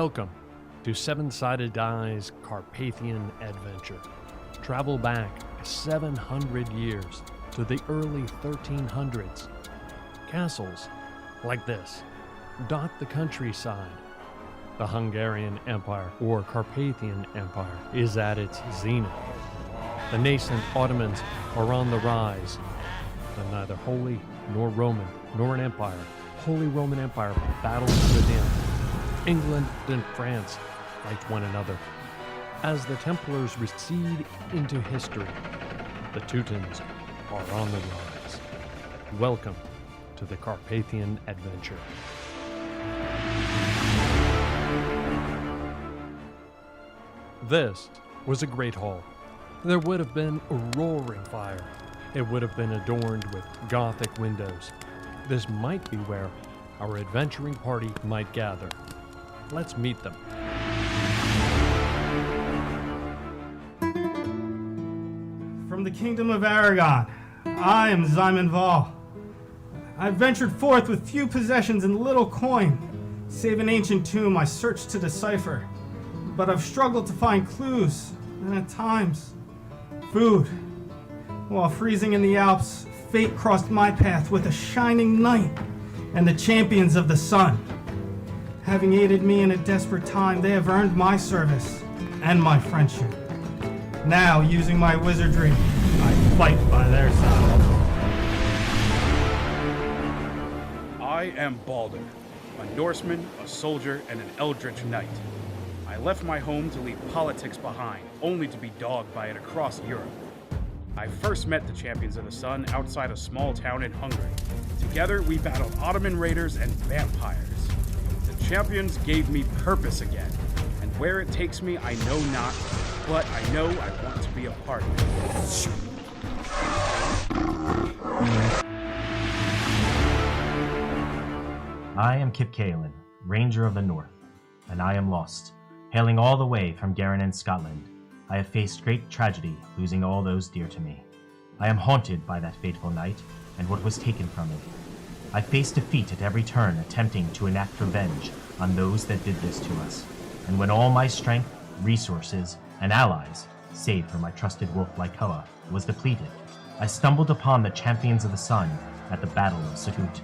Welcome to Seven-Sided Die's Carpathian Adventure. Travel back 700 years to the early 1300s. Castles like this dot the countryside. The Hungarian Empire, or Carpathian Empire, is at its zenith. The nascent Ottomans are on the rise, but neither Holy nor Roman nor an empire, Holy Roman Empire, battles within. England and France fight one another. As the Templars recede into history, the Teutons are on the rise. Welcome to the Carpathian Adventure. This was a great hall. There would have been a roaring fire. It would have been adorned with Gothic windows. This might be where our adventuring party might gather. Let's meet them. From the kingdom of Aragon, I am Zyman Val. I've ventured forth with few possessions and little coin, save an ancient tomb I searched to decipher. But I've struggled to find clues, and at times, food. While freezing in the Alps, fate crossed my path with a shining knight and the champions of the sun. Having aided me in a desperate time, they have earned my service and my friendship. Now, using my wizardry, I fight by their side. I am Balder, a Norseman, a soldier, and an eldritch knight. I left my home to leave politics behind, only to be dogged by it across Europe. I first met the Champions of the Sun outside a small town in Hungary. Together, we battled Ottoman raiders and vampires. The Champions gave me purpose again, and where it takes me, I know not, but I know I want to be a part of it. I am Kip Kaelin, Ranger of the North, and I am lost. Hailing all the way from Garin in Scotland, I have faced great tragedy, losing all those dear to me. I am haunted by that fateful night, and what was taken from me. I face defeat at every turn, attempting to enact revenge on those that did this to us. And when all my strength, resources, and allies, save for my trusted wolf Lycoa, was depleted, I stumbled upon the Champions of the Sun at the Battle of Satut.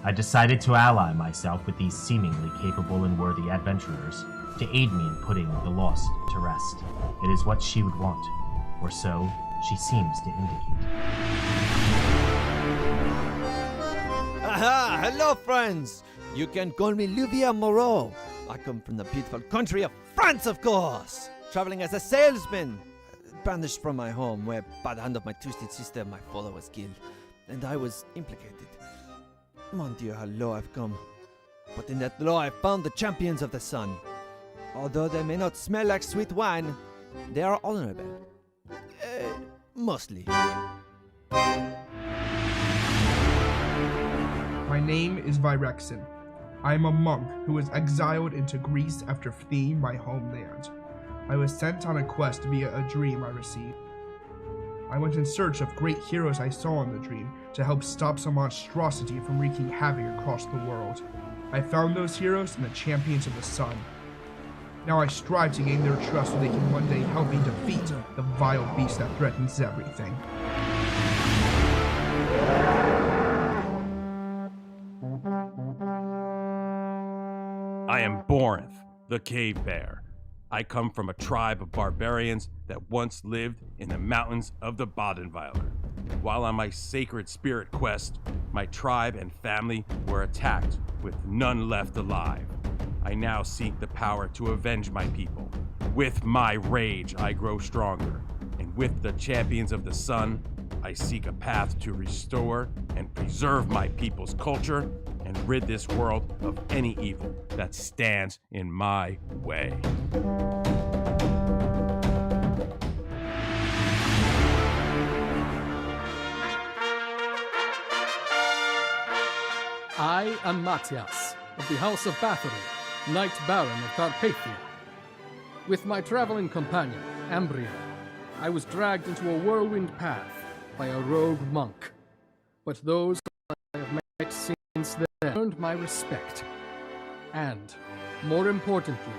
I decided to ally myself with these seemingly capable and worthy adventurers to aid me in putting the lost to rest. It is what she would want, or so she seems to indicate. Aha! Hello, friends! You can call me Livia Moreau. I come from the beautiful country of France, of course! Traveling as a salesman, banished from my home, where by the hand of my twisted sister, my father was killed, and I was implicated. Mon Dieu, how low I've come. But in that low I found the Champions of the Sun. Although they may not smell like sweet wine, they are honorable. Mostly. My name is Virexin. I am a monk who was exiled into Greece after fleeing my homeland. I was sent on a quest via a dream I received. I went in search of great heroes I saw in the dream to help stop some monstrosity from wreaking havoc across the world. I found those heroes in the Champions of the Sun. Now I strive to gain their trust so they can one day help me defeat the vile beast that threatens everything. I am Borinth, the Cave Bear. I come from a tribe of barbarians that once lived in the mountains of the Badenweiler. While on my sacred spirit quest, my tribe and family were attacked with none left alive. I now seek the power to avenge my people. With my rage, I grow stronger, and with the Champions of the Sun, I seek a path to restore and preserve my people's culture and rid this world of any evil that stands in my way. I am Matthias, of the House of Bathory, Knight Baron of Carpathia. With my traveling companion, Ambria, I was dragged into a whirlwind path by a rogue monk. But those I have met since then earned my respect and More importantly,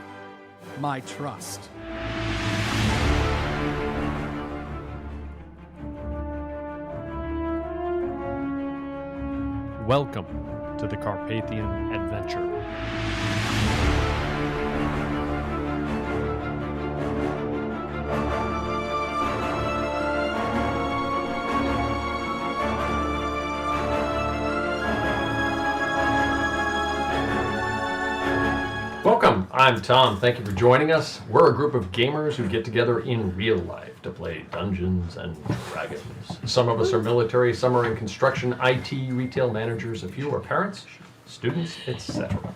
my trust. Welcome to the Carpathian Adventure. Welcome, I'm Tom. Thank you for joining us. We're a group of gamers who get together in real life to play Dungeons and Dragons. Some of us are military, some are in construction, IT, retail managers, a few are parents, students, etc.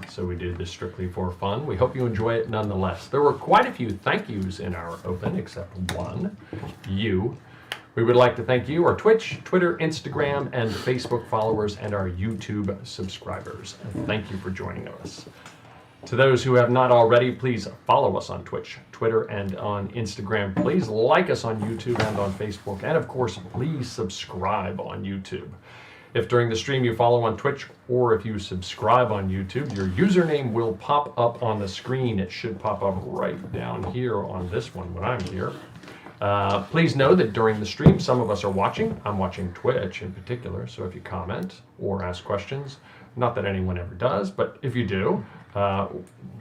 So we do this strictly for fun. We hope you enjoy it nonetheless. There were quite a few thank yous in our open, except one, you. We would like to thank you, our Twitch, Twitter, Instagram, and Facebook followers, and our YouTube subscribers. Thank you for joining us. To those who have not already, please follow us on Twitch, Twitter, and on Instagram. Please like us on YouTube and on Facebook. And of course, please subscribe on YouTube. If during the stream you follow on Twitch or if you subscribe on YouTube, your username will pop up on the screen. It should pop up right down here on this one when I'm here. Please know that during the stream, some of us are watching. I'm watching Twitch in particular, so if you comment or ask questions, not that anyone ever does, but if you do,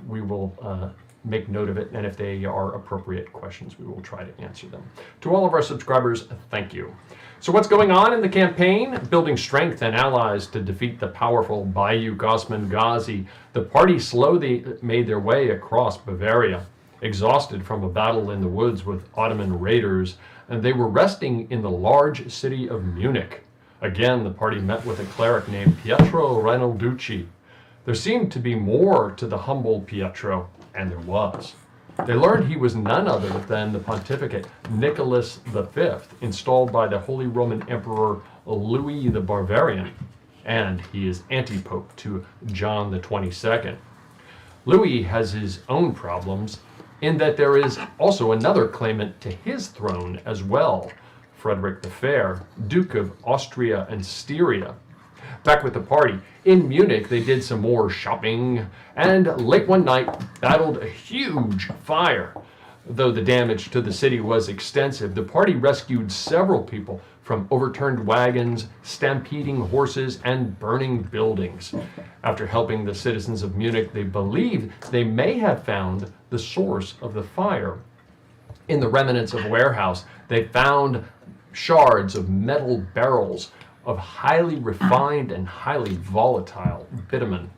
we will make note of it, and if they are appropriate questions, we will try to answer them. To all of our subscribers, thank you. So what's going on in the campaign? Building strength and allies to defeat the powerful Bayou Gosman Ghazi, the party slowly made their way across Bavaria. Exhausted from a battle in the woods with Ottoman raiders, and they were resting in the large city of Munich. Again, the party met with a cleric named Pietro Rinalducci. There seemed to be more to the humble Pietro, and there was. They learned he was none other than the pontificate Nicholas V, installed by the Holy Roman Emperor Louis the Barbarian, and he is anti-pope to John the 22nd. Louis has his own problems in that there is also another claimant to his throne as well, Frederick the Fair, Duke of Austria and Styria. Back with the party, in Munich they did some more shopping, and late one night battled a huge fire. Though the damage to the city was extensive, the party rescued several people from overturned wagons, stampeding horses, and burning buildings. After helping the citizens of Munich, they believed they may have found the source of the fire. In the remnants of a warehouse, they found shards of metal barrels of highly refined and highly volatile bitumen.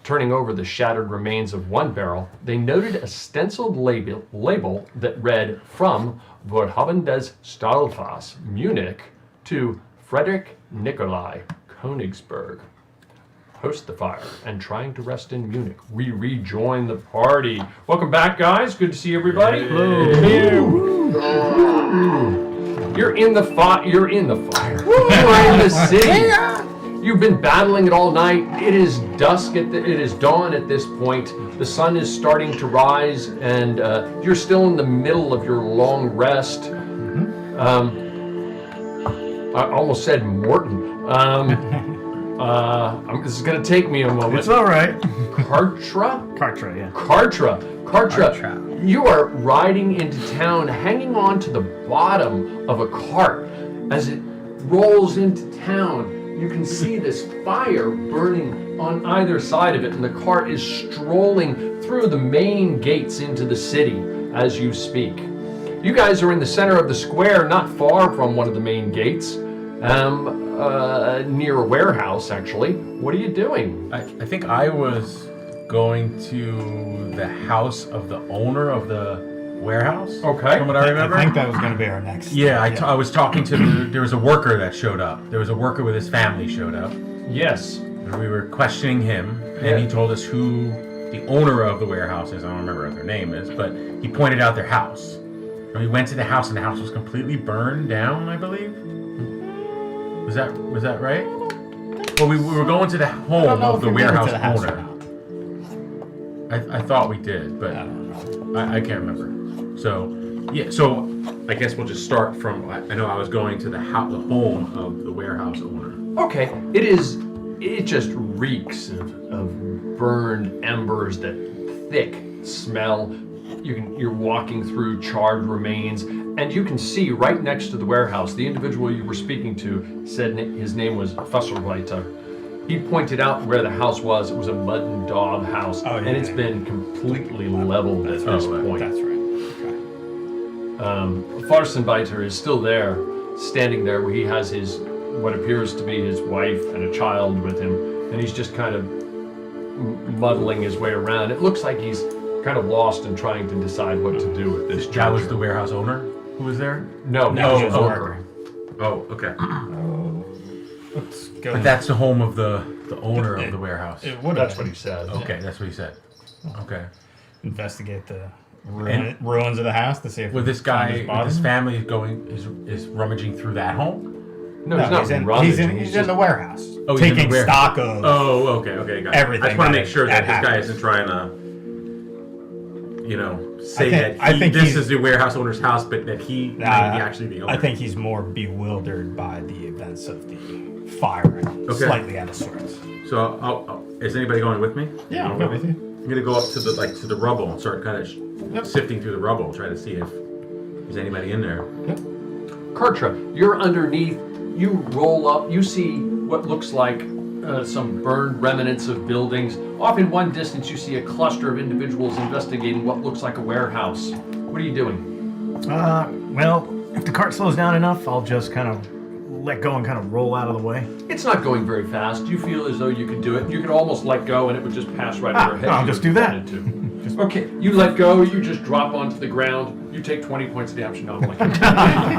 Turning over the shattered remains of one barrel, they noted a stenciled label that read, "From Vorhaben des Stahlfass, Munich, to Friedrich Nikolai, Königsberg. Post the fire and trying to rest in Munich. We rejoin the party." Welcome back, guys. Good to see everybody. You're in the fire. You're in the fire. You're in the city. You've been battling it all night. It is dusk. It is dawn at this point. The sun is starting to rise, and you're still in the middle of your long rest. I almost said Morton. This is going to take me a moment. It's all right. Kartra, yeah. Kartra. You are riding into town, hanging on to the bottom of a cart. As it rolls into town, you can see this fire burning on either side of it, and the cart is strolling through the main gates into the city as you speak. You guys are in the center of the square, not far from one of the main gates, near a warehouse, actually. What are you doing? I think I was going to the house of the owner of the warehouse. Okay. From what I remember. I think that was going to be our next. Yeah, I was talking to there was a worker that showed up. There was a worker with his family showed up. Yes. And we were questioning him, and he told us who the owner of the warehouse is. I don't remember what their name is, but he pointed out their house. And we went to the house, and the house was completely burned down, I believe. Was that right? Well, we were going to the home of the warehouse owner. I thought we did, but I can't remember. So, yeah, so I guess we'll just start from, I know I was going to the home of the warehouse owner. Okay, it just reeks of burned embers, that thick smell. You're walking through charred remains, and you can see right next to the warehouse, the individual you were speaking to said his name was Fusselreiter. He pointed out where the house was. It was a mud and daub house, and it's been completely leveled at this point. That's right. Farsenbeiter is still there, standing there where he has what appears to be his wife and a child with him, and he's just kind of muddling his way around. It looks like he's kind of lost and trying to decide what to do with this. That was the warehouse owner who was there? No, Oh, okay. Let's go. But that's the home of the owner of the warehouse. That's what he said. Okay, that's what he said. Okay. Investigate the ruins of the house to see if Well, this guy, his body. his family is rummaging through that home? No, he's not he's in rummaging. he's in the warehouse. Oh, he's in the taking warehouse. stock of. Oh, okay, got it. Everything I just want to that make sure that that this guy happens. isn't trying to, say I think this he's- is the warehouse owner's house, but that he might be actually the owner. I think he's more bewildered by the events of the fire, slightly out of sorts. So, is anybody going with me? Yeah, I'll go with you. I'm gonna go up to the rubble and start kind of sifting through the rubble, try to see if there's anybody in there. Kartra, you're underneath. You roll up. You see what looks like some burned remnants of buildings. Off in one distance, you see a cluster of individuals investigating what looks like a warehouse. What are you doing? Well, if the cart slows down enough, I'll just kind of let go and kind of roll out of the way. It's not going very fast. You feel as though you could do it. You could almost let go and it would just pass right over your head. I'll just do that. Okay, you let go, you just drop onto the ground. You take 20 points of damage. No, I'm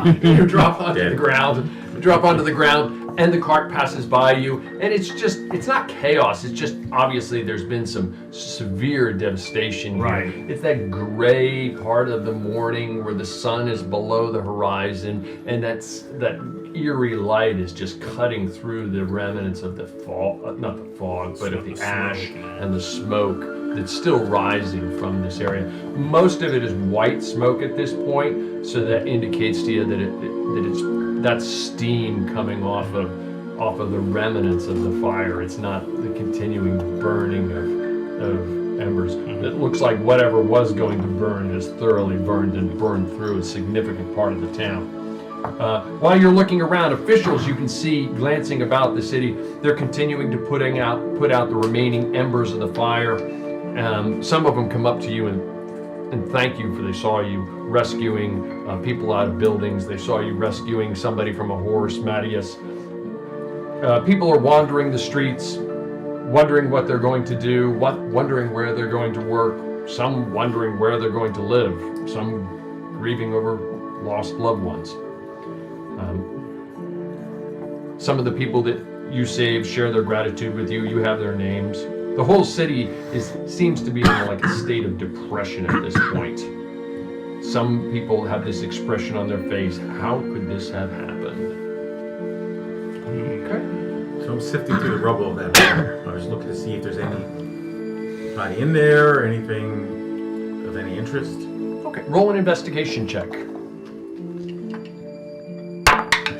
like, you drop onto the ground. You drop onto the ground, and the cart passes by you. And it's not chaos. It's just obviously there's been some severe devastation Right. here. It's that gray part of the morning where the sun is below the horizon, and that eerie light is just cutting through the remnants of the fog, not the fog, but of the ash and the smoke that's still rising from this area. Most of it is white smoke at this point, so that indicates to you that that's steam coming off of the remnants of the fire. It's not the continuing burning of embers. It looks like whatever was going to burn has thoroughly burned and burned through a significant part of the town. While you're looking around, officials you can see glancing about the city. They're continuing to put out the remaining embers of the fire. Some of them come up to you and thank you, for they saw you rescuing people out of buildings. They saw you rescuing somebody from a horse, Mattias. People are wandering the streets, wondering what they're going to do, wondering where they're going to work, some wondering where they're going to live, some grieving over lost loved ones. Some of the people that you saved share their gratitude with you. You have their names. The whole city seems to be in like a state of depression at this point. Some people have this expression on their face, how could this have happened? Okay. So I'm sifting through the rubble of that home. I was looking to see if there's anybody in there or anything of any interest. Okay, roll an investigation check.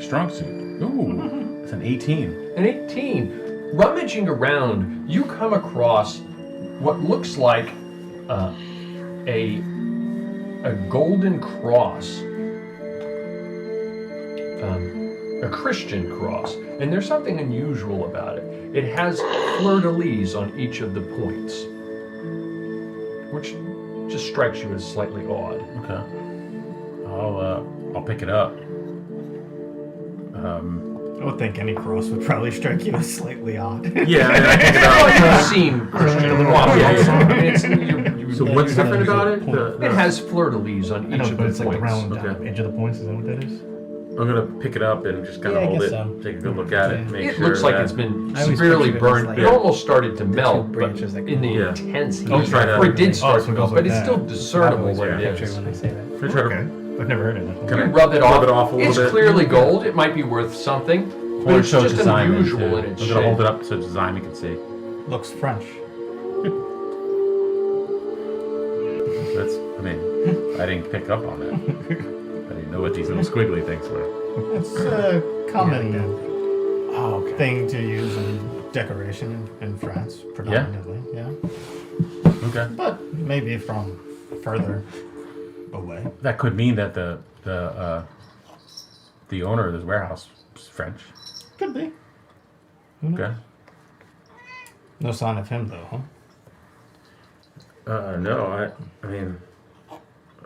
Strong suit. Ooh, it's an 18. An 18. Rummaging around, you come across what looks like a golden cross, a Christian cross, and there's something unusual about it. It has fleur-de-lis on each of the points, which just strikes you as slightly odd. Okay. I'll pick it up. I would think any cross would probably strike you as slightly odd. Yeah, I pick it up. You've seen Christian crosses. So what's different about it? It has fleur-de-lis on each of the it's points. like the round Okay. edge of the points. Is that what that is? I'm gonna pick it up and just kind of hold it, take a good look at it, make It sure looks like that it's been I always severely picture it as burned. like It almost started to melt, but branches that in the Yeah. intense heat. I'll try to- Or it did start so to it melt, goes but like it's that. still discernible what it Picture is. when I say that. I'm gonna try Okay. I've never heard of that. to You kind rub it rub off. it off a little It's bit. clearly gold. It might be worth something, but it's show it just to Simon, unusual too. in its I'm shape. gonna hold it up so Simon can see. Looks French. I didn't pick up on that. I didn't know what these little squiggly things were. It's a common thing to use in decoration in France, predominantly. Yeah. Okay. But maybe from further away. That could mean that the owner of this warehouse is French. Could be. Who knows? Okay. No sign of him, though, huh? No, I mean,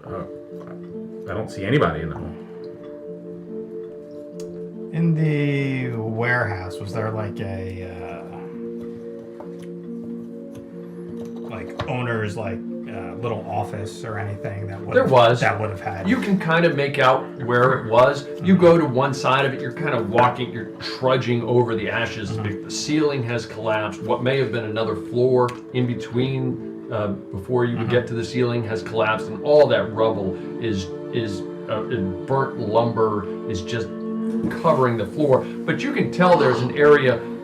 I don't see anybody in the home. In the warehouse, was there like a owner's little office or anything that would There was. that would have had? You can kind of make out where it was. You go to one side of it, you're kind of walking, you're trudging over the ashes. The ceiling has collapsed. What may have been another floor in between before you would get to the ceiling has collapsed, and all that rubble is burnt lumber is just covering the floor. But you can tell there's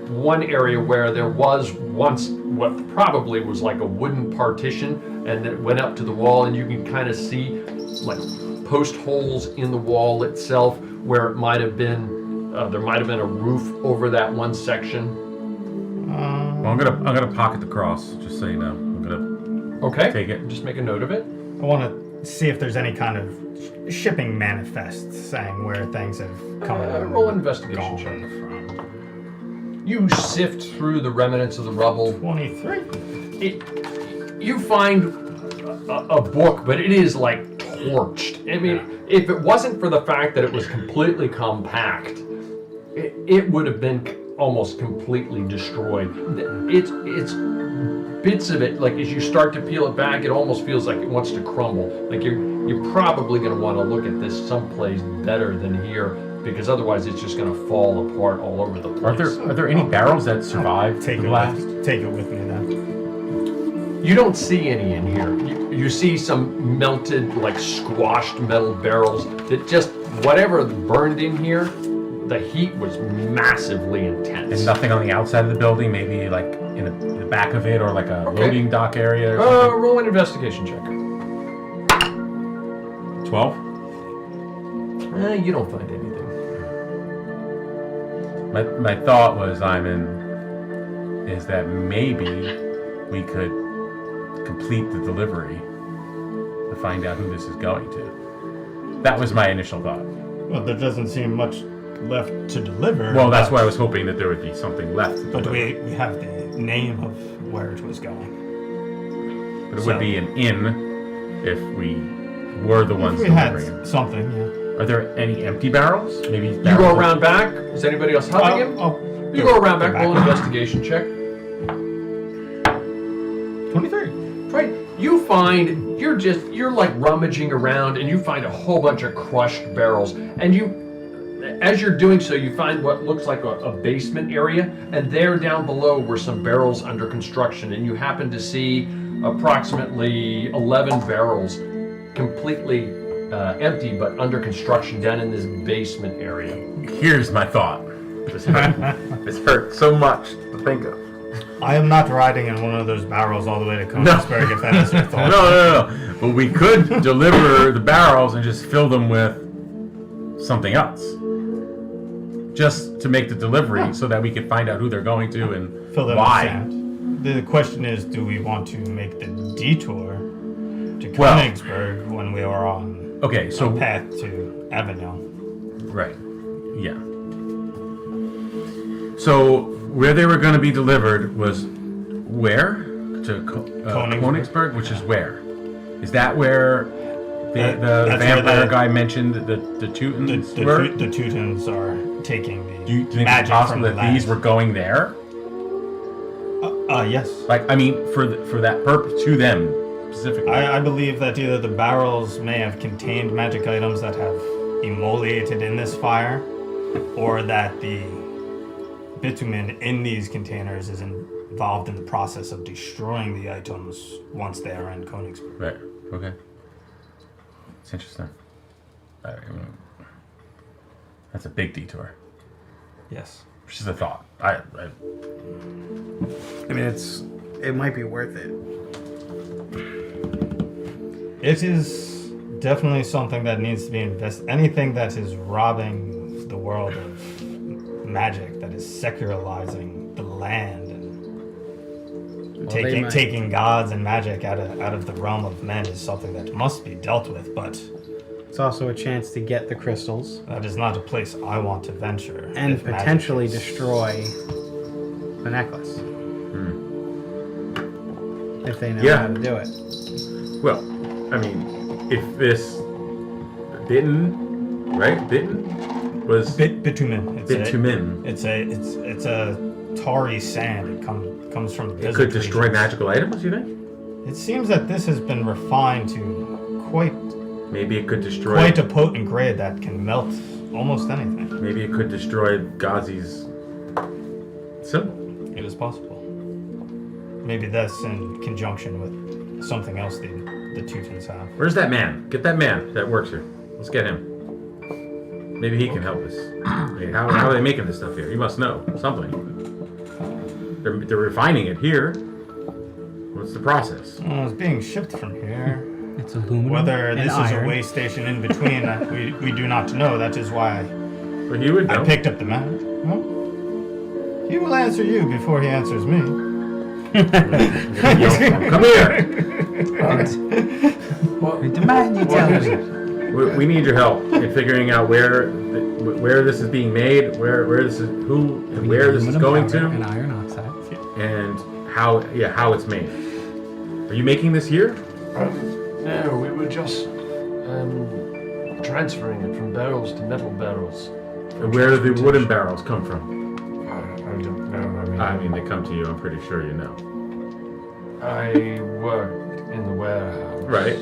one area where there was once what probably was like a wooden partition, and it went up to the wall, and you can kind of see like post holes in the wall itself where it might have been there might have been a roof over that one section. Well, I'm gonna pocket the cross, just so you know. I'm gonna take it. Just make a note of it. I want to see if there's any kind of shipping manifest saying where things have come in. Roll an investigation check. You sift through the remnants of the rubble. 23. You find a book, but it is like torched. I mean, if it wasn't for the fact that it was completely compact, it would have been almost completely destroyed. It's bits of it, like as you start to peel it back, it almost feels like it wants to crumble. Like you're probably going to want to look at this someplace better than here, because otherwise it's just going to fall apart all over the place. Are there any barrels that survived the blast? Take it with me then. You don't see any in here. You see some melted, like squashed metal barrels that just, whatever burned in here, the heat was massively intense. And nothing on the outside of the building, maybe like in the back of it, or like a loading dock area or something? Roll an investigation check. 12? You don't find anything. My thought was, is that maybe we could complete the delivery to find out who this is going to. That was my initial thought. Well, there doesn't seem much left to deliver. Well, that's why I was hoping that there would be something left to But deliver. we have the name of where it was going. But it would be an inn if we were the ones If we had delivering it. something, yeah. Are there any empty barrels? Maybe You go around back. Is anybody else helping him? You go around back. Roll an investigation check. 23. Right. You find you're like rummaging around, and you find a whole bunch of crushed barrels, and as you're doing so, you find what looks like a basement area, and there down below were some barrels under construction, and you happen to see approximately 11 barrels completely empty but under construction down in this basement area. Here's my thought. This hurt so much to think of. I am not riding in one of those barrels all the way to Königsberg, if that is your thought. No. But we could deliver the barrels and just fill them with something else. Just to make the delivery so that we could find out who they're going to and Fill them why. with sand. The question is, do we want to make the detour to Königsberg when we are on a path to Avignon? Right. Yeah. So where they were going to be delivered was where? To Königsberg, which is where? Is that where the vampire guy mentioned the Teutons were? The Teutons are taking the Do you think it's magic possible from that these were going there? Yes. Like, I mean, for that purpose, to them specifically. I believe that either the barrels may have contained magic items that have immolated in this fire, or that the bitumen in these containers is involved in the process of destroying the items once they are in Königsberg. Right. Okay. It's interesting. That's a big detour. Yes. Which is a thought. I mean, it might be worth it. It is definitely something that needs to be invested. Anything that is robbing the world of magic, that is secularizing the land and Well, taking gods and magic out of the realm of men is something that must be dealt with, but It's also a chance to get the crystals that is not a place I want to venture. and if magic potentially is- destroy the necklace if they know Yeah. how to do it. Well, I mean, if this bitten was bitumen. bitumen, It's a tarry sand. It comes from. it desert could destroy regions. magical items. You think? It seems that this has been refined to quite Maybe it could destroy. a potent grade that can melt almost anything. Maybe it could destroy Ghazi's symbol. It is possible. Maybe this in conjunction with something else the Teutons have. Where's that man? Get that man that works here. Let's get him. Maybe he can help us. I mean, how are they making this stuff here? He must know something. They're refining it here. What's the process? It's being shipped from here. It's aluminum Whether and this is iron. a way station in between, we do not know. That is why Well, he would know. I picked up the map. Well, he will answer you before he answers me. Come here. We demand you tell us. We need your help in figuring out where this is being made, where this is where this is going to, and iron oxide. and how it's made. Are you making this here? No, we were just transferring it from barrels to metal barrels. And where do the wooden barrels come from? I don't know. I mean, they come to you. I'm pretty sure you know. I worked in the warehouse. Right.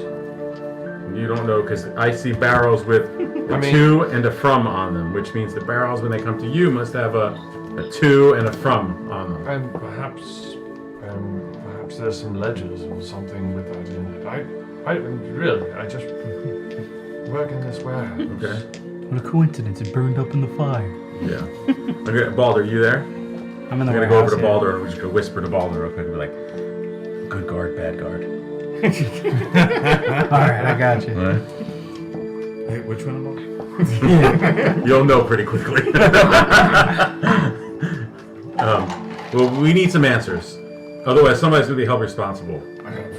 You don't know because I see barrels with a I mean- to and a from on them, which means the barrels when they come to you must have a to and a from on them. And perhaps there's some ledgers or something with that in it. I just work in this warehouse. Okay. What a coincidence! It burned up in the fire. Yeah. Okay, Balder, you there? I'm in the I'm gonna go over warehouse. to Balder and we're just gonna whisper to Balder real quick and be like, good guard, bad guard. All right, I got you. All right. Hey, which one am I? You'll know pretty quickly. Well, we need some answers. Otherwise, somebody's going to be held responsible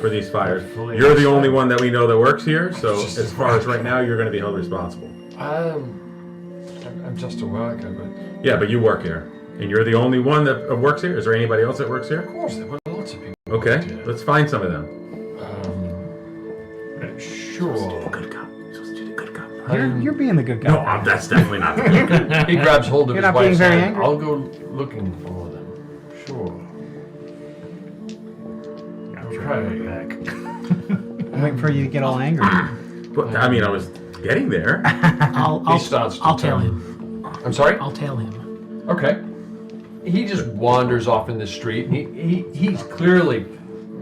for these fires. You're the only one that we know that works here, so as far as right now, you're going to be held responsible. I'm just a worker, but Yeah, but you work here. And you're the only one that works here? Is there anybody else that works here? of course there were lots of people. Okay, worked here. let's find some of them. Sure. Good cop. Supposed to do the good cop. You're being the good guy. No, that's definitely not the good guy. He grabs hold of You're his not being wife's very hand. angry? I'll go looking for them. Sure. Okay. I'm waiting for you to get all angry. But, I mean, I was getting there. He starts to I'll tell turn. him. I'm sorry? I'll tell him. Okay. He just wanders off in the street. He's clearly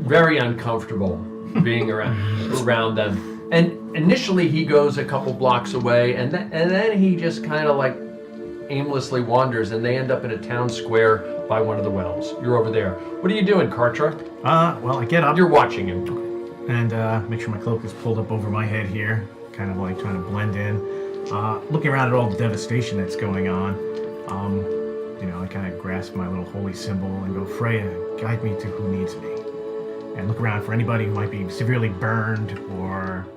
very uncomfortable being around them. And initially he goes a couple blocks away, and then he just kind of like aimlessly wanders, and they end up in a town square by one of the wells. You're over there. What are you doing, Kartra? Well, I get up You're watching him. and make sure my cloak is pulled up over my head here, kind of like trying to blend in. Looking around at all the devastation that's going on. I kind of grasp my little holy symbol and go, Freya, guide me to who needs me. And look around for anybody who might be severely burned or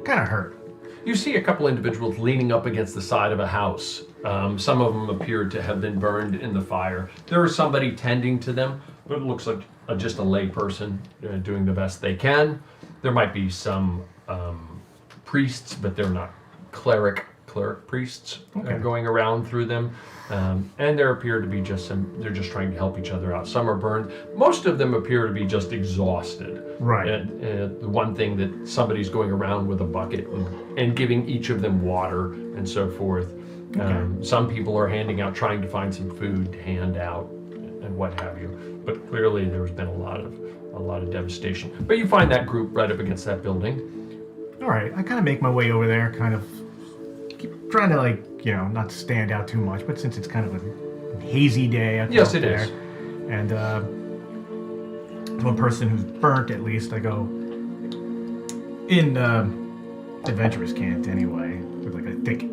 kind of hurt. You see a couple individuals leaning up against the side of a house. Some of them appear to have been burned in the fire. There is somebody tending to them, but it looks like just a lay person doing the best they can. There might be some priests, but they're not cleric priests going around through them. And there appear to be they're just trying to help each other out. Some are burned. Most of them appear to be just exhausted. Right. The one thing that somebody's going around with a bucket and giving each of them water and so forth. Some people are handing out, trying to find some food to hand out and what have you. But clearly there's been a lot of devastation. But you find that group right up against that building. All right, I kind of make my way over there, kind of keep trying to not stand out too much, but since it's kind of a hazy day out Yes, there, it is. and to one person who's burnt, at least, I go in adventurers can't anyway, with like a thick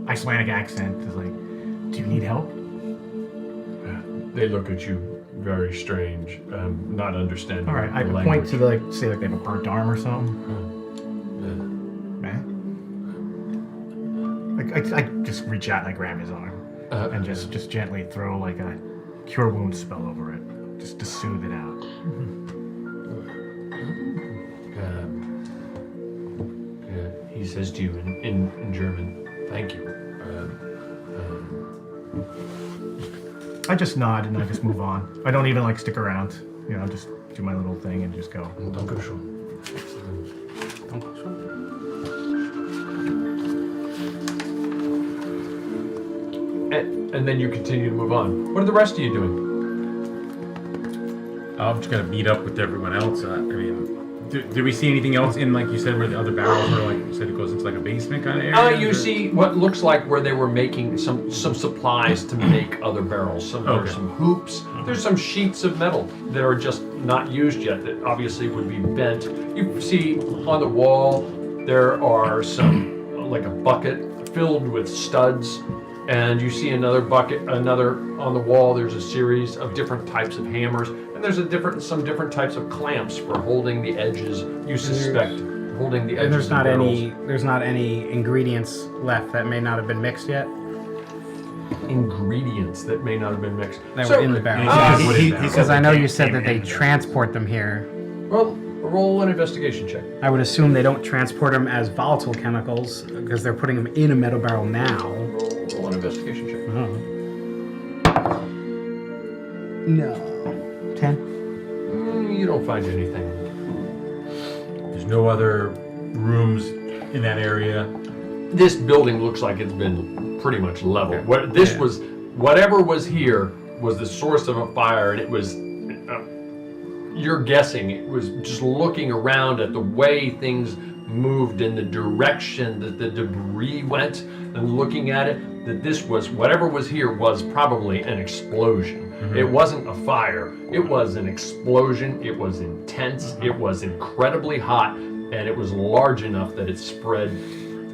Icelandic accent. Is like, do you need help? They look at you very strange. Not understanding. All right, I the point to language. say they have a burnt arm or something. I just reach out and I grab his arm and just gently throw like a cure wound spell over it, just to soothe it out. He says to you in German, "Thank you." I just nod and I just move on. I don't even like stick around. You know, just do my little thing and just go. Dankeschön. And then you continue to move on. What are the rest of you doing? I'm just gonna meet up with everyone else. I mean, did we see anything else in, like you said, where the other barrels are? Like you said, it goes into like a basement kind of area. You see what looks like where they were making some supplies to make other barrels. There's some hoops. There's some sheets of metal that are just not used yet that obviously would be bent. You see on the wall there are some, like a bucket filled with studs. And you see another bucket, on the wall. There's a series of different types of hammers, and there's some different types of clamps for holding the edges. You suspect holding the edges. And there's of not barrels. there's not any ingredients left that may not have been mixed yet. Ingredients that may not have been mixed. That were in the barrels. Because I know you said that they transport them here. Well, roll an investigation check. I would assume they don't transport them as volatile chemicals because they're putting them in a metal barrel now. Roll an investigation check. No. 10? You don't find anything. There's no other rooms in that area. This building looks like it's been pretty much leveled. Whatever was here was the source of a fire, and it was. You're guessing it was just looking around at the way things moved in the direction that the debris went, and looking at it, that this was whatever was here was probably an explosion. It wasn't a fire. It was an explosion. It was intense. It was incredibly hot, and it was large enough that it spread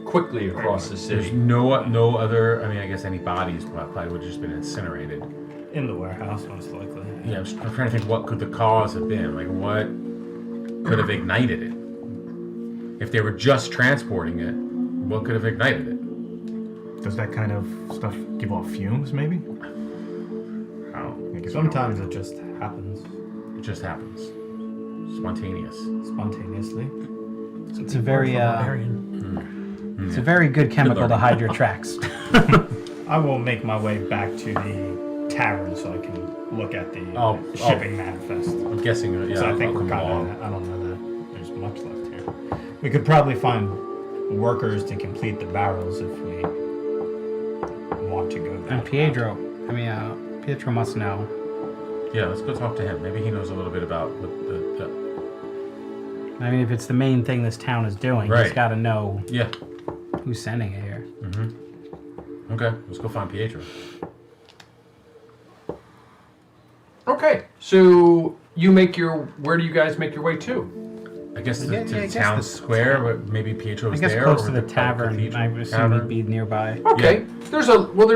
quickly across the city. There's no other. I mean, I guess any bodies probably would have just been incinerated. In the warehouse, most likely. Yeah, I'm trying to think what could the cause have been. Like, what could have ignited it? If they were just transporting it, what could have ignited it? Does that kind of stuff give off fumes, maybe? Sometimes it just happens. It just happens. Spontaneously. It's a very it's a very good chemical to hide your tracks. I will make my way back to the tavern so I can look at the shipping manifest. I'm guessing, yeah. So I think we're kind of. I don't know that there's much left here. We could probably find workers to complete the barrels if we want to go there. And Pietro must know. Yeah, let's go talk to him. Maybe he knows a little bit about the I mean, if it's the main thing this town is doing, he's got to know who's sending it here. Okay, let's go find Pietro. Okay, so where do you guys make your way to? I guess to the town square, but maybe Pietro's there. I guess close to the tavern. I would assume it'd be nearby. Okay, there's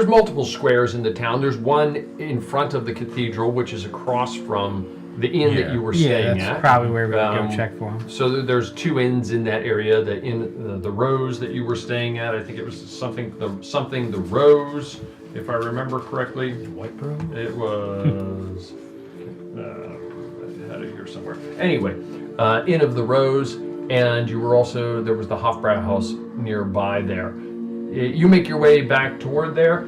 multiple squares in the town. There's one in front of the cathedral, which is across from the inn that you were staying at. That's probably where we would go check for him. So there's two inns in that area. The inn, the Rose that you were staying at. I think it was something the Rose, if I remember correctly. White Rose? It was I had it here somewhere. Anyway, Inn of the Rose, and there was the Hofbrauhaus nearby there. You make your way back toward there.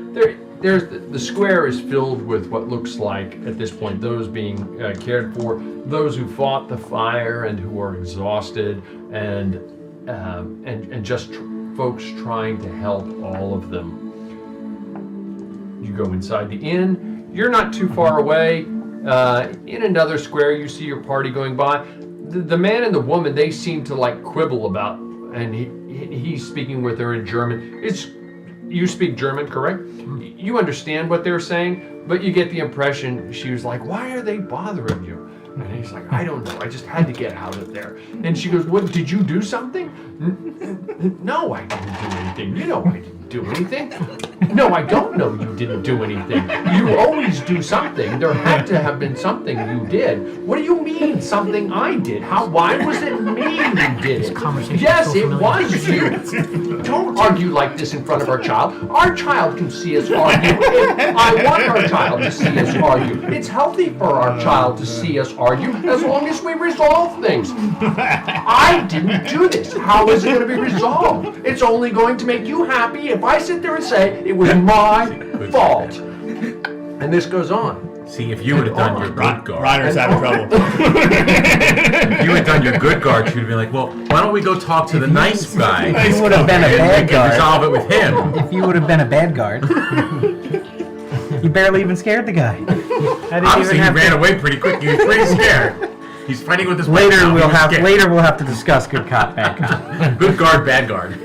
There's the square is filled with what looks like at this point those being cared for, those who fought the fire and who are exhausted, and just folks trying to help all of them. You go inside the inn. You're not too far away. In another square, you see your party going by. The man and the woman, they seem to like quibble about, and he's speaking with her in German. You speak German, correct? You understand what they're saying, but you get the impression she was like, "Why are they bothering you?" And he's like, "I don't know. I just had to get out of there." And she goes, "What? Did you do something?" "No, I didn't do anything. You know, I didn't do anything." No, I don't know you didn't do anything. You always do something. There had to have been something you did. What do you mean, something I did? Why was it me who did it? Yes, it was you. Don't argue like this in front of our child. Our child can see us argue. I want our child to see us argue. It's healthy for our child to see us argue as long as we resolve things. I didn't do this. How is it going to be resolved? It's only going to make you happy if I sit there and say it was my fault. And this goes on. See, if you would have done your good guard. Ryder's having trouble. If you had done your good guard, you'd be like, well, why don't we go talk to the nice guy? If you would have been a bad guard. Resolve it with him. If you would have been a bad guard. You barely even scared the guy. Obviously, he ran away pretty quick. He was pretty scared. He's fighting with his Later we'll have to discuss good cop, bad cop. Good guard, bad guard.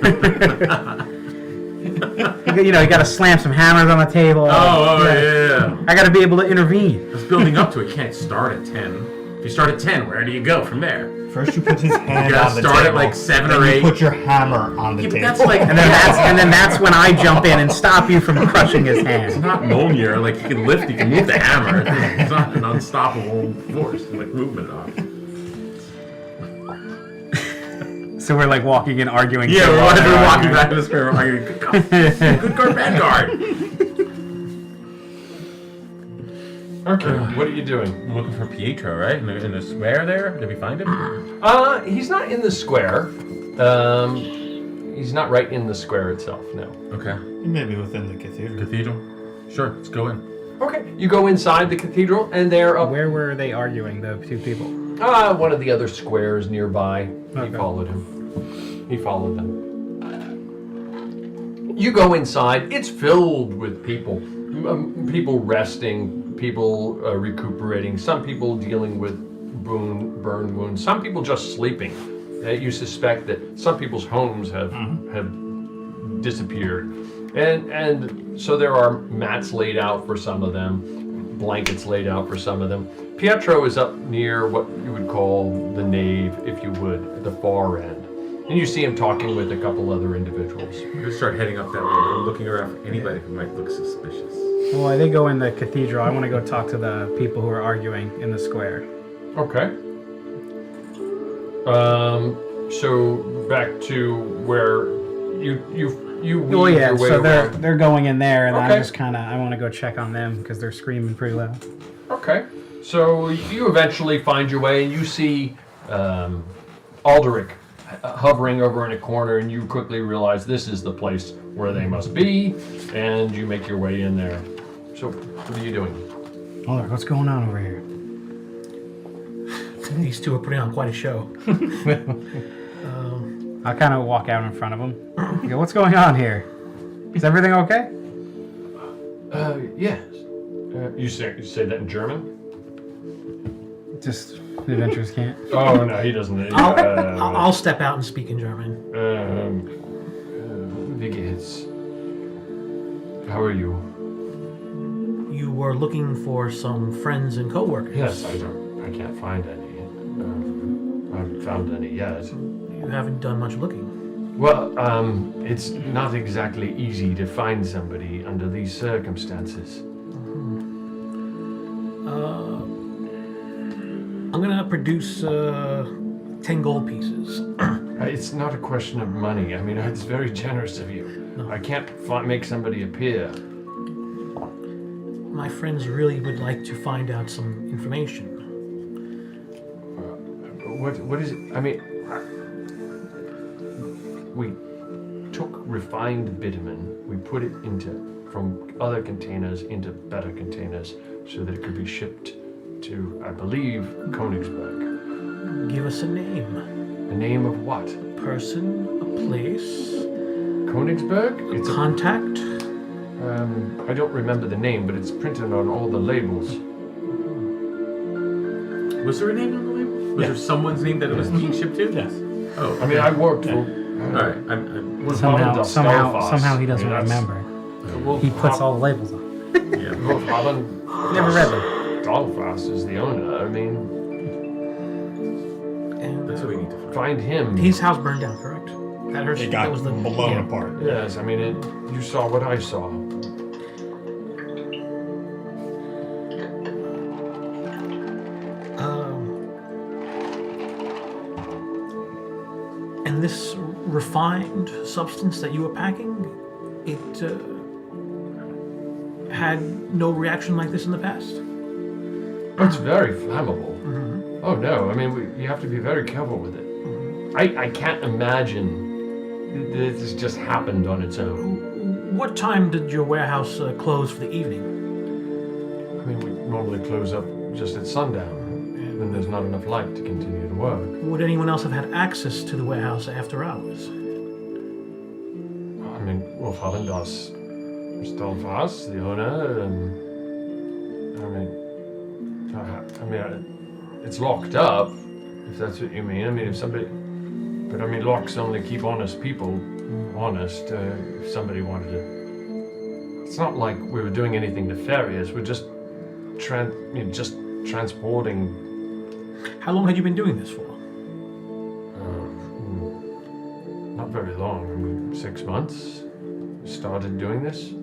You got to slam some hammers on the table. Yeah. I got to be able to intervene. It's building up to it. You can't start at 10. If you start at 10, where do you go from there? First you put his hand you on the start table. At like 7 then or 8. You put your hammer on the table. That's like, and then that's when I jump in and stop you from crushing his hand. It's not Mjolnir. Like, you can lift, you can move the hammer. It's not an unstoppable force. It's like movement off. So we're like walking and arguing. Yeah, we're walking back to the square. We're arguing. Good guard, bad guard. Okay, what are you doing? I'm looking for Pietro, right? In the square there? Did we find him? He's not in the square. He's not right in the square itself, no. Okay. He may be within the cathedral. Cathedral? Sure, let's go in. Okay, you go inside the cathedral, and they're up. Where were they arguing, the two people? One of the other squares nearby. Okay. He followed him. He followed them. You go inside. It's filled with people. People resting. People recuperating. Some people dealing with burn wounds. Some people just sleeping. You suspect that some people's homes have disappeared, and so there are mats laid out for some of them, blankets laid out for some of them. Pietro is up near what you would call the nave, if you would, at the far end. And you see him talking with a couple other individuals. We're gonna start heading up that road. I'm looking around for anybody who might look suspicious. Well, while they go in the cathedral, I want to go talk to the people who are arguing in the square. Okay. So back to where you Oh yeah, your way so around. they're going in there, and Okay. I'm just I want to go check on them because they're screaming pretty loud. Okay. So you eventually find your way, and you see Alderic hovering over in a corner, and you quickly realize this is the place where they must be, and you make your way in there. So what are you doing? Alright, what's going on over here? These two are putting on quite a show. I'll kind of walk out in front of them. I go, what's going on here? Is everything okay? Yes. You say that in German? Just the adventurers can't. Oh no, he doesn't. I'll step out and speak in German. Wie geht's? How are you? You were looking for some friends and coworkers. Yes, I can't find any. I haven't found any yet. You haven't done much looking. Well, it's not exactly easy to find somebody under these circumstances. I'm gonna produce 10 gold pieces. It's not a question of money. I mean, it's very generous of you. No. I can't make somebody appear. My friends really would like to find out some information. What is it? I mean, we took refined bitumen, we put it from other containers into better containers so that it could be shipped to, I believe, Königsberg. Give us a name. A name of what? Person, a place. Königsberg? It's a contact. I don't remember the name, but it's printed on all the labels. Was there a name on the label? Was there someone's name that it was being shipped to? Yes. Oh, I mean, I worked for. All right. Somehow he doesn't remember. He puts all the labels on. Yeah. Never read them. Dalfas is the owner. I mean, And That's what we need to find. find him. his house burned down, correct? It got blown apart. Yes, I mean, you saw what I saw. And this refined substance that you were packing, it had no reaction like this in the past? It's very flammable. Oh no, I mean, you have to be very careful with it. I can't imagine this has just happened on its own. What time did your warehouse close for the evening? I mean, we normally close up just at sundown, when there's not enough light to continue to work. Would anyone else have had access to the warehouse after hours? I mean, Wolf haben das Stolfas, the owner, and I mean, it's locked up, if that's what you mean. I mean, but I mean, locks only keep honest people honest. If somebody wanted to, it's not like we were doing anything nefarious. We're just transporting. How long had you been doing this for? Not very long. I mean, 6 months. Started doing this.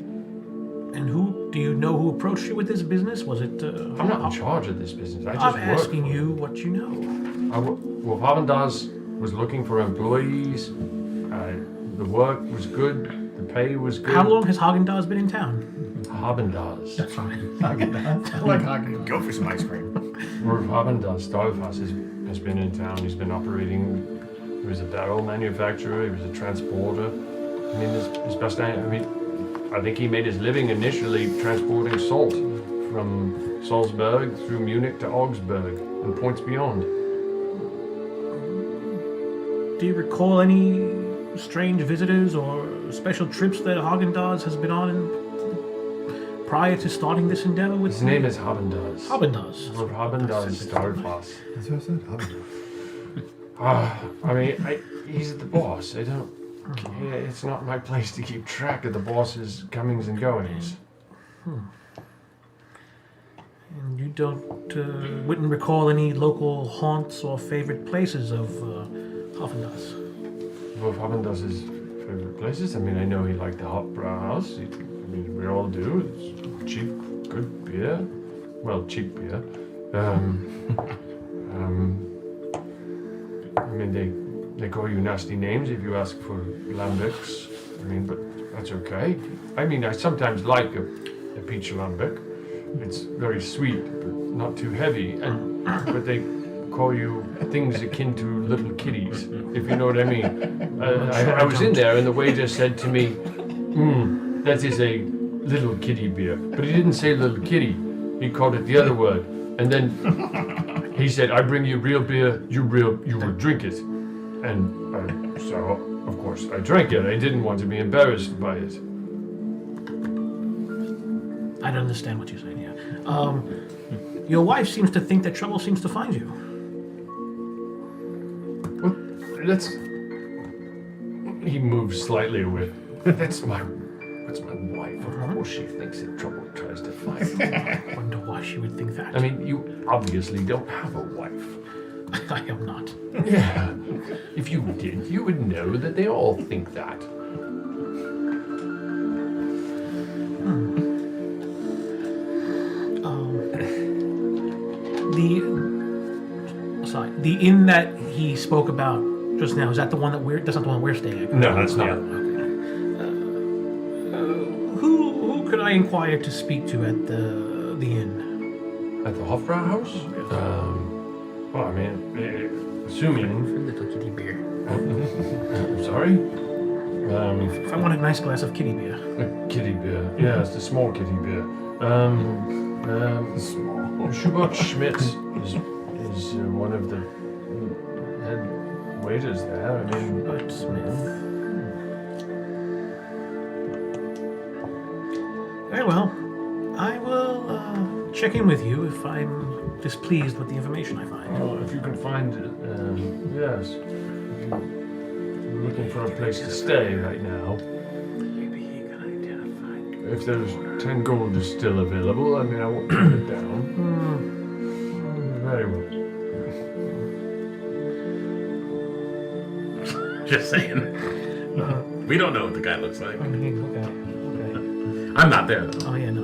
And do you know who approached you with this business? Was it? I'm not in charge of this business. I'm asking you what you know. Wolf haben das was looking for employees. The work was good. The pay was good. How long has Haagen-Dazs been in town? Haagen-Dazs. That's fine. Haagen-Dazs. I like Haagen. Go for some ice cream. Wolf haben-das Stolfas has been in town. He's been operating. He was a barrel manufacturer. He was a transporter. I mean, his best. I think he made his living initially transporting salt from Salzburg through Munich to Augsburg and points beyond. Do you recall any strange visitors or special trips that Haagen-Dazs has been on prior to starting this endeavor with? His name is Haagen-Dazs. Haagen-Dazs. Haagen-Dazs Stolfas. That's what I said. I mean, he's the boss. It's not my place to keep track of the boss's comings and goings. And you wouldn't recall any local haunts or favorite places of Haagen-Dazs? Wolf Haagen-Dazs' favorite places? I mean, I know he liked the Hofbrauhaus. I mean, we all do. It's cheap, good beer. Well, cheap beer. I mean, they call you nasty names if you ask for lambics. I mean, but that's okay. I mean, I sometimes like a peach lambic. It's very sweet, but not too heavy. But they call you things akin to little kitties, if you know what I mean. I was in there, and the waiter said to me, that is a little kitty beer. But he didn't say little kitty. He called it the other word. And then he said, I bring you real beer, you will drink it. And so, of course, I drank it. I didn't want to be embarrassed by it. I don't understand what you're saying here. Your wife seems to think that trouble seems to find you. Well, he moves slightly away. That's my wife. Of course she thinks that trouble tries to find me. I wonder why she would think that. I mean, you obviously don't have a wife. I am not. Yeah. If you did, you would know that they all think that. The inn that he spoke about just now, is that the one that's not the one we're staying at? No, that's not. Who could I inquire to speak to at the inn? At the Hofbrauhaus? Well, I mean, assuming... For little kitty beer. I'm sorry? If I want a nice glass of kitty beer. Kitty beer. Yeah, it's the small kitty beer. Schubert Schmidt is one of the head waiters there. I mean, Schubert Smith. Very well. I will check in with you if I'm displeased with the information I find. Well, if you can find it, yes. We're looking for a place to stay right now. Maybe he can identify. If there's 10 gold is still available, I mean, I won't put it down. Very well. Just saying. We don't know what the guy looks like. Okay. I'm not there though. Oh yeah, no.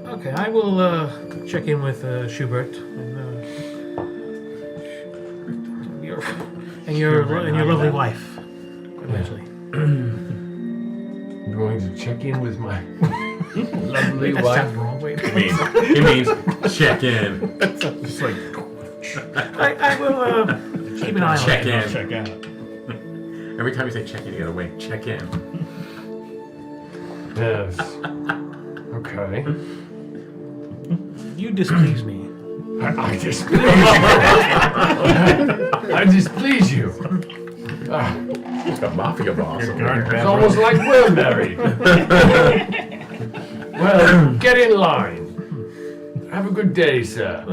Okay, I will check in with Schubert and your lovely wife eventually. I'm going to check in with my lovely That wife. sounds wrong. Wait. It means check in. Just like I will keep an eye on Check it. in. check out. Every time you say check in, you gotta wait. Check in. Yes. Okay. You displease me. I displease you. I displease you. Like a mafia boss. It's almost like we're married. Well, get in line. Have a good day, sir.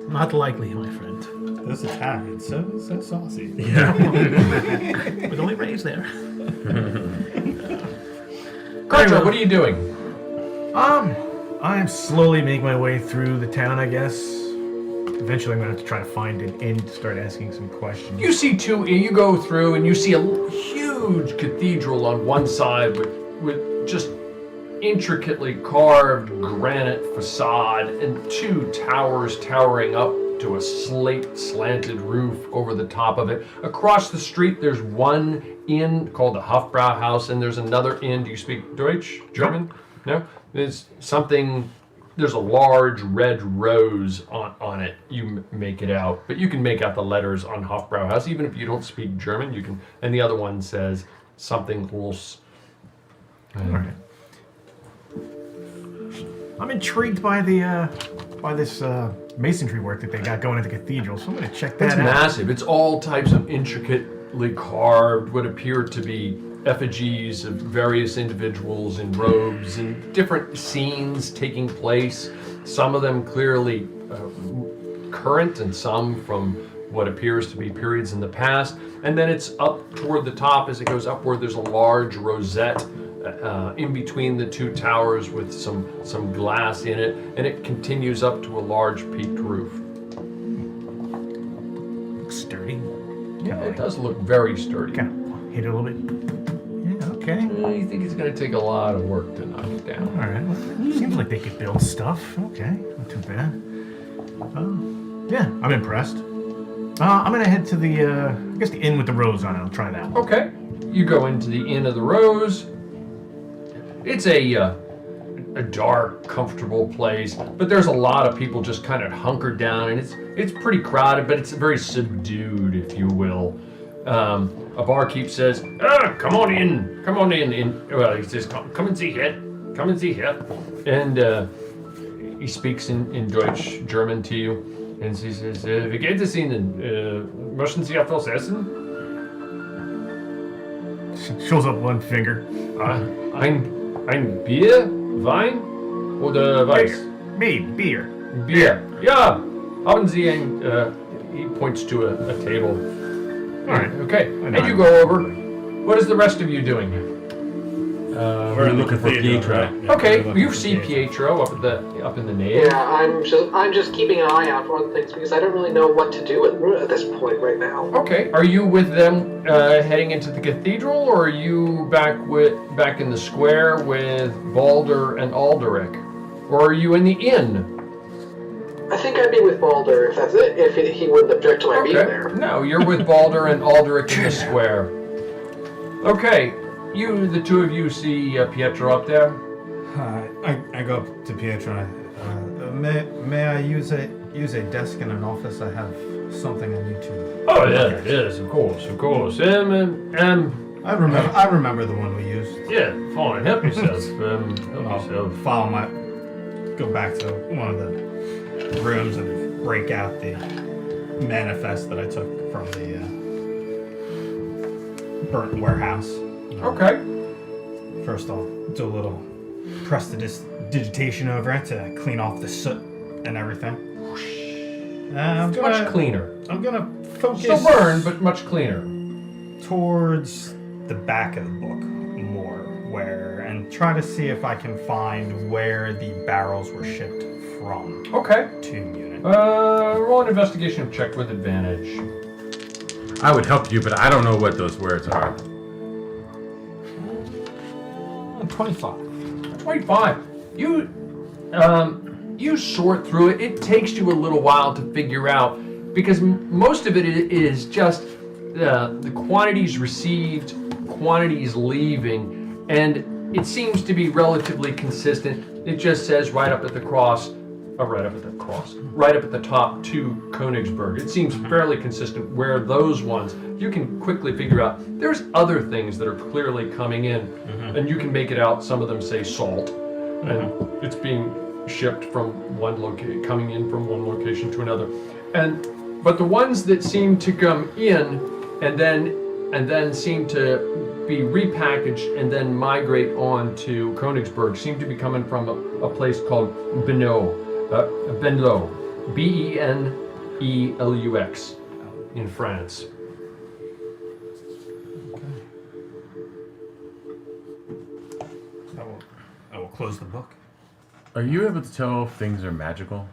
Not likely, my friend. Those Italians, so saucy. Yeah. Was only raised there. Carter, what are you doing? I am slowly making my way through the town, I guess. Eventually, I'm gonna have to try to find an inn to start asking some questions. You see you go through and you see a huge cathedral on one side with just intricately carved granite facade and two towers towering up to a slate slanted roof over the top of it. Across the street, there's one inn called the Hofbrauhaus, and there's another inn. Do you speak Deutsch? German? No? There's a large red rose on it. You make it out, but you can make out the letters on Hofbrauhaus, even if you don't speak German. You can, and the other one says something else. All right. I'm intrigued by this masonry work that they got going at the cathedral, so I'm going to check that It's out. massive. It's all types of intricately carved, what appear to be effigies of various individuals in robes and different scenes taking place. Some of them clearly current and some from what appears to be periods in the past. And then it's up toward the top. As it goes upward, there's a large rosette in between the two towers with some glass in it, and it continues up to a large peaked roof. Looks sturdy. Yeah, it does look very sturdy. Kind of hit it a little bit. Yeah, okay. I think it's going to take a lot of work to knock it down. All right. Well, seems like they could build stuff. Okay, not too bad. Yeah, I'm impressed. I'm gonna head to the, I guess the inn with the rose on it. I'll try that one. Okay. You go into the Inn of the Rose. It's a dark, comfortable place, but there's a lot of people just kind of hunkered down, and it's pretty crowded, but it's very subdued, if you will. A barkeep says, come on in. Well, he says, come and see here. And he speaks in Deutsch, German to you. And he says, wie geht es Ihnen? Möchten Sie etwas essen? Shows up one finger. Ein Bier? Wein? Oder Weiß? Beer. Bier. Ja. Haben Sie ein, he points to a table. All right. Okay. And you go over. What is the rest of you doing? We're looking for Pietro. Okay, you see Pietro up in the nave. Yeah, I'm just keeping an eye out for things because I don't really know what to do at this point right now. Okay, are you with them heading into the cathedral, or are you back in the square with Balder and Alderic, or are you in the inn? I think I'd be with Balder if that's it. If he wouldn't object to my being there. No, you're with Balder and Alderic in the square. Okay. The two of you see Pietro up there? I go up to Pietro. May I use a desk in an office? I have something I need to. Oh yes, of course. I remember the one we used. Yeah, fine. Help yourself. Go back to one of the rooms and break out the manifest that I took from the burnt warehouse. Okay. First I'll do a little prestidigitation over it to clean off the soot and everything. Much cleaner. I'm gonna focus. Still burned, but much cleaner. Towards the back of the book more, and try to see if I can find where the barrels were shipped from. Okay. To Munich. Roll an investigation check with advantage. I would help you, but I don't know what those words are. 25. 25. You sort through it. It takes you a little while to figure out because most of it is just the quantities received, quantities leaving, and it seems to be relatively consistent. It just says right up at the top to Königsberg. It seems fairly consistent where those ones, you can quickly figure out there's other things that are clearly coming in, and you can make it out. Some of them say salt, and it's being shipped from coming in from one location to another. But the ones that seem to come in and then seem to be repackaged and then migrate on to Königsberg seem to be coming from a place called Benelux, Benelux, in France. I will close the book. Are you able to tell if things are magical?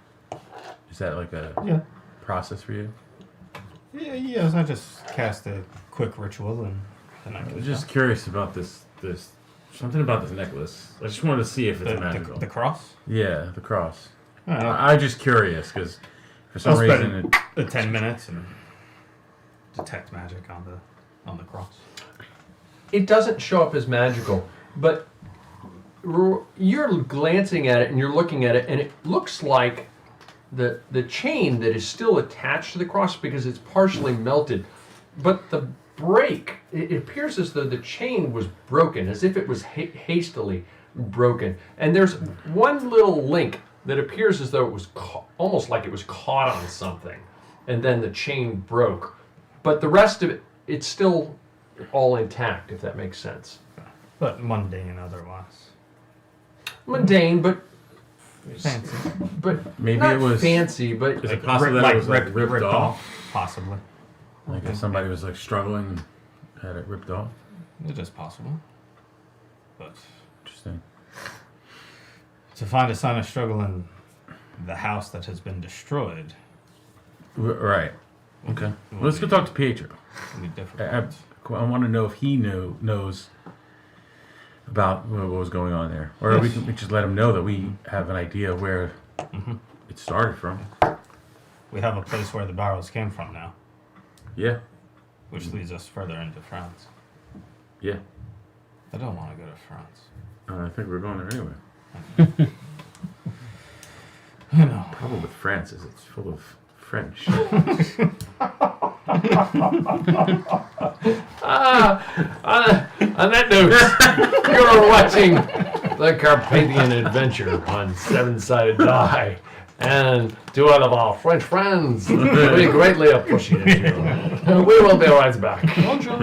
Is that like a process for you? Yeah, yes, I just cast a quick ritual and then I I was just curious about this something about this necklace. I just wanted to see if it's magical. The cross? Yeah, the cross. I I'm just curious because for some reason the 10 minutes and detect magic on the cross. It doesn't show up as magical, but you're glancing at it and you're looking at it, and it looks like the chain that is still attached to the cross because it's partially melted, but the break, it appears as though the chain was broken, as if it was hastily broken. And there's one little link that appears as though it was almost like it was caught on something, and then the chain broke. But the rest of it, it's still all intact, if that makes sense. But mundane otherwise. Mundane, but fancy. But maybe not it was fancy, but is it possible that it was ripped off? off? Possibly. Like if somebody was like struggling, had it ripped off. It is possible. But interesting. To find a sign of struggle in the house that has been destroyed. Right. Okay. Well, let's go talk to Pietro. I want to know if he knows about what was going on there, or we can just let him know that we have an idea where it started from. We have a place where the barrels came from now. Yeah. Which leads us further into France. Yeah. I don't want to go to France. I think we're going there anyway. I know. Problem with France is it's full of French. On that note, you're watching the Carpathian Adventure on Seven-Sided Die. And to all of our French friends, we greatly appreciate you. We will be right back. Bonjour.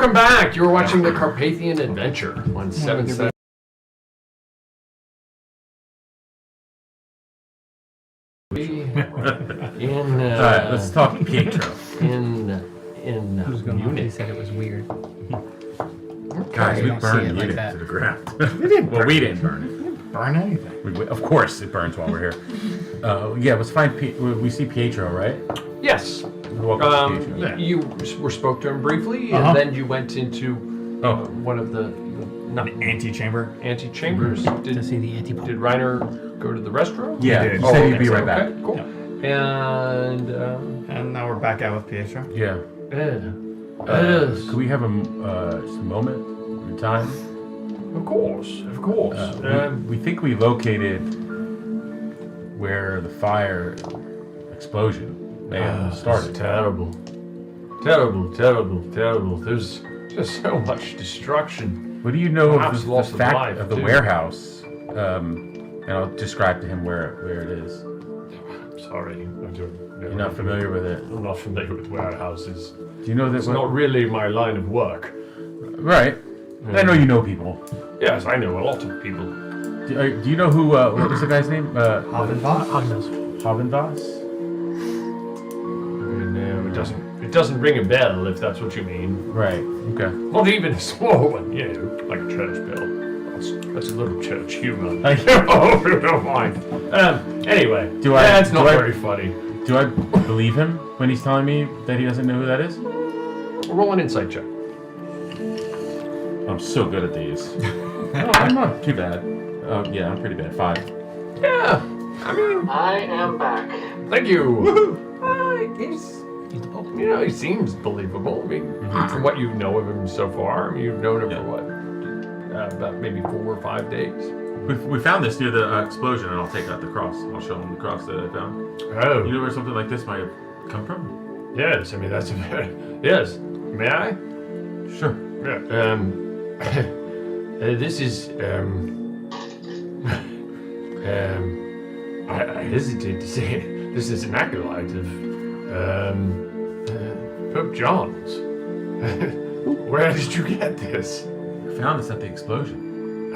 Welcome back. You're watching the Carpathian Adventure on 7/7. Alright, let's talk Pietro. In Munich. He said it was weird. Guys, we don't see burned it like Munich that. to the ground. We didn't Well, burn we it. didn't burn it. We didn't burn anything. Of course, it burns while we're here. Yeah, let's find. We see Pietro, right? Yes. Welcome to Pietro. You spoke to him briefly, and then you went into one of the Antechamber. antechambers. To see the antipode. Did Reiner go to the restroom? Yeah, he said he'd be right back. Okay, cool. And And now we're back out with Pietro. Yeah. yes. Could we have a moment in time? Of course, of course. We think we located where the fire explosion may have started. Terrible. Terrible, terrible, terrible. There's just so much destruction. What do you know Perhaps of loss the of fact life, of the too. warehouse? And I'll describe to him where it is. Sorry, You're not familiar with it. I'm not familiar with warehouses. Do you know that? It's not really my line of work. Right. I know you know people. Yes, I know a lot of people. Do you know who? What was the guy's name? Havenvoss? Havenvoss? No, it doesn't ring a bell if that's what you mean. Right. Okay. Not even a small one, you know, like a church bell. That's a little church humor. Oh, don't mind. Anyway, it's not very funny. Do I believe him when he's telling me that he doesn't know who that is? Roll an insight check. I'm so good at these. No, I'm not too bad. Yeah, I'm pretty bad. 5. Yeah, I mean, I am back. thank you. He seems believable. I mean, from what you know of him so far, I mean, you've known him for what? About maybe 4 or 5 days. We found this near the explosion, and I'll take out the cross. I'll show him the cross that I found. Oh. You know where something like this might have come from? Yes, I mean, that's a very... Yes. May I? Sure. Yeah. This is, I hesitate to say it. This is an acolyte of, Pope John's. Where did you get this? I found this at the explosion.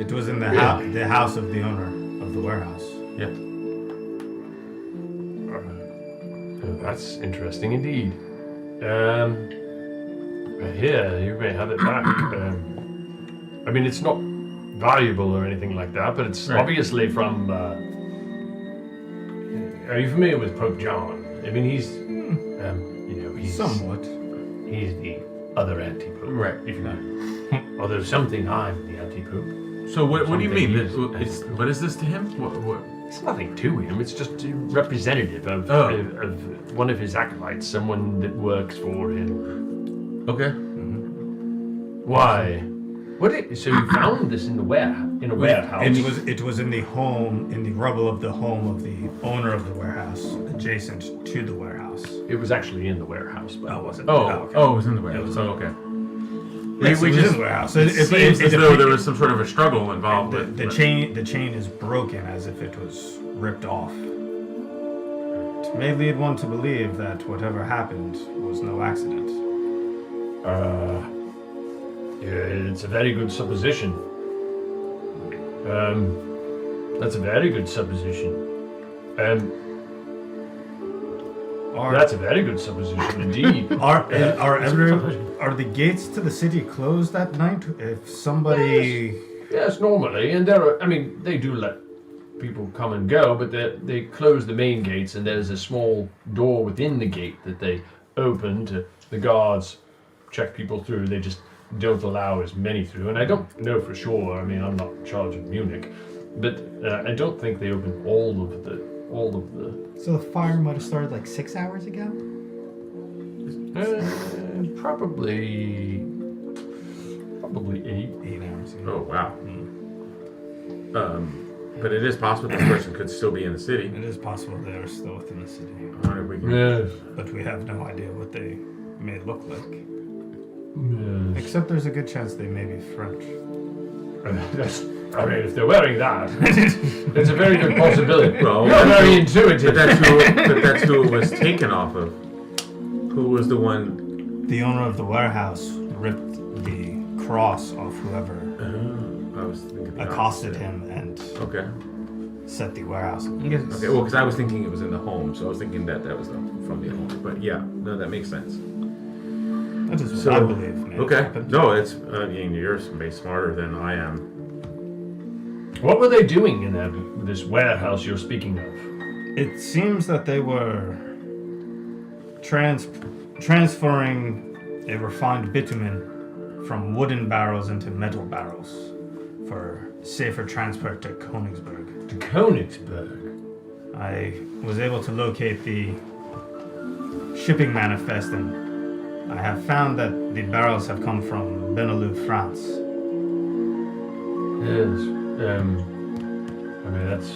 It was in the Really? house of the owner of the warehouse. Yeah. That's interesting indeed. Here, you may have it back. I mean, it's not valuable or anything like that, but it's obviously from. Are you familiar with Pope John? I mean, he's, he's somewhat. He's the other anti-pope, Right. if you know. Although something I'm the anti-pope. So what do you Something mean? he's What is this to him? What? It's nothing to him. It's just a representative of one of his acolytes, someone that works for him. Okay. Why? So you found this in the warehouse? It was in the rubble of the home of the owner of the warehouse, adjacent to the warehouse. It was actually in the warehouse, but it wasn't. Oh, it was in the warehouse. Okay. Yes, we it was just in the warehouse. It seems as though there was some sort of a struggle involved. The chain is broken as if it was ripped off. It may lead one to believe that whatever happened was no accident. It's a very good supposition. That's a very good supposition. That's a very good supposition indeed. Are the gates to the city closed at night? If somebody... Yes, normally, and they do let people come and go, but they close the main gates, and there's a small door within the gate that they open to the guards check people through. They just don't allow as many through, and I don't know for sure. I mean, I'm not in charge of Munich, but I don't think they open all of the. So the fire might have started like 6 hours ago? Probably 8 hours ago. Oh wow. But it is possible this person could still be in the city. It is possible they are still within the city. I wonder if we can... Yes. But we have no idea what they may look like. Yes. Except there's a good chance they may be French. I mean, if they're wearing that, it's a very good possibility. Well, You're very intuitive. But that's who it was taken off of. Who was the one The owner of the warehouse ripped the cross off whoever I was thinking the accosted opposite. him and Okay. set the warehouse. Okay, well, because I was thinking it was in the home, so I was thinking that was from the home. But yeah, no, that makes sense. That is what I believe may have Okay. happened. No, it's, you're way smarter than I am. What were they doing in this warehouse you're speaking of? It seems that they were transferring a refined bitumen from wooden barrels into metal barrels for safer transport to Königsberg. To Königsberg? I was able to locate the shipping manifest, and I have found that the barrels have come from Benelux, France. Yes. I mean, that's...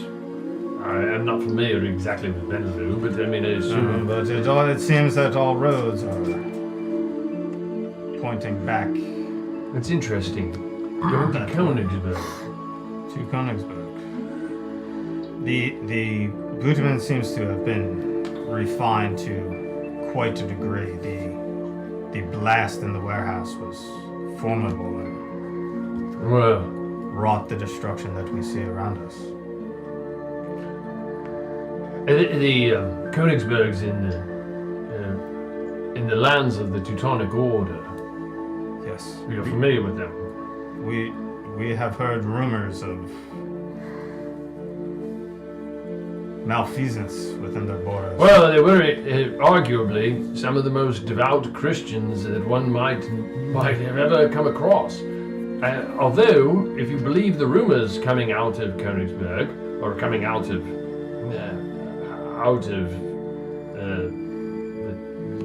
I'm not familiar exactly with Benelux, but I mean, I assume... But it seems that all roads are pointing back. It's interesting. Going to Königsberg. To Königsberg. The bitumen seems to have been refined to quite a degree. The blast in the warehouse was formidable and wrought the destruction that we see around us. The Königsberg's in the lands of the Teutonic Order. Yes. You're familiar with them? We have heard rumors of malfeasance within their borders. Well, they were arguably some of the most devout Christians that one might have ever come across. Although, if you believe the rumors coming out of Königsberg, or coming out of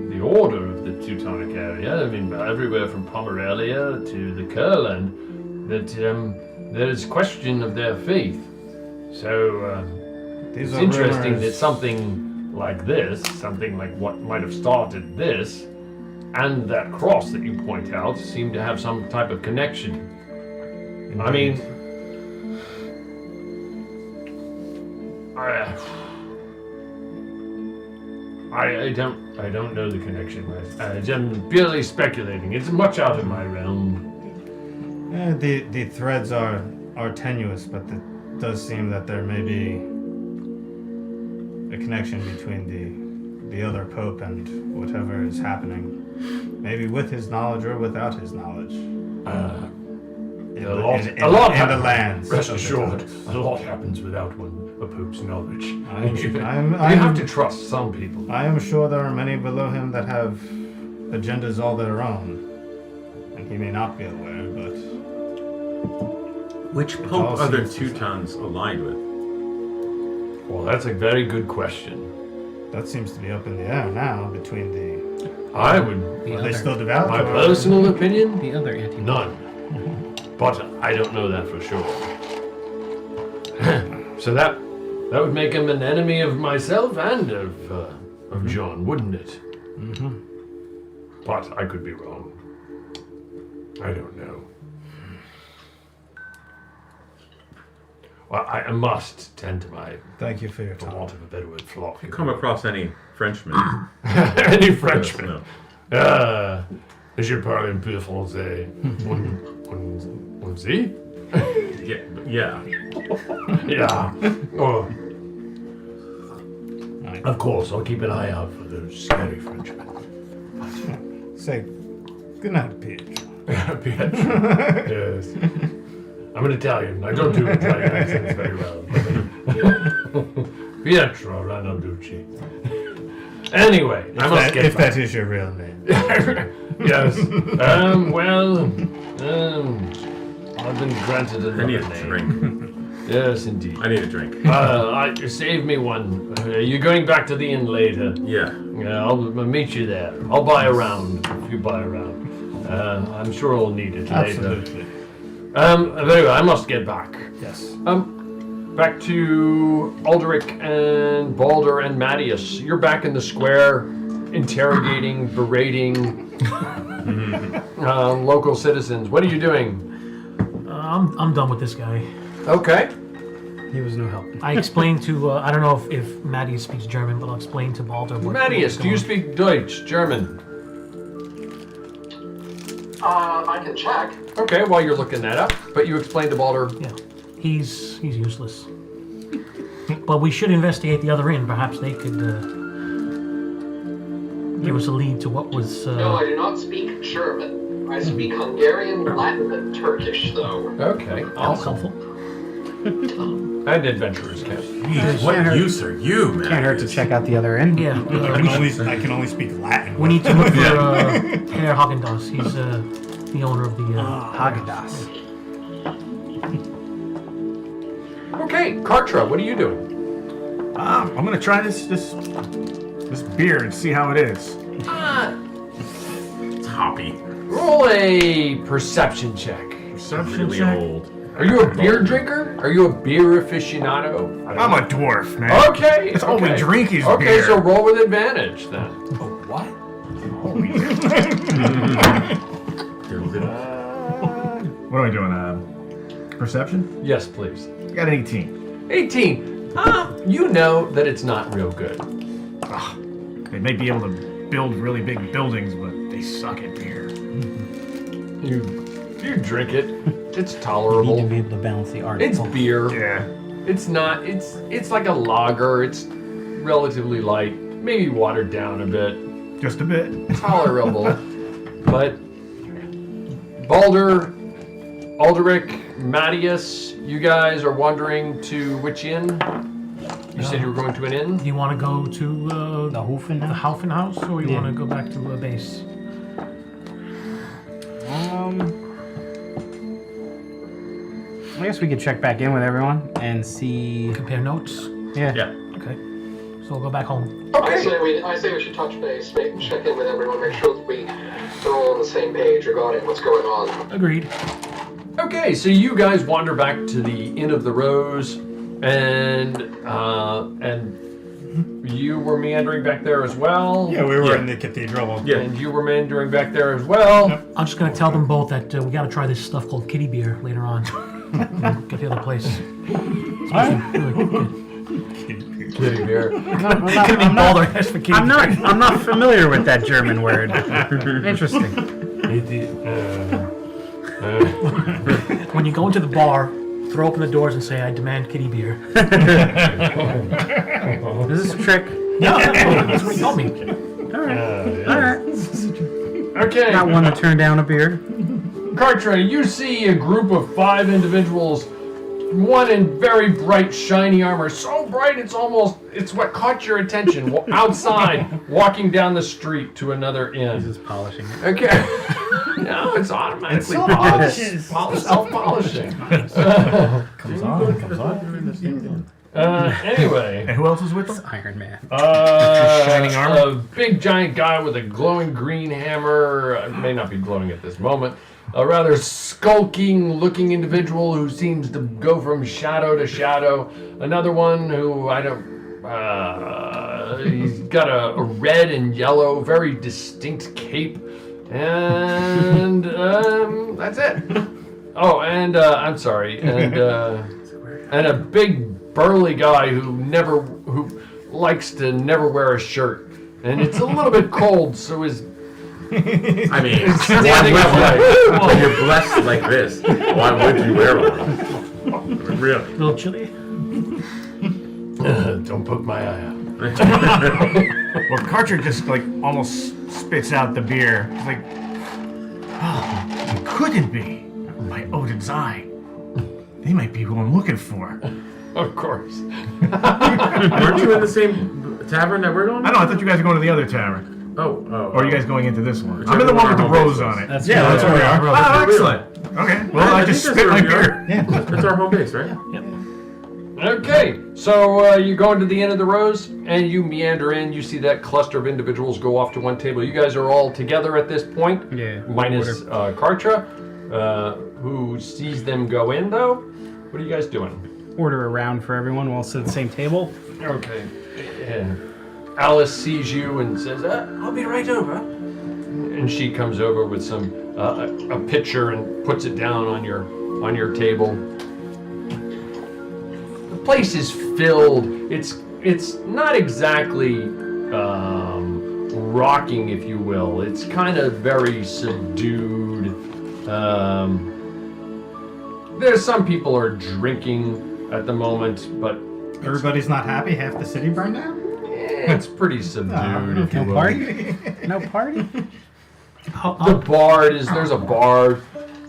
the order of the Teutonic area, I mean, everywhere from Pomerelia to the Kurland, that there's question of their faith. So it's interesting that something like this, something like what might have started this, and that cross that you point out seem to have some type of connection. Indeed. I mean, I don't know the connection. I'm purely speculating. It's much out of my realm. The threads are tenuous, but it does seem that there may be a connection between the other pope and whatever is happening. Maybe with his knowledge or without his knowledge. A lot in the lands. Rest assured, a lot happens without a pope's knowledge. You I'm have to trust some people. I am sure there are many below him that have agendas all their own, and he may not be aware, but... Which pope are the Teutons aligned with? Well, that's a very good question. That seems to be up in the air now between the... I would... Are they still devout? My personal opinion? The other anti. None. But I don't know that for sure. So that would make him an enemy of myself and of John, wouldn't it? Mm-hmm. But I could be wrong. I don't know. Well, I must tend to my... Thank you for your for time. want of a better word, flock. If you come across any Frenchmen... Any Frenchman? Je parle un peu français. On see? Yeah. Yeah. Oh. Of course, I'll keep an eye out for those scary Frenchmen. Say, good night, Pietro. Pietro. Yes. I'm an Italian. I don't do Italian accents very well. Pietro Ranaducci. Anyway, I must get if back. that is your real name. Yes. I've been granted another I need a name. drink. Yes, indeed. I need a drink. Save me one. You're going back to the inn later. Yeah. Yeah, I'll meet you there. I'll buy a round if you buy a round. I'm sure I'll need it Absolutely. later. Very well, I must get back. Yes. Back to Aldrich and Balder and Mattias. You're back in the square, interrogating, berating local citizens. What are you doing? I'm done with this guy. Okay. He was no help. I explained to, I don't know if Mattias speaks German, but I'll explain to Balder what Mattias, do you speak Deutsch, German? I can check. Okay, while you're looking that up, but you explained to Balder. Yeah, he's useless. But we should investigate the other inn. Perhaps they could give us a lead to what was. No, I do not speak German. I speak Hungarian, Latin, and Turkish, though. Okay, That's helpful. And adventurers can. Jeez, what use are you, man? Can't hurt to check out the other inn. Yeah, I can only speak Latin. we need to look for Herr Hagendas. He's the owner of the Haagen-Dazs. Okay, Kartra, what are you doing? I'm gonna try this beer and see how it is. It's hoppy. Roll a perception check. Perception Really check. old. Are you a beer drinker? Are you a beer aficionado? I'm a dwarf, man. Okay. That's all we drink is okay, beer. so roll with advantage then. Oh, what? What am I doing? Perception? Yes, please. I got an 18. 18. You know that it's not real good. They may be able to build really big buildings, but they suck at beer. You drink it. It's You tolerable. need to be able to balance the art. It's beer. Yeah. It's not. It's like a lager. It's relatively light, maybe watered down a bit. Just a bit. Tolerable. But Balder, Alderic, Mattias, you guys are wandering to which inn? You said you were going to an inn? Do you want to go to The Haufen the House? Haufen House, or you Yeah. want to go back to base? I guess we could check back in with everyone and see. Compare notes. Yeah. Yeah. Okay. So we'll go back home. I say we should touch base, check in with everyone, make sure that we're all on the same page regarding what's going on. Agreed. Okay, so you guys wander back to the Inn of the Rose, and you were meandering back there as well. Yeah, we were in the cathedral. Yeah. And you were meandering back there as well. I'm just gonna tell them both that we gotta try this stuff called kitty beer later on. Get the other place. Really good. Kitty beer. I'm not familiar with that German word. Interesting. When you go into the bar, throw open the doors and say, "I demand kitty beer." Is this a trick? No, that's what he told me. All right. Okay. Not one to turn down a beer. Cartray, you see a group of 5 individuals, one in very bright, shiny armor, so bright it's what caught your attention, outside, walking down the street to another inn. He's just polishing it. Okay. No, it's automatically self-polishing. Comes on. Anyway. And who else is with them? It's Iron Man. Shining armor? A big giant guy with a glowing green hammer. May not be glowing at this moment. A rather skulking looking individual who seems to go from shadow to shadow. Another one who he's got a red and yellow, very distinct cape. And that's it. Oh, and I'm sorry. And a big burly guy who likes to never wear a shirt. And it's a little bit cold, so his I mean, standing up like, when you're blessed like this, why would you wear one? Really? A little chilly. don't poke my eye out. Well, Carter just almost spits out the beer. He's like, oh, it couldn't be my Odin's eye. They might be who I'm looking for. Of course. Weren't you in the same tavern that we're going? I know. I thought you guys were going to the other tavern. Oh. Or are you guys going into this one? Whichever I'm in the one with the one our rose home on base it. is. That's That's where we are. Oh, excellent. Okay. Well, I just think spit my that's where beer. we are. That's our home base, right? Okay, so you go into the Inn of the Rose, and you meander in. You see that cluster of individuals go off to one table. You guys are all together at this point. Yeah. Minus Kartra, who sees them go in, though. What are you guys doing? Order around for everyone. We'll all sit at the same table. Okay. Alice sees you and says, "I'll be right over." And she comes over with some a pitcher and puts it down on your table. The place is filled. It's not exactly rocking, if you will. It's kind of very subdued. There's some people are drinking at the moment, but Everybody's not happy. Half the city burned down. it's pretty subdued. if you No will. party? No party? The bar there's a bar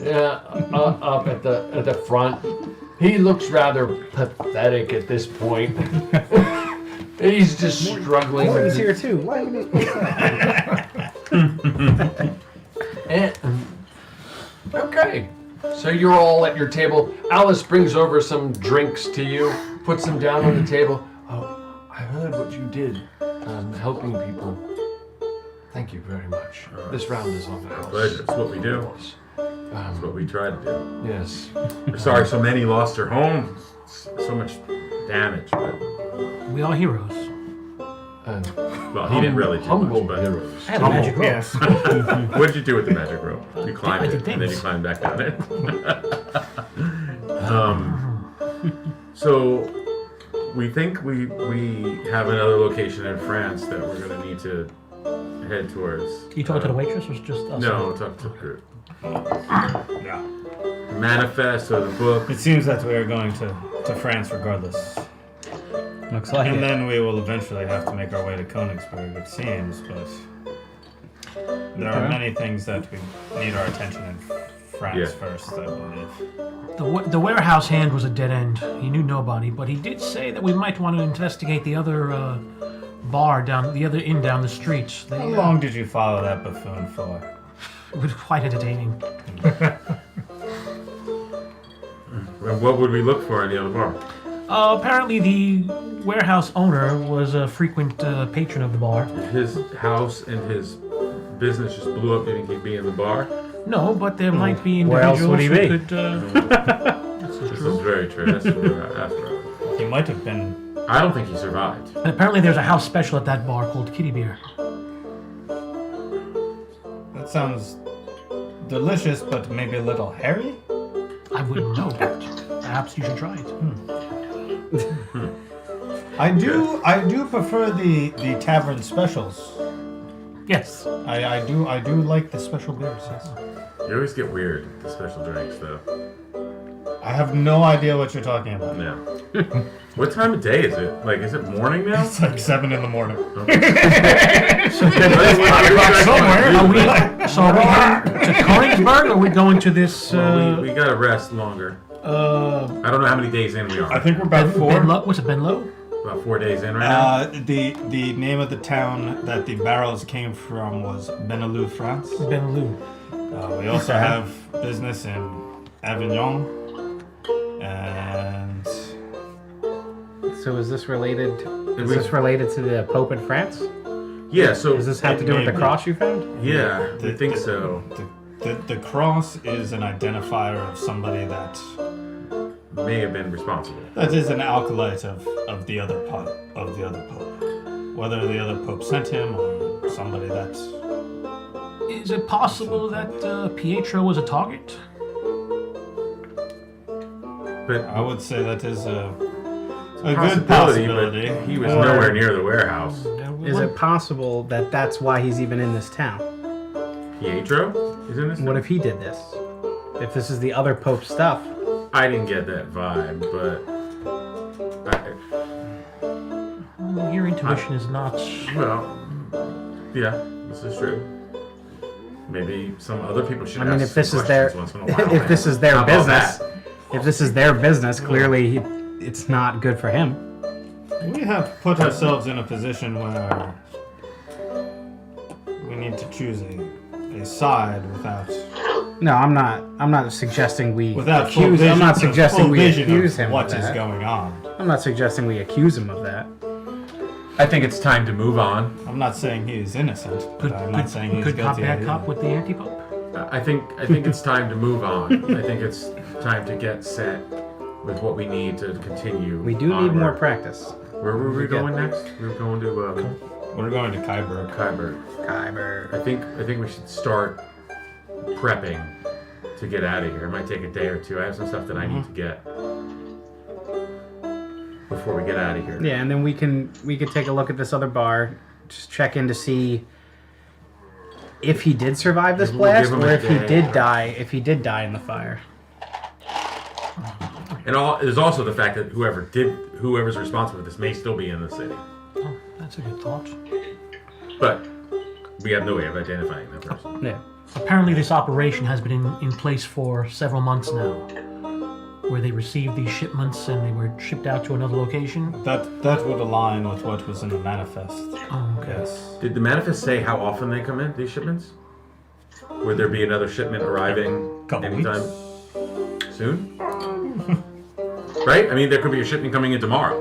up at the front. He looks rather pathetic at this point. He's just struggling. Morty's here too. Why would he? Okay. So you're all at your table. Alice brings over some drinks to you, puts them down on the table. Oh, I heard what you did, helping people. Thank you very much. This round is on the house. Pleasure. It's what we do. It's what we try to do. Yes. We're sorry so many lost their homes. So much damage, but We are heroes. well, he didn't really do humble much, but heroes. I had a magic rope. Yes. what did you do with the magic rope? You climbed I it, did and then you things. climbed back down it. So we think we have another location in France that we're going to need to head towards. You talking to the waitress or just us? No, talk to the group. Yeah. The manifest or the book. It seems that we are going to France regardless. Looks like And it. then we will eventually have to make our way to Königsberg, it seems, but there are many things that we need our attention in France first, I believe. The warehouse hand was a dead end. He knew nobody, but he did say that we might want to investigate the other bar down, the other inn down the street. How long did you follow that buffoon for? It was quite entertaining. And what would we look for in the other bar? Apparently, the warehouse owner was a frequent patron of the bar. His house and his business just blew up. Do you think he'd be in the bar? No, but there might be Where else individuals would he who be? could. This is very true. That's true. He might have been. I don't think he survived. And apparently, there's a house special at that bar called Kitty Beer. That sounds delicious, but maybe a little hairy? I wouldn't know, but perhaps you should try it. I do prefer the tavern specials. Yes. I do like the special beers, yes. You always get weird with the special drinks, though. I have no idea what you're talking about. Yeah. What time of day is it? Like, is it morning now? It's like 7 in the morning. So are we heading to Königsberg, or are we going to this? Well, we gotta rest longer. I don't know how many days in we are. I think we're about 4. Benlo? What's it, Benlo? About 4 days in right now. The name of the town that the barrels came from was Benelux, France. Benelux. We also have business in Avignon, and So is this related? Is we- this related to the Pope in France? Yeah, so Does this have to do with the cross you found? Yeah, I think so. The cross is an identifier of somebody that May have been responsible. that is an acolyte of the other pope. Whether the other pope sent him or somebody that. Is it possible that Pietro was a target? But I would say that is a good possibility, possibility. but he was nowhere near the warehouse. Is it possible that that's why he's even in this town? Pietro is in this? What if he did this? If this is the other Pope stuff? I didn't get that vibe, but Your intuition is not. well, yeah, this is true. Maybe some other people should. I mean, ask if this some is their questions once in a while, if this is How their about business, that? if this is their business, clearly it's not good for him. We have put ourselves in a position where we need to choose a side without. No, I'm not suggesting we Without full accuse. vision, I'm not suggesting full we vision accuse of him what of is that. going on. I'm not suggesting we accuse him of that. I think it's time to move on. I'm not saying he is innocent, but I'm not saying he's Good cop, guilty. bad cop with the anti-pope? I think it's time to move on. I think it's time to get set with what we need to continue. We do need onward. more practice. Where were we going next? We were going to We're going to Kyberg. I think we should start prepping to get out of here. It might take a day or two. I have some stuff that I need to get before we get out of here. Yeah, and then we could take a look at this other bar, just check in to see if he did survive this We'll blast, give him or a if he day. did die, in the fire. And there's also the fact that whoever's responsible for this may still be in the city. Oh, that's a good thought. But we have no way of identifying that person. Yeah. Apparently this operation has been in place for several months now, where they received these shipments and they were shipped out to another location. That would align with what was in the manifest. Oh, okay. Yes. Did the manifest say how often they come in, these shipments? Would there be another shipment arriving anytime soon? Right? I mean, there could be a shipment coming in tomorrow.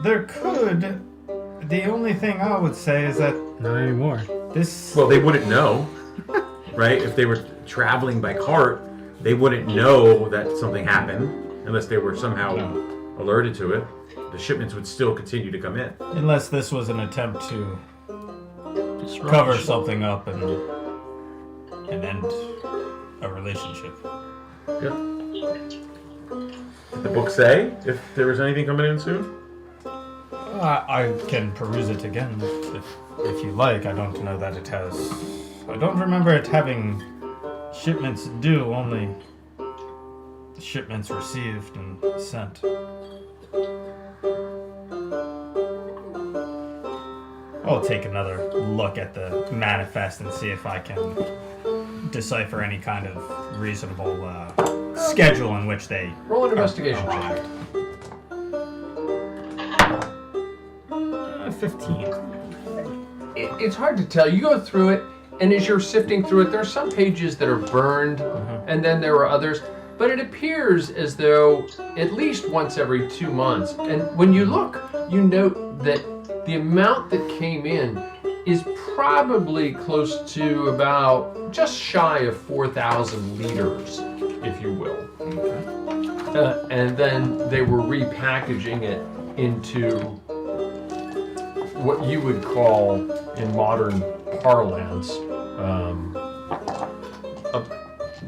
There could. The only thing I would say is that Not anymore. Well, they wouldn't know, right? If they were traveling by cart, they wouldn't know that something happened unless they were somehow alerted to it. The shipments would still continue to come in. Unless this was an attempt to cover something up and end a relationship. Yeah. Did the book say if there was anything coming in soon? I can peruse it again if you like. I don't know that it has. I don't remember it having shipments due, only shipments received and sent. I'll take another look at the manifest and see if I can decipher any kind of reasonable schedule in which they. Roll an investigation check. 15. It's hard to tell. You go through it, and as you're sifting through it, there are some pages that are burned, and then there are others. But it appears as though at least once every 2 months. And when you look, you note that the amount that came in is probably close to about just shy of 4,000 liters, if you will. And then they were repackaging it into what you would call, in modern parlance,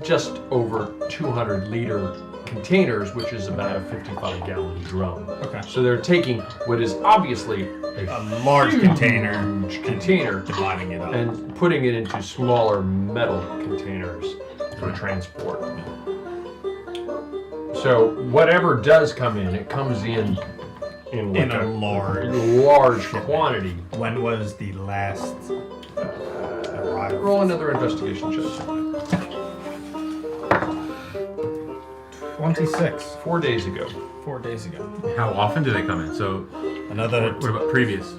just over 200-liter containers, which is about a 55-gallon drum. Okay. So they're taking what is obviously A large container, dividing it up, and putting it into smaller metal containers for transport. So whatever does come in, it comes in like a large quantity. When was the last arrival? Roll another investigation check. 26. 4 days ago. 4 days ago. How often do they come in? So another. What about previous?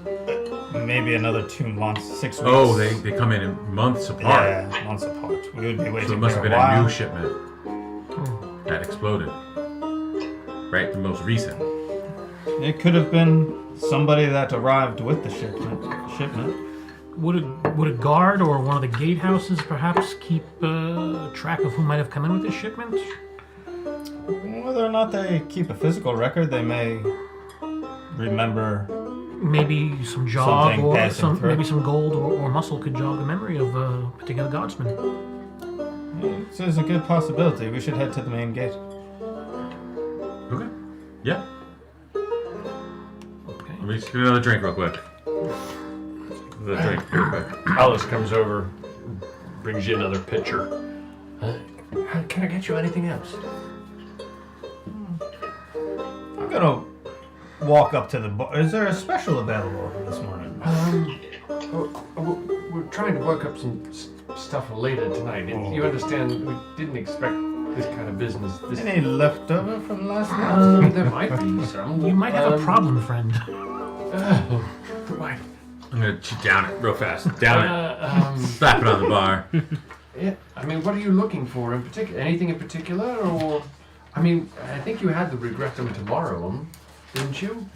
Maybe another 2 months, 6 weeks. Oh, they come in months apart. Yeah, months apart. We would be waiting. So it must have been a a new shipment that exploded. Right, the most recent. It could have been somebody that arrived with the shipment. Would a guard or one of the gatehouses perhaps keep track of who might have come in with this shipment? Whether or not they keep a physical record, they may remember. Maybe some jog something or passing through. maybe some gold or muscle could jog the memory of a particular guardsman. It's a good possibility. We should head to the main gate. Okay. Yeah. Let me just get another drink real quick. Another drink real quick. Alice comes over, brings you another pitcher. Can I get you anything else? I'm gonna walk up to the bar. Is there a special available this morning? We're trying to work up some stuff later tonight. You understand, we didn't expect this kind of business. Any leftover from last night? There might be some. You might have a problem, friend. Right. I'm gonna down it real fast. Down it. Slap it on the bar. Yeah, I mean, what are you looking for in particular? Anything in particular, or? I mean, I think you had the regrettum tomorrow, didn't you?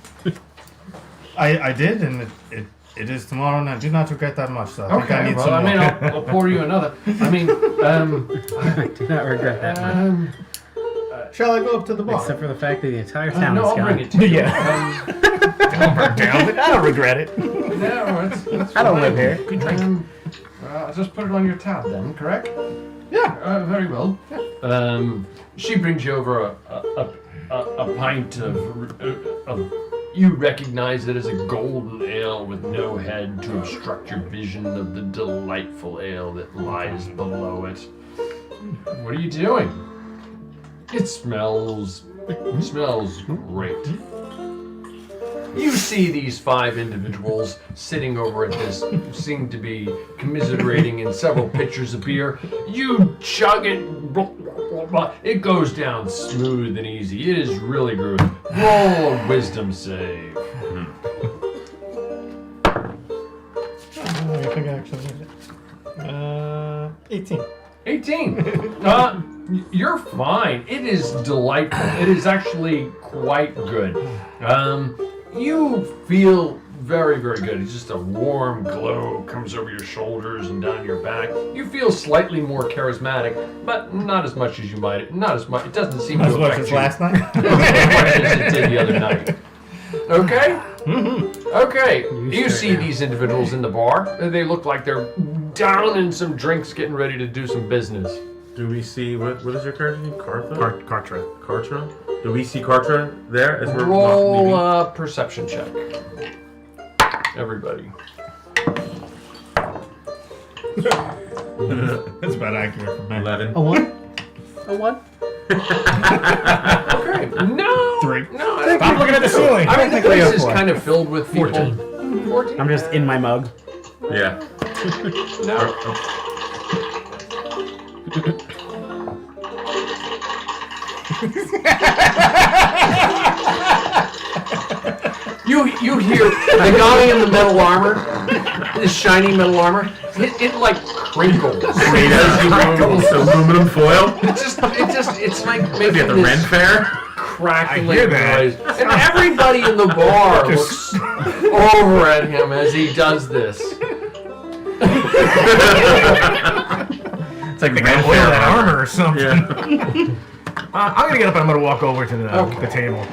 I did, and it is tomorrow, and I do not regret that much. So I think I need some I mean, more. I'll pour you another. I mean, I do not regret that much. Shall I go up to the bar? Except for the fact that the entire town no, is I'll gone. bring it to you. Yeah. Don't burn down. I don't regret it. Yeah, that's I don't fine. live here. Good drink. I'll just put it on your tab then, correct? Yeah. Very well. She brings you over a pint of You recognize it as a golden ale with no head to obstruct your vision of the delightful ale that lies below it. What are you doing? It smells great. You see these 5 individuals sitting over at this, seem to be commiserating in several pitchers of beer. You chug it, it goes down smooth and easy. It is really groovy. Roll a wisdom save. I think I actually need it. 18. 18. You're fine. It is delightful. It is actually quite good. You feel very, very good. It's just a warm glow comes over your shoulders and down your back. You feel slightly more charismatic, but not as much as you might. Not as much. It doesn't seem to affect you last night. as much as it did the other night. Okay? Okay. You see these individuals in the bar. They look like they're down in some drinks, getting ready to do some business. Do we see what is your character name? Cartha? Cartra. Cartra? Do we see Cartra there as we're Roll leaving? a perception check. Everybody. That's about accurate for me. 11. A 1? A 1? Okay. No. 3. No. Stop looking at the ceiling. I mean, the place is kind of filled with people. 14. I'm just in my mug. Yeah. No. You hear the guy in the metal armor, this shiny metal armor. It like crinkles. Aluminum foil. It's like making At the Ren Fair. crackling I hear that. noise, and everybody in the bar looks over at him as he does this. It's like the guy oiled that armor or something. Yeah. I'm gonna get up and I'm gonna walk over to the table.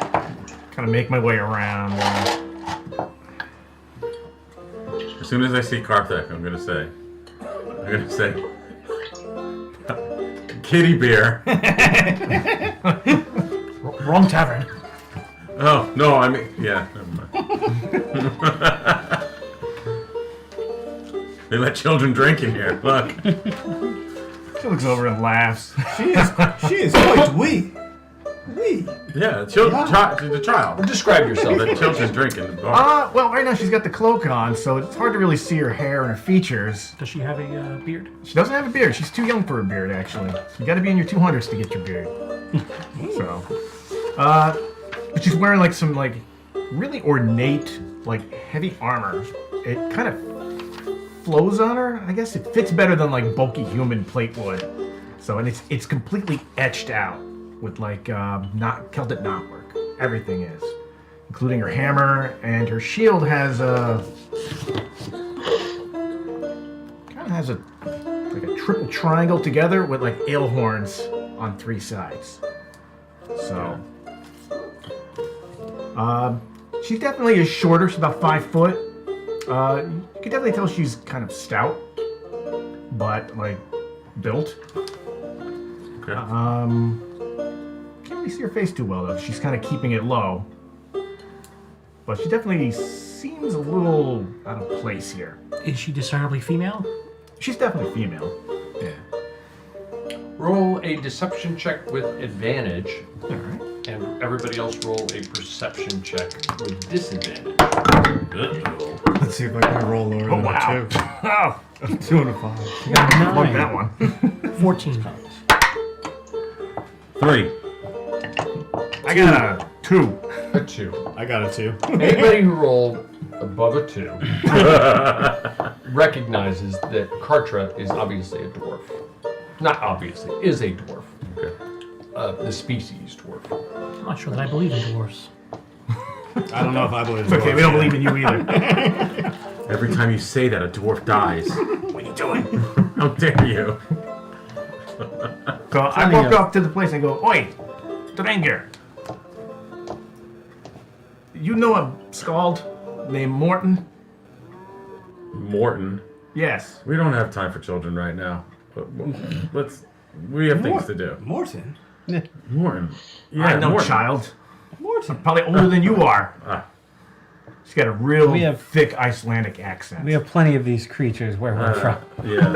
Kind of make my way around. As soon as I see Carpathian, I'm gonna say, kitty beer. Wrong tavern. Oh no, I mean, yeah. Never mind. They let children drink in here. Look. She looks over and laughs. She is quite wee. Yeah, the child. Describe yourself. The children drink in the bar. Well, right now she's got the cloak on, so it's hard to really see her hair and her features. Does she have a beard? She doesn't have a beard. She's too young for a beard, actually. You got to be in your 200s to get your beard. So, but she's wearing like some like really ornate, like heavy armor. It kind of flows on her. I guess it fits better than like bulky human plate would. So, and it's completely etched out with like Celtic knotwork. Everything is, including her hammer, and her shield has like a triple triangle together with like ale horns on 3 sides. So, she definitely is shorter. She's about 5 foot. You can definitely tell she's kind of stout, but like built. Okay. Can't really see her face too well though. She's kind of keeping it low, but she definitely seems a little out of place here. Is she discernibly female? She's definitely female. Yeah. Roll a deception check with advantage. All right. And everybody else roll a perception check with disadvantage. Uh-oh. Let's see if I can roll lower than wow. a 2. Oh, A 2 and a 5. You got a fuck 9. that one. 14. 3. I got a 2. A 2. I got a 2. Anybody who rolled above a 2 recognizes that Kartra is obviously a dwarf. Not obviously, is a dwarf. Okay. The species dwarf. I'm not sure that I believe in dwarves. I don't know if I believe It's okay, we don't believe in you either. Every time you say that, a dwarf dies. What are you doing? How dare you? So I walk up to the place and go, "Oi, Stranger. You know a skald named Morton?" Morton. Yes. We don't have time for children right now. But we have things to do. Morton? Morton. Yeah, I'm no Morton. child. Morton. Probably older than you are. She's got a real We have- thick Icelandic accent. We have plenty of these creatures where we're from. Yeah.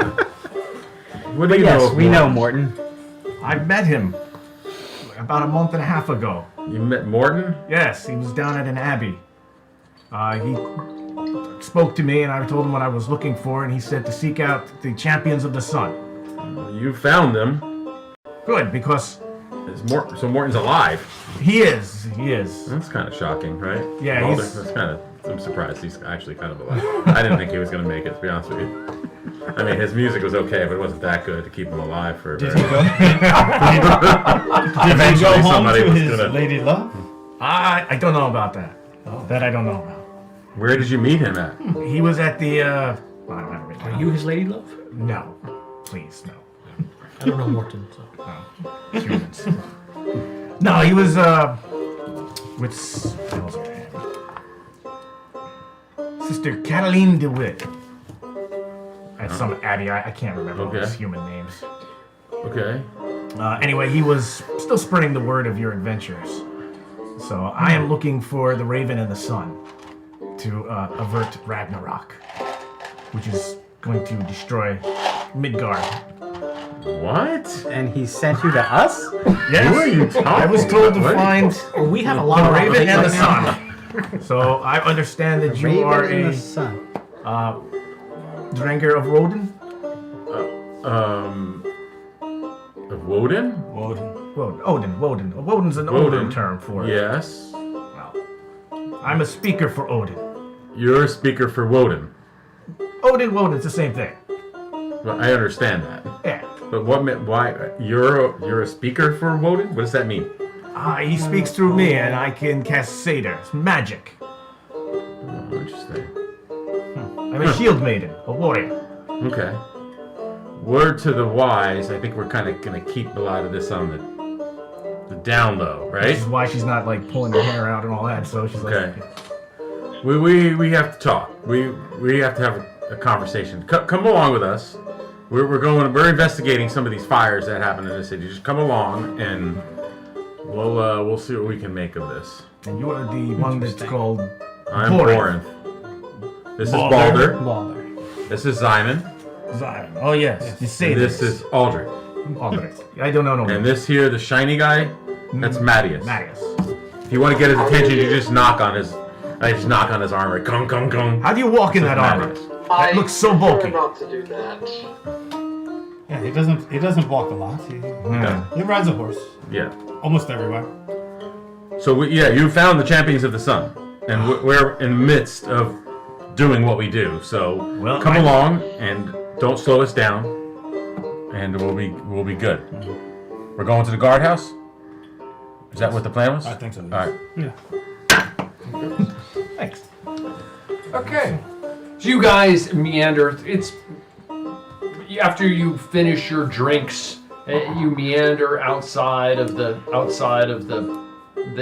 What do But you yes, know? we know Morton. I met him about a month and a half ago. You met Morton? Yes, he was down at an abbey. He spoke to me, and I told him what I was looking for, and he said to seek out the champions of the sun. You found them. Good, because So Morton's alive. he is. That's kind of shocking, right? Yeah, Balder, he's- that's kind of. I'm surprised he's actually kind of alive. I didn't think he was going to make it, to be honest with you. I mean, his music was okay, but it wasn't that good to keep him alive for. Did very he go? long. Did he Eventually, go home somebody to was his gonna- lady love? I don't know about that. That I don't know about. Where did you meet him at? He was at the. I don't have it. Are you his lady love? No, please no. I don't know Morton. So. Humans. No, he was with what else was her name? Sister Cataline DeWitt. At some abbey, I can't remember all these human names. Okay. Anyway, he was still spreading the word of your adventures. So I am looking for the Raven and the Sun to avert Ragnarok, which is going to destroy Midgard. What? And he sent you to us? Yes. Who are you talking I was told to about? find We have a the lot of Raven and the right now. Sun. So I understand that you Raven are and a the sun. Dranger of Woden? Of Woden? Odin. Woden's an older term for it. Yes. Well, I'm a speaker for Odin. You're a speaker for Woden. Woden's the same thing. Well, I understand that. Yeah. But why you're a speaker for Woden? What does that mean? He speaks through me, and I can cast Seder. It's magic. Oh, interesting. I'm a shield maiden, a warrior. Okay. Word to the wise, I think we're kind of going to keep a lot of this on the down low, right? This is why she's not like pulling her hair out and all that. So she's Okay. like, We have to talk. We have to have a conversation. Come along with us. We're investigating some of these fires that happen in the city. Just come along and we'll see what we can make of this. and you are the one that's called. I'm Borinth. Borinth. This is Balder. Balder. This is Simon. Zion. Oh yes, you say And this is Aldrich. Aldrich. I don't know. And this here, the shiny guy, that's Mattias. Mattias. If you want to get his attention, you just knock on his. I just knock on his armor. Gong, gong, gong. How do you walk in This is that armor? Mattias. That looks so prefer bulky. not to do that. Yeah, he doesn't walk a lot. He rides a horse Yeah. almost everywhere. So you found the champions of the sun, and we're in the midst of doing what we do. So come along and don't slow us down, and we'll be good. We're going to the guardhouse. Is that what the plan was? I think so. All right. Yeah. Thanks. Okay. So you guys meander. It's after you finish your drinks, you meander outside of the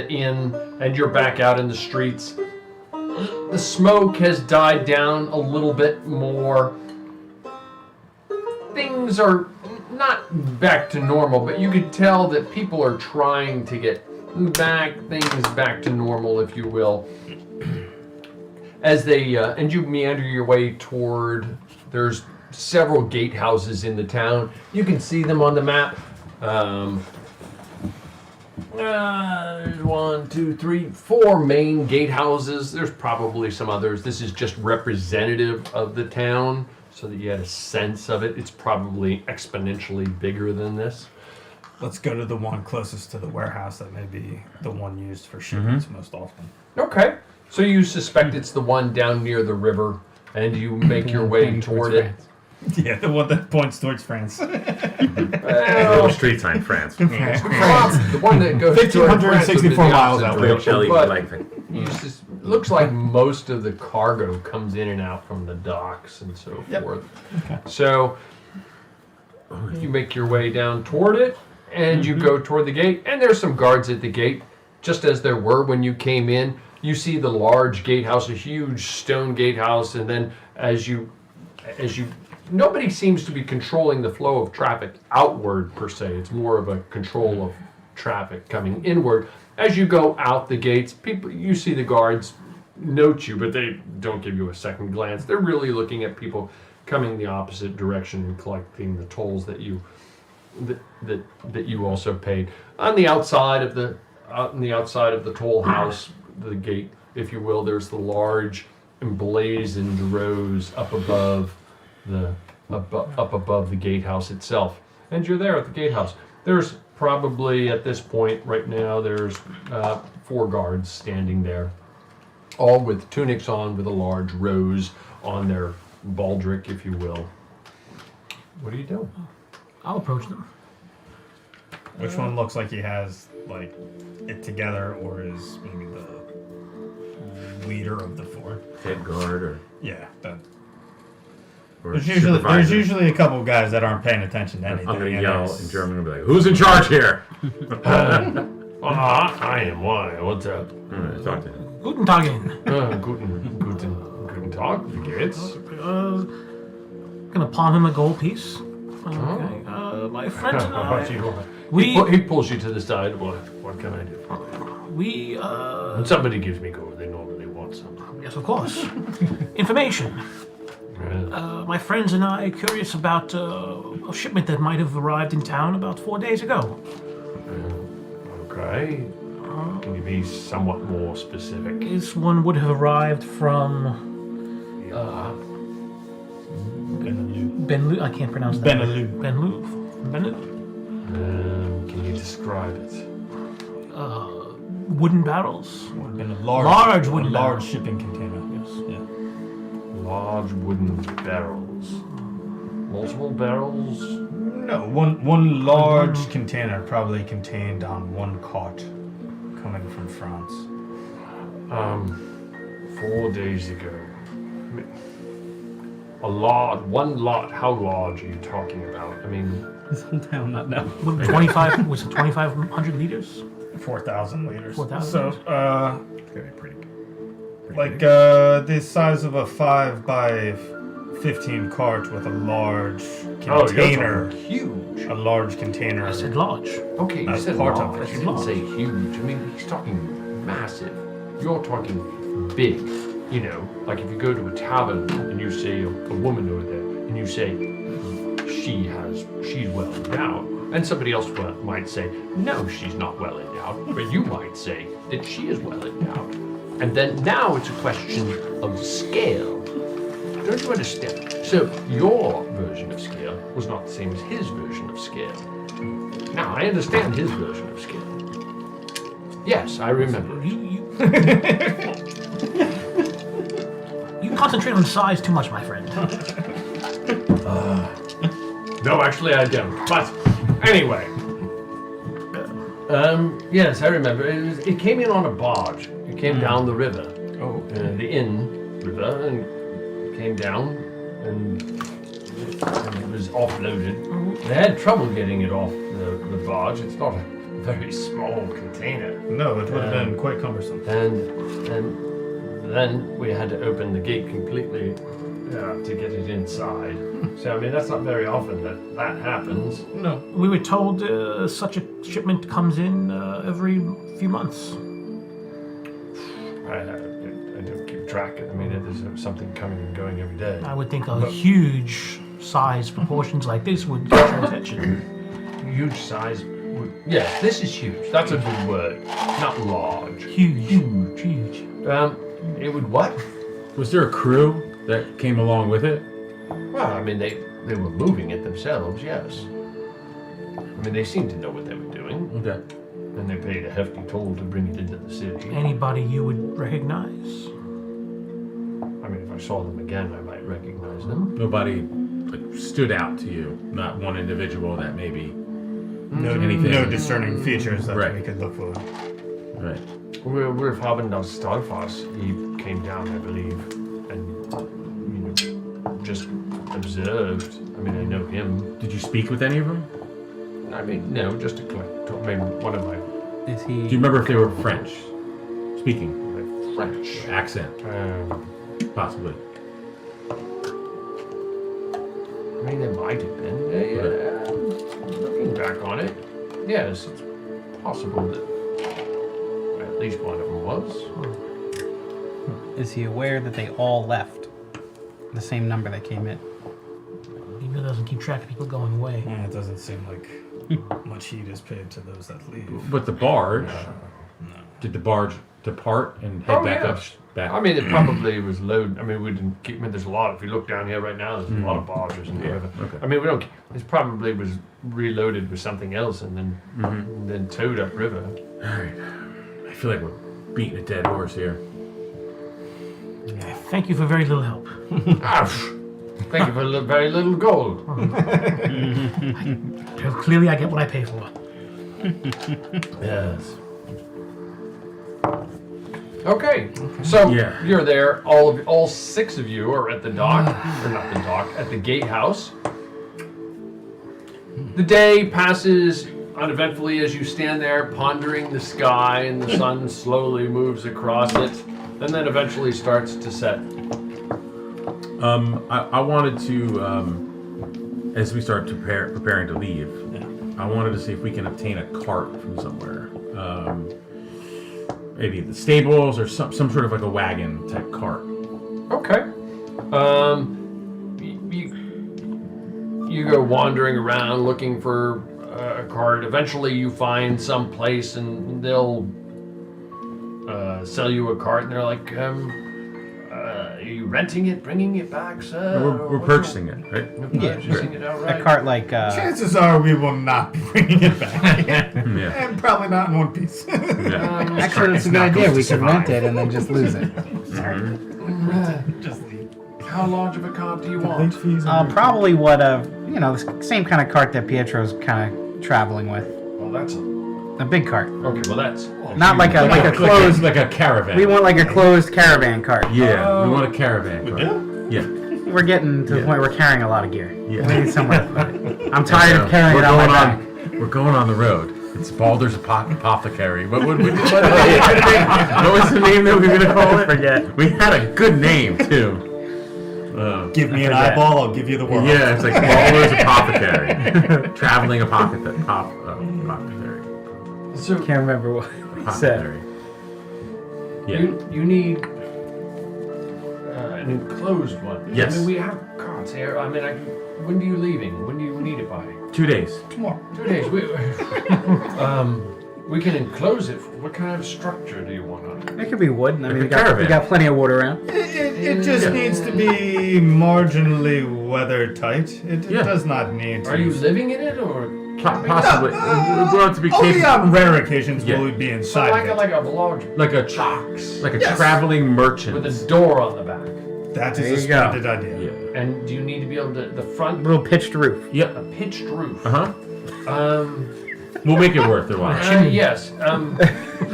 inn, and you're back out in the streets. The smoke has died down a little bit more. Things are not back to normal, but you could tell that people are trying to get things back to normal, if you will. As they and you meander your way toward, there's several gatehouses in the town. You can see them on the map. There's 1, 2, 3, 4 main gatehouses. There's probably some others. This is just representative of the town, so that you had a sense of it. It's probably exponentially bigger than this. Let's go to the one closest to the warehouse that may be the one used for shipments most often. Okay. So you suspect it's the one down near the river, and you make your way toward it. Yeah, the one that points towards France. Little street sign, France. The one that goes 1,564 miles out. Looks like most of the cargo comes in and out from the docks and so forth. Okay. So you make your way down toward it, and you go toward the gate, and there's some guards at the gate, just as there were when you came in. You see the large gatehouse, a huge stone gatehouse, and then as you nobody seems to be controlling the flow of traffic outward per se. It's more of a control of traffic coming inward. As you go out the gates, you see the guards note you, but they don't give you a second glance. They're really looking at people coming the opposite direction and collecting the tolls that you also paid. On the outside of the toll house, the gate, if you will, there's the large emblazoned rows up above the gatehouse itself, and you're there at the gatehouse. There's probably at this point right now there's 4 guards standing there, all with tunics on, with a large rose on their baldric, if you will. What are you doing? I'll approach them. Which one looks like he has like it together, or is maybe the leader of the 4? Head guard, or yeah, that. Or There's usually a couple of guys that aren't paying attention to anything. I'm gonna yell in German and be like, "Who's in charge here?" I am. Why? What's up? Talk to him. Guten Tagen. Guten Tag. Wie geht's? Gonna pawn him a gold piece. Okay. My friend and I. He pulls you to the side. What can I do? When somebody gives me gold, they normally want something. Yes, of course. Information. My friends and I are curious about a shipment that might have arrived in town about 4 days ago. Okay. Can you be somewhat more specific? This one would have arrived from Benlu. I can't pronounce that. Benlu. Can you describe it? Wooden barrels. Been a large wooden large barrels. shipping container. Yes. Yeah. Large wooden barrels. Multiple barrels? No, one large container probably contained on one cart coming from France. 4 days ago. One lot. How large are you talking about? I mean, this whole town not now. 25 was it 2,500 liters? 4,000 liters. 4,000. So, It's gonna be pretty like the size of a 5 by 15 cart with a large container. Huge. A large container. I said large. Okay, you As said part large. of it. You didn't say huge. I mean, he's talking massive. You're talking big. You know, like if you go to a tavern and you see a woman over there, and you say she's well endowed, and somebody else might say, no, she's not well endowed, but you might say that she is well endowed. And then now it's a question of scale. Don't you understand? So your version of scale was not the same as his version of scale. Now I understand his version of scale. Yes, I remember. You concentrate on size too much, my friend. No, actually I don't. But anyway. Yes, I remember. It came in on a barge. It came down the river. The Inn River, and it came down, and it was offloaded. They had trouble getting it off the barge. It's not a very small container. No, it would have been quite cumbersome. And then we had to open the gate completely to get it inside. So, I mean, that's not very often that happens. No. We were told such a shipment comes in every few months. I don't keep track. I mean, there's something coming and going every day. I would think a huge size proportions like this would get your attention. Huge size. Yes, this is huge. That's a good word. Not large. Huge. It would what? Was there a crew that came along with it? Well, I mean, they were moving it themselves, yes. I mean, they seemed to know what they were doing. Okay. And they paid a hefty toll to bring it into the city. Anybody you would recognize? I mean, if I saw them again, I might recognize them. Nobody stood out to you. Not one individual that maybe anything. No discerning features that we could look for. Right. With Habendar Starfass, he came down, I believe, and just observed. I mean, I know him. Did you speak with any of them? I mean, no, just to collect. Maybe one of my. Is he? Do you remember if they were French? Speaking. French accent. Possibly. I mean, they might have been. Looking back on it, yes, it's possible that at least one of them was. Is he aware that they all left the same number they came in? He doesn't keep track of people going away. It doesn't seem like much heed is paid to those that leave. But the barge, did the barge depart and head back up? Back. I mean, it probably was loaded. I mean, we didn't keep. I mean, there's a lot. If you look down here right now, there's a lot of barges and whatever. Okay. I mean, we don't. It probably was reloaded with something else and then towed upriver. All right. I feel like we're beating a dead horse here. Thank you for very little help. Thank you for very little gold. Well, clearly, I get what I pay for. Yes. Okay, so you're there. All 6 of you are at the dock, or not the dock, at the gatehouse. The day passes uneventfully as you stand there pondering the sky, and the sun slowly moves across it, and then eventually starts to set. I wanted to, as we start preparing to leave, I wanted to see if we can obtain a cart from somewhere. Maybe the stables or some sort of like a wagon type cart. Okay. You go wandering around looking for a cart. Eventually, you find some place, and they'll sell you a cart, and they're like, "Are you renting it, bringing it back, sir?" We're purchasing it, right? You're purchasing it outright. A cart like... Chances are we will not be bringing it back. And probably not in one piece. Actually, that's a good idea. We could rent it and then just lose it. Just leave. How large of a cart do you want? Probably what the same kind of cart that Pietro's kind of traveling with. Well, that's a big cart. Okay, well that's not like a closed like a caravan. We want like a closed caravan cart. Yeah, we want a caravan cart. Yeah. We're getting to the point where we're carrying a lot of gear. Yeah. We need somewhere to put it. I'm tired of carrying it on my back. We're going on the road. It's Baldur's Apothecary. What was the name that we were going to call it? Forget. We had a good name, too. Give me an eyeball, I'll give you the world. Yeah, it's like Baldur's Apothecary. Traveling apothecary. So can't remember what we said. Yeah. You need an enclosed one. Yes. I mean, we have carts here. I mean, when are you leaving? When do you need it by? 2 days. Tomorrow. 2 days. We can enclose it. What kind of structure do you want on it? It could be wood. I mean, we got plenty of wood around. It just needs to be marginally weather tight. It does not need to. Are you living in it or? Possibly. We want it to be only on rare occasions will we be inside. So like a large like a traveling merchant with a door on the back. That is a splendid idea. Yeah. And do you need to be able to the front little pitched roof? Yep. A pitched roof. We'll make it worth their while. Yes.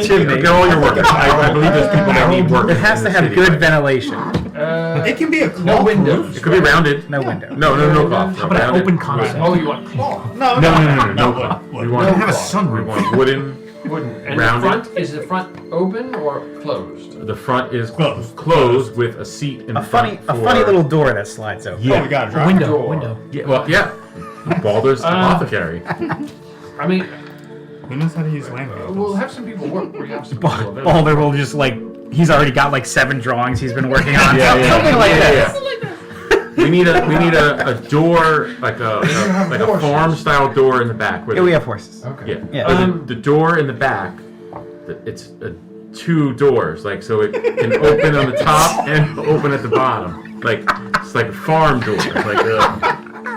Chimney. Get all your work. I believe there's people that need work. It has to have good ventilation. It can be a cloth no windows. roof. It could be rounded. No window. No cloth. How about an open concept? Oh, you want cloth? No cloth. We want to have a sunroof. We want wooden. And rounded. the front is the front open or closed? The front is closed with a seat in front. A funny little door that slides open. Yeah. Oh, we got it. A window. Yeah. Well, yeah. Baldur's Apothecary. I mean, who knows how to use land? We'll have some people work. We have some people available. Balder will just he's already got like 7 drawings he's been working on. Something like that. We need a door like a farm style door in the back. Yeah, we have horses. Okay. Yeah. The door in the back, it's 2 doors, like so it can open on the top and open at the bottom. Like it's like a farm door.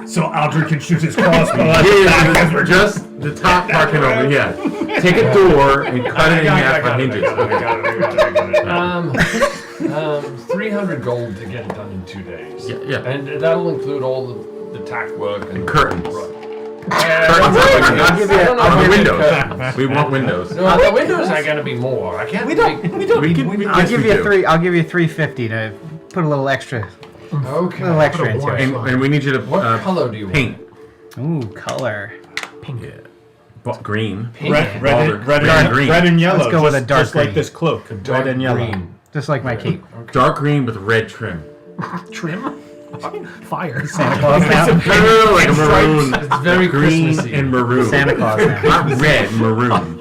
So Aldrich can shoot his crossbow. Because we're just the top part can open. Yeah. Take a door and cut it in half by hinges. Okay. 300 gold to get it done in 2 days. Yeah. And that'll include all the tack work and curtains. I'll give you windows. We want windows. No, the windows are gonna be more. I can't. We don't need windows. I'll give you 350 to put a little extra. Okay. A little extra into it. And we need you to what color do you paint? Ooh, color. Pink. Yeah. Green. Pink. Red and yellow. Let's go with a dark just green. like this cloak. Red and yellow. Green. Just like my cape. Okay. Dark green with red trim. Trim? Fire. Santa Claus now. No, like a maroon. It's very green Christmassy. and maroon. Santa Claus now. Not red, maroon.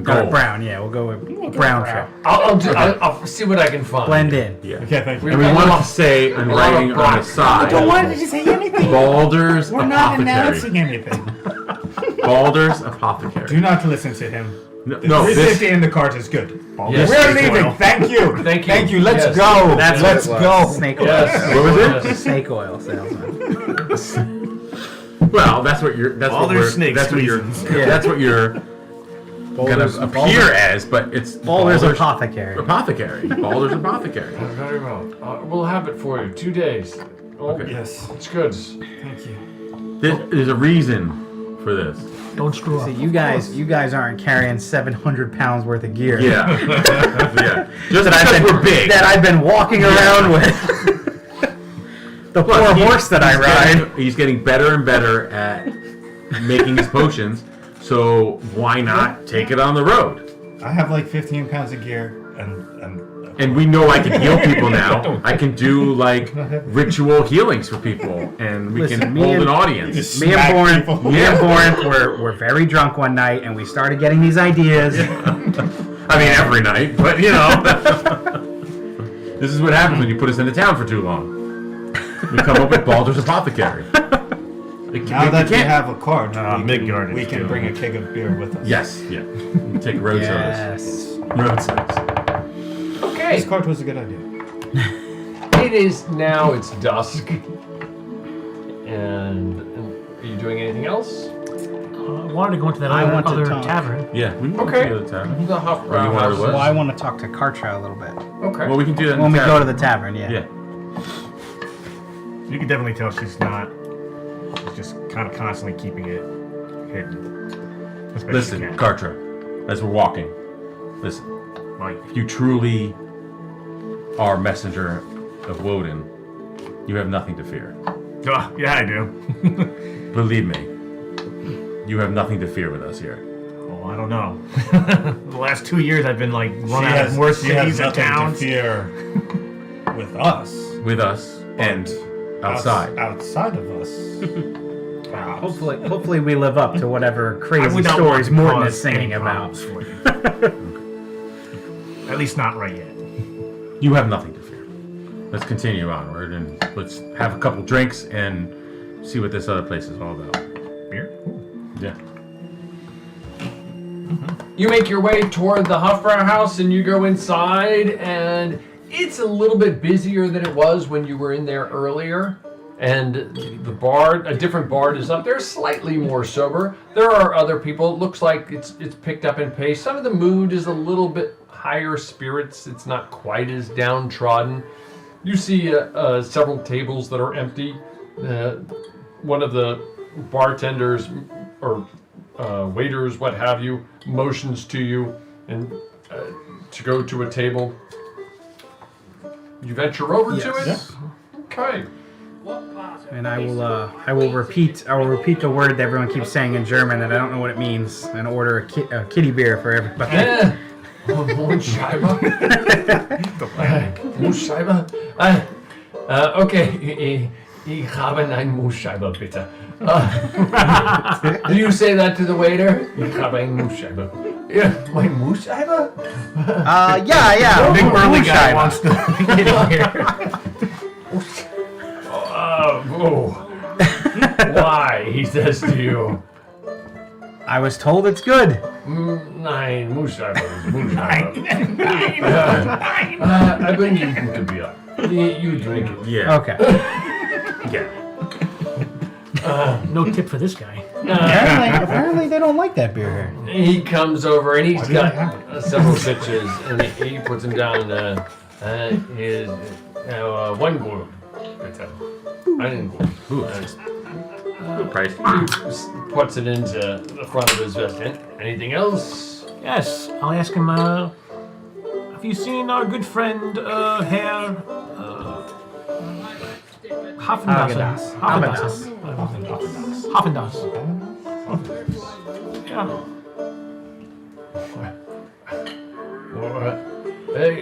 Gold. Brown, yeah, we'll go with brown trip. I'll see what I can find. Blend in. Yeah. Okay, thank you. And we want to say in writing on the side. Why did you say anything? Baldur's We're not Apothecary. announcing anything. Baldur's Apothecary. Do not listen to him. No, 350 in the cart is good. Yes. We're leaving. Thank you. Thank you. Let's Yes. go. That's Let's what it was. go. Snake oil. Yes. What was it? Snake oil salesman. Well, that's what you're. That's what Baldur's we're. snake That's what you're. squeezins. Yeah. That's what you're gonna appear as, but it's Baldur's Apothecary. Apothecary. Baldur's Apothecary. Very well. We'll have it for you. 2 days. Oh, Okay. Yes. it's good. Thank you. There's a reason for this. Don't screw up. See, you guys aren't carrying 700 pounds worth of gear. Yeah. Yeah. Just That because we're big. That I've been walking around with. The Look, poor horse that I ride. He's getting better and better at making his potions. So why not take it on the road? I have like 15 pounds of gear And we know I can heal people now. I can do like ritual healings for people, and we Listen, can me hold and- an audience. Me and Bourne were very drunk one night, and we started getting these ideas. I mean, every night, but you know, this is what happens when you put us into town for too long. We come up with Baldur's Apothecary. Now that we have a cart, Midgard we is can doing bring a it. keg of beer with us. Yes, yeah. Take road service. Road service. Okay. This cart was a good idea. It is now. It's dusk. And are you doing anything else? I wanted to go into that I want to other talk. tavern. Yeah, we can Okay. go to the tavern. The Huff Or you want to Well, what? I want to talk to Kartra a little bit. Okay. Well, we can do that in When the we tavern. go to the tavern, yeah. Yeah. You can definitely tell she's not. She's just kind of constantly keeping it hidden. As best Listen, she can. Kartra, as we're walking, listen. If you truly are messenger of Woden, you have nothing to fear. Yeah, I do. Believe me, you have nothing to fear with us here. Oh, I don't know. The last 2 years, I've been like running out of more She has cities and nothing towns. to fear with us. With us and outside. Outside of us. Hopefully we live up to whatever I crazy would not stories want to Morton cause is singing any about. problems for you. At least not right yet. You have nothing to fear. Let's continue onward and let's have a couple drinks and see what this other place is all about. Beer? Yeah. You make your way toward the Huffbrow house and you go inside, and it's a little bit busier than it was when you were in there earlier. And the bard, a different bard is up there, slightly more sober. There are other people. It looks like it's picked up in pace. Some of the mood is a little bit higher spirits. It's not quite as downtrodden. You see several tables that are empty. One of the bartenders or waiters, what have you, motions to you and to go to a table. You venture over to it. Okay. And I will repeat the word that everyone keeps saying in German that I don't know what it means, and order a kitty beer for everybody. Moonscheiber. Moonscheiber. Okay. Ich habe einen Moonscheiber, bitte. Do you say that to the waiter? Ich habe einen Moonscheiber. Yeah, my Moonscheiber? Yeah. Big burly guy Moonscheiber. wants to get in here. Why? He says to you. I was told it's good. Nein, Moonscheiber is Moonscheiber. I bring you gute Bier. You drink it. Yeah. Okay. Yeah. No tip for this guy. Apparently they don't like that beer here. He comes over and he's got several pitches and he puts them down. His one gourd. Einen gourd. Good price. He puts it into the front of his vest. Anything else? Yes, I'll ask him, have you seen our good friend, Herr, Haffendass? Yeah. Hey,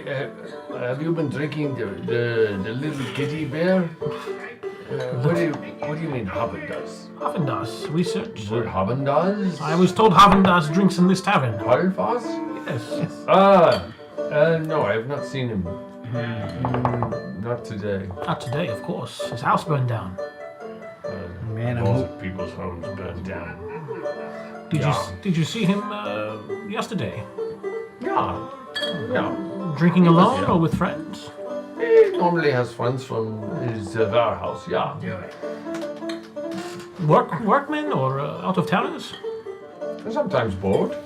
have you been drinking the little kitty bear? What do you mean Havendas? Havendas, research. What Havendas? I was told Havendas drinks in this tavern. Havendas? Yes. No, I have not seen him. Not today. Not today, of course. His house burned down. Man, Lots of people's homes burned down. Did you see him yesterday? Yeah. Drinking alone or with friends? He normally has friends from his warehouse, yeah. Workmen or out of towners? Sometimes both.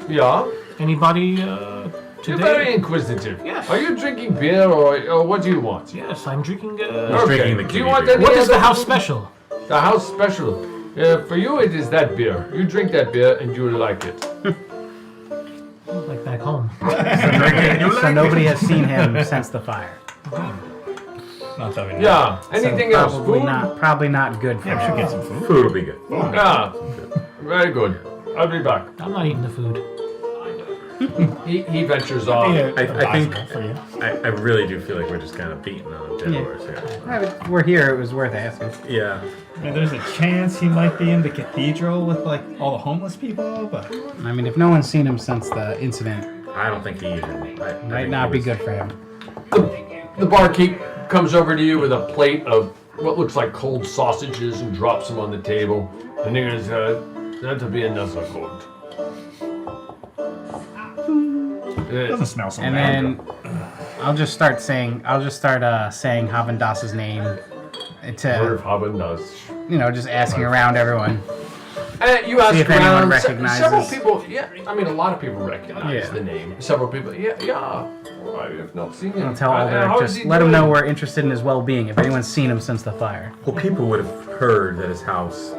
Yeah. Anybody You're today? very inquisitive. Yes. Are you drinking beer or what do you want? Yes, I'm drinking. Okay. Do you want any What is the other house food? special? The house special. For you, it is that beer. You drink that beer and you like it. Like back home. So nobody has seen him since the fire. Not that we know. Yeah. Anything else? Probably Food? probably not good for Yeah, we should him. get some food. Food will be good. Yeah. Very good. I'll be back. I'm not eating the food. He ventures off. I think for you. I really do feel like we're just kind of beating on dead horse here. We're here. It was worth asking. Yeah. I mean, there's a chance he might be in the cathedral with like all the homeless people, but I mean, if no one's seen him since the incident, I don't think he even might not be good for him. The barkeep comes over to you with a plate of what looks like cold sausages and drops them on the table. And he goes, that'll be another gold. doesn't smell so And bad. then I'll just start saying Havendas's name to Havendas. just asking around everyone. You ask See if anyone around. recognizes. Several people, a lot of people recognize Yeah. the name. Several people, I have not seen him. I'll tell How Alder, is just he let him doing? know we're interested in his well-being. If anyone's seen him since the fire. Well, people would have heard that his house.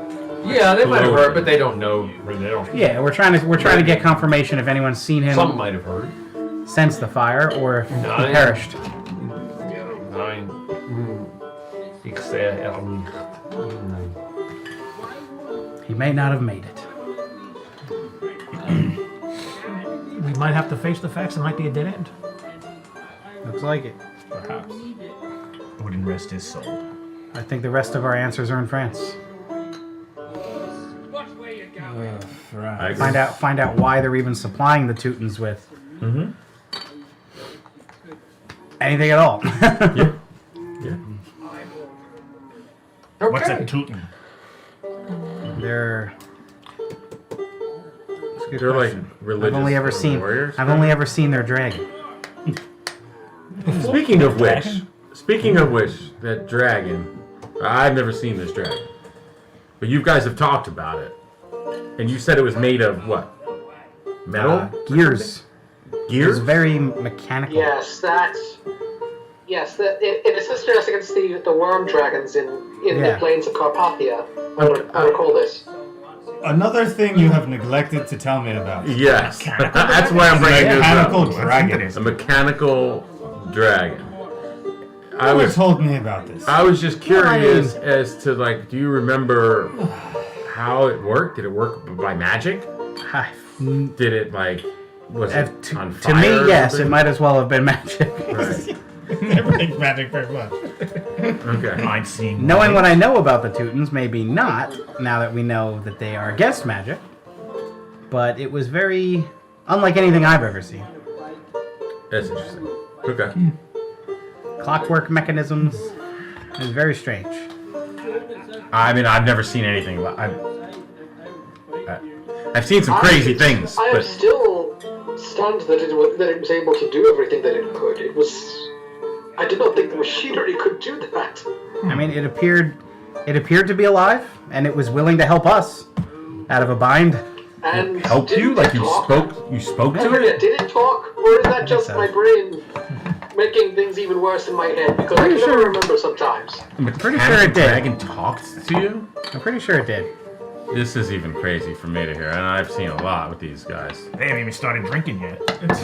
Yeah, they might have Hello. heard, but they don't know. They don't. Yeah, we're trying to get confirmation if anyone's seen him. Some might have heard. Since the fire, or if he Nine. perished. Nein. Ich sehe nicht. He may not have made it. We might have to face the facts. It might be a dead end. Looks like it. Perhaps. Wouldn't rest his soul. I think the rest of our answers are in France. Right. Find out why they're even supplying the Teutons with anything at all. Yeah. Okay. What's a Teuton? They're They're like religious I've warriors. only ever seen their dragon. Speaking of which, that dragon. I've never seen this dragon, but you guys have talked about it, and you said it was made of what? Metal? Gears. Gears? It's very mechanical. Yes, it assists us against the worm dragons in the plains of Carpathia. I recall this. Another thing you have neglected to tell me about. Yes, that's why I'm bringing this up. Mechanical dragon. A mechanical dragon. You never told me about this. I was just curious as to do you remember how it worked? Did it work by magic? Did it was it on fire? To me, yes, it might as well have been magic. Right. Everything's magic very much. Okay. I'd seen. Knowing what I know about the Teutons, maybe not, now that we know that they are against magic. But it was very unlike anything I've ever seen. That's interesting. Okay. Clockwork mechanisms. It was very strange. I mean, I've never seen anything about. I've seen some crazy things, I am but still stunned that it was able to do everything that it could. I did not think the machinery could do that. I mean, it appeared to be alive, and it was willing to help us out of a bind. And help you? did it You talk? spoke to Yeah, it? did it talk, or is that just so. my brain making things even worse in my head? Because I can never remember sometimes. Pretty sure it did. Dragon talked to you? I'm pretty sure it did. This is even crazy for me to hear, and I've seen a lot with these guys. They haven't even started drinking yet.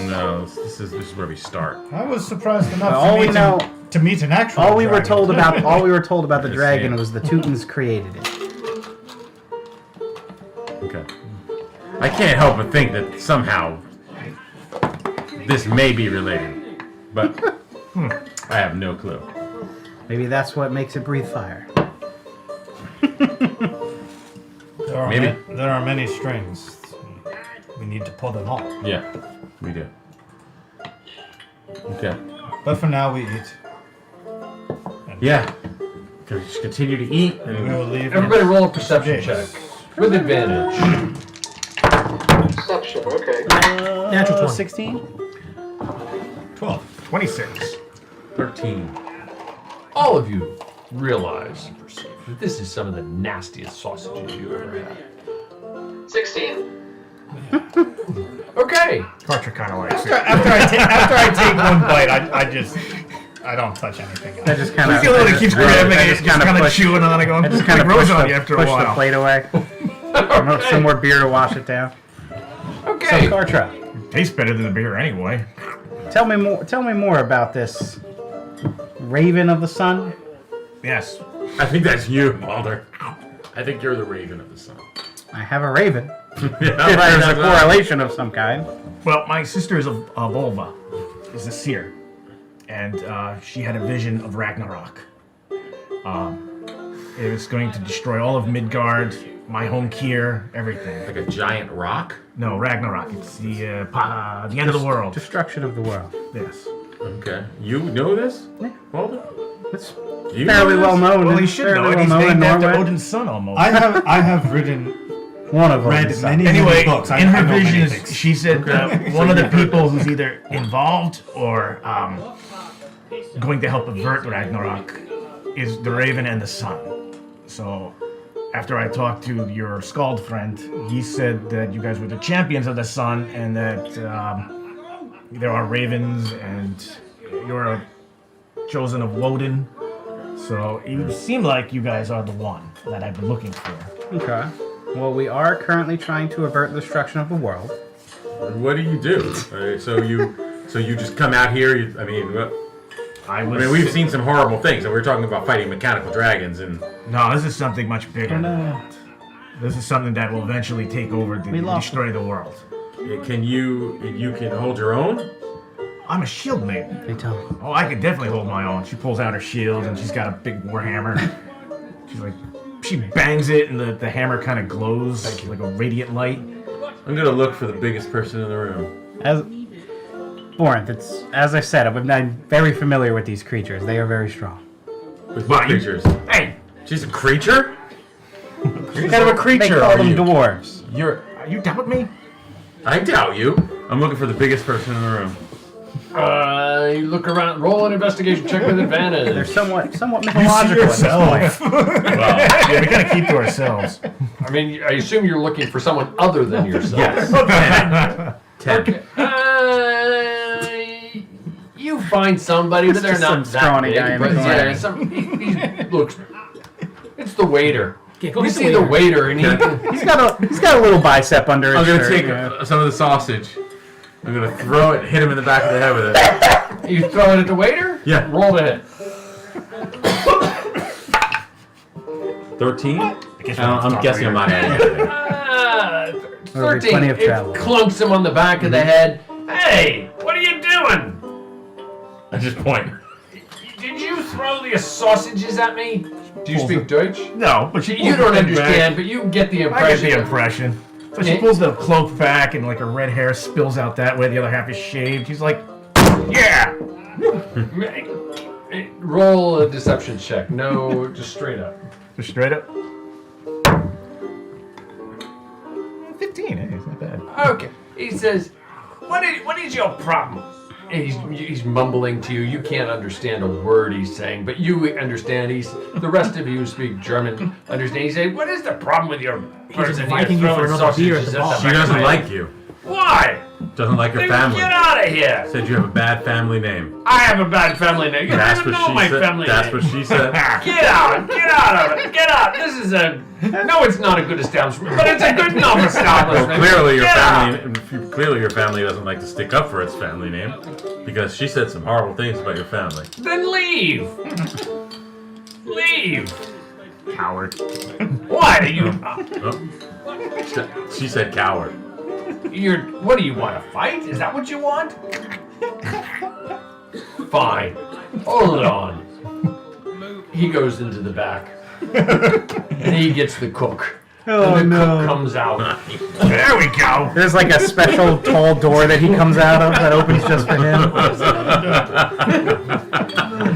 No, this is where we start. I was surprised enough All we know, to meet an actual all we were dragon. told about the Just dragon saying. was the Teutons created it. Okay. I can't help but think that somehow this may be related, but I have no clue. Maybe that's what makes it breathe fire. There are many strings. We need to pull them all. Yeah, we do. Okay. But for now, we eat. Yeah. Just continue to eat, and we will leave. Everybody roll a perception check with advantage. Perception, okay. Natural 20. 16? 12. 26. 13. All of you realize and perceive that this is some of the nastiest sausages you ever had. 16. Okay. Carter kind of likes it. After I take one bite, I don't touch anything. I just kind of. You feel like it keeps grabbing it, just kind of chewing on it, going. I just kind of grows on you after a push while. the plate away. Some more beer to wash it down. Okay. So Kartra, Tastes better than the beer anyway. tell me more about this Raven of the Sun. Yes. I think that's you, Balder. I think you're the Raven of the Sun. I have a raven. Yeah, There's a correlation of some kind. Well, my sister is a Volva, is a seer, and she had a vision of Ragnarok. It was going to destroy all of Midgard, my home Kier, everything. Like a giant rock? No, Ragnarok. It's the end of the world. Destruction of the world. Yes. Okay. You know this? Yeah. Balder? It's You fairly know well this? known. Well, he should know it. He's named after Odin's son, almost. I have written. One of them. Read many Anyway, books. in her I know many visions, things. she said that one of the people who's either involved or going to help avert Ragnarok is the Raven and the Sun. So, after I talked to your Skald friend, he said that you guys were the champions of the Sun and that there are ravens and you're a chosen of Woden. So, it would seem like you guys are the one that I've been looking for. Okay. Well, we are currently trying to avert the destruction of the world. What do you do? So you just come out here. I mean, we've seen some horrible things, and we're talking about fighting mechanical dragons. And no, this is something much bigger. This is something that will eventually take over, destroy the world. Can you can hold your own? I'm a shield maiden. They tell me. Oh, I could definitely hold my own. She pulls out her shield, and she's got a big warhammer. She's like, she bangs it, and the hammer kind of glows like a radiant light. I'm gonna look for the biggest person in the room. Borinth, it's as I said, I'm very familiar with these creatures. They are very strong. With what creatures? Hey, she's a creature. What kind of a creature they call them dwarves. You doubt me? I doubt you. I'm looking for the biggest person in the room. You look around, roll an investigation check with advantage. They're somewhat mythological at this point. Well, yeah, we gotta keep to ourselves. I mean, I assume you're looking for someone other than yourself. Yes. 10. Okay. You find somebody, but they're Just not some that scrawny big. guy in But the corner. he looks. It's the waiter. Yeah, go You get the see the waiter. waiter, and He's got a little bicep under his I'm gonna shirt. take some of the sausage. I'm gonna throw it, hit him in the back of the head with it. You throw it at the waiter? Yeah. Roll to hit. 13? I'm guessing I'm not adding anything. 13. plenty of It travel. clunks him on the back of the head. Hey, what are you doing? I just point. Did you throw the sausages at me? Do you speak Deutsch? No, but she You don't understand, but you get the I get impression. the impression. So she pulls the cloak back, and like her red hair spills out that way. The other half is shaved. She's like, "Yeah." Roll a deception check. No, just straight up. Just straight up. 15. Hey, it's not bad. Okay. He says, "What is your problem?" And he's mumbling to you. You can't understand a word he's saying, but you understand. The rest of you who speak German understand. He says, "What is the problem with your person? inviting you for another beer at the bar. She doesn't like you. Why? Doesn't like your Then family. get out of here. Said you have a bad family name. I have a bad family name. You That's don't even what know she my said. family That's name. what she said. Get out of it. Get out. This is no, it's not a good establishment, but it's a good enough establishment. Well, clearly Get out. clearly your family doesn't like to stick up for its family name, because she said some horrible things about your family. Then leave. Leave. Coward. What are you? She said coward. What do you want to fight? Is that what you want? Fine. Hold on. He goes into the back. And he gets the cook. Oh, and the no. cook comes out. There we go. There's like a special tall door that he comes out of that opens just for him.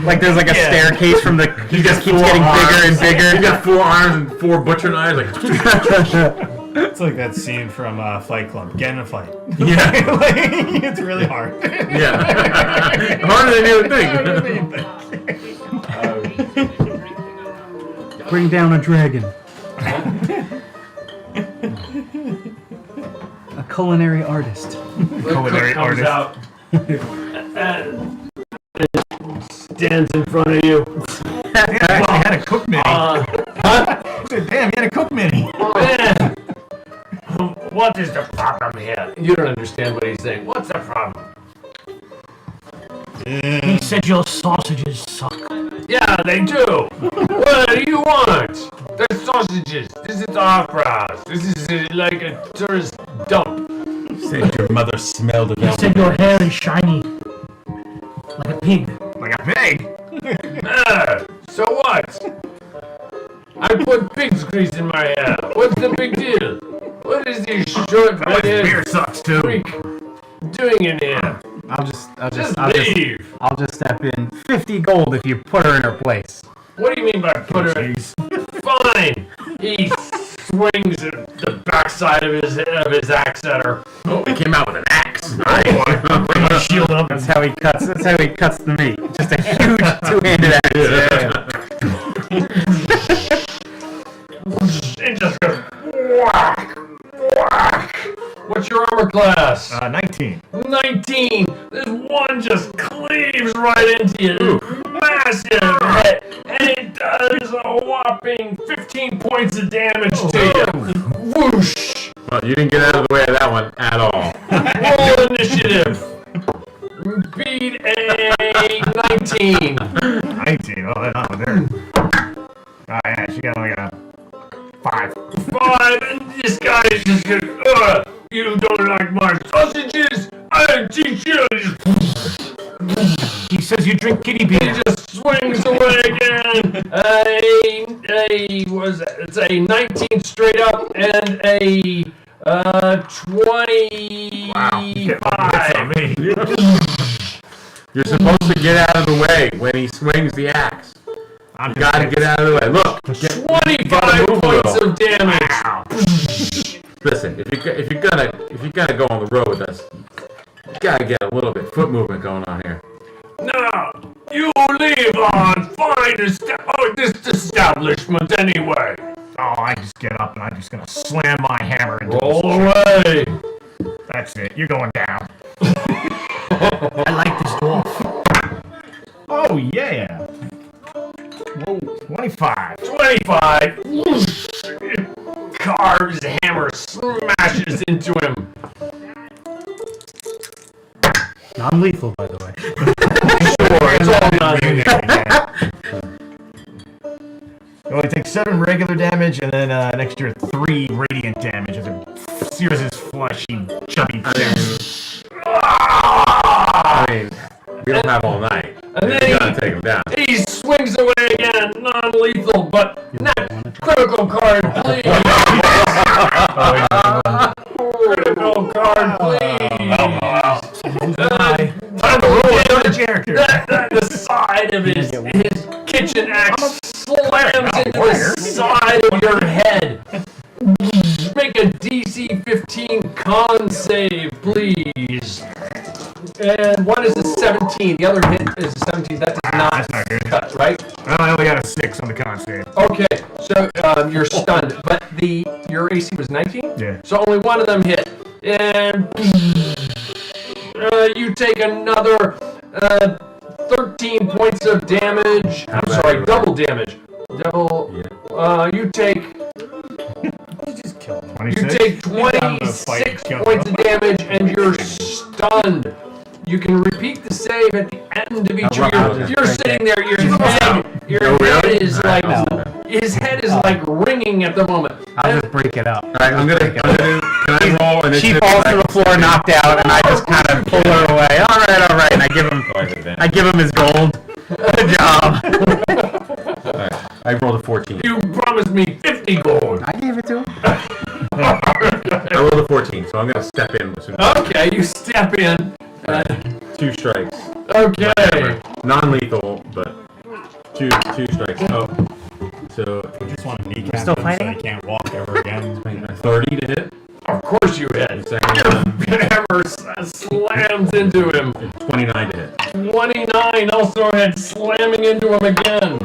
Like there's like a staircase from the. He just keeps getting bigger and bigger. He got 4 arms and 4 butcher knives. Like. It's like that scene from Fight Club. Get in a fight. Yeah. Like, it's really hard. Yeah. Harder than you would think. Bring down a dragon. A culinary artist. Culinary artist. Out and stands in front of you. I actually had a cook mini. I said, damn, you had a cook mini. Man. What is the problem here? You don't understand what he's saying. What's the problem? He said your sausages suck. Yeah, they do. What do you want? They're sausages. This is opera. This is like a tourist dump. Said your mother smelled of He said your hair is shiny. Like a pig. Like a pig? So what? I put pig's grease in my hair. What's the big deal? What is this short beer sucks too. freak doing in here? I'll just leave. I'll just step in. 50 gold if you put her in her place. What do you mean by put her in? Fine. He swings the backside of his axe at her. Oh, he came out with an axe. Bring your shield up. That's how he cuts. That's how he cuts the meat. Just a huge two-handed axe. It just goes whack, whack. What's your armor class? 19. 19. This one just cleaves right into you. Massive hit, and it does a whopping 15 points of damage to you. Whoosh. Well, you didn't get out of the way of that one at all. Roll initiative. Beat a 19. 19. Oh, they're not there. Oh, yeah, she got like a 5. 5, and this guy is just gonna, you don't like my sausages? I'll teach you. He says you drink kitty beer. He just swings away again. It's a 19 straight up and a 25. Wow. You're supposed to get out of the way when he swings the axe. You gotta get out of the way. Look, 25 points of damage. Listen, if you're gonna go on the road with us, you gotta get a little bit foot movement going on here. No, you leave on fine this establishment anyway. Oh, I just get up and I'm just gonna slam my hammer into Roll this away. That's it. You're going down. I like this dwarf. Oh yeah. Whoa, 25. 25. Carves hammer, smashes into him. Non-lethal, by the way. Sure, it's all You only take 7 regular damage and then an extra 3 radiant damage as it sears his fleshy, chubby chest. I mean, we don't have all night. And then you gotta take him down. He swings away again, non-lethal, but not critical card, please. Critical card, please. Time to roll the character. The side of his kitchen axe slams into the side of your head. Make a DC 15 con save, please. And one is a 17. The other hit is a 17. That does not cut, right? Well, I only got a 6 on the con save. Okay, so you're stunned, but your AC was 19? Yeah. So only one of them hit. And you take another 13 points of damage. I'm sorry, double damage. You take... You take 26 points of damage and you're stunned. You can repeat the save at the end of each of you're sitting there, your head is like, his head is like ringing at the moment. I'll just break it up. Alright, can I roll? And she falls to the floor, knocked out, and I just kind of pull her away. All right, and I give him his gold. Good job. Right. I rolled a 14. 13. You promised me 50 gold. I gave it to him. I rolled a 14, so I'm gonna step in. Okay, you step in. 2 strikes. Okay. Non-lethal, but two strikes. Oh, so I just want to kneecap still him fighting? so he can't walk ever again. 30 to hit. Of course you hit. Second Your one, hammer slams into him. 29 to hit. 29 also hit, slamming into him again.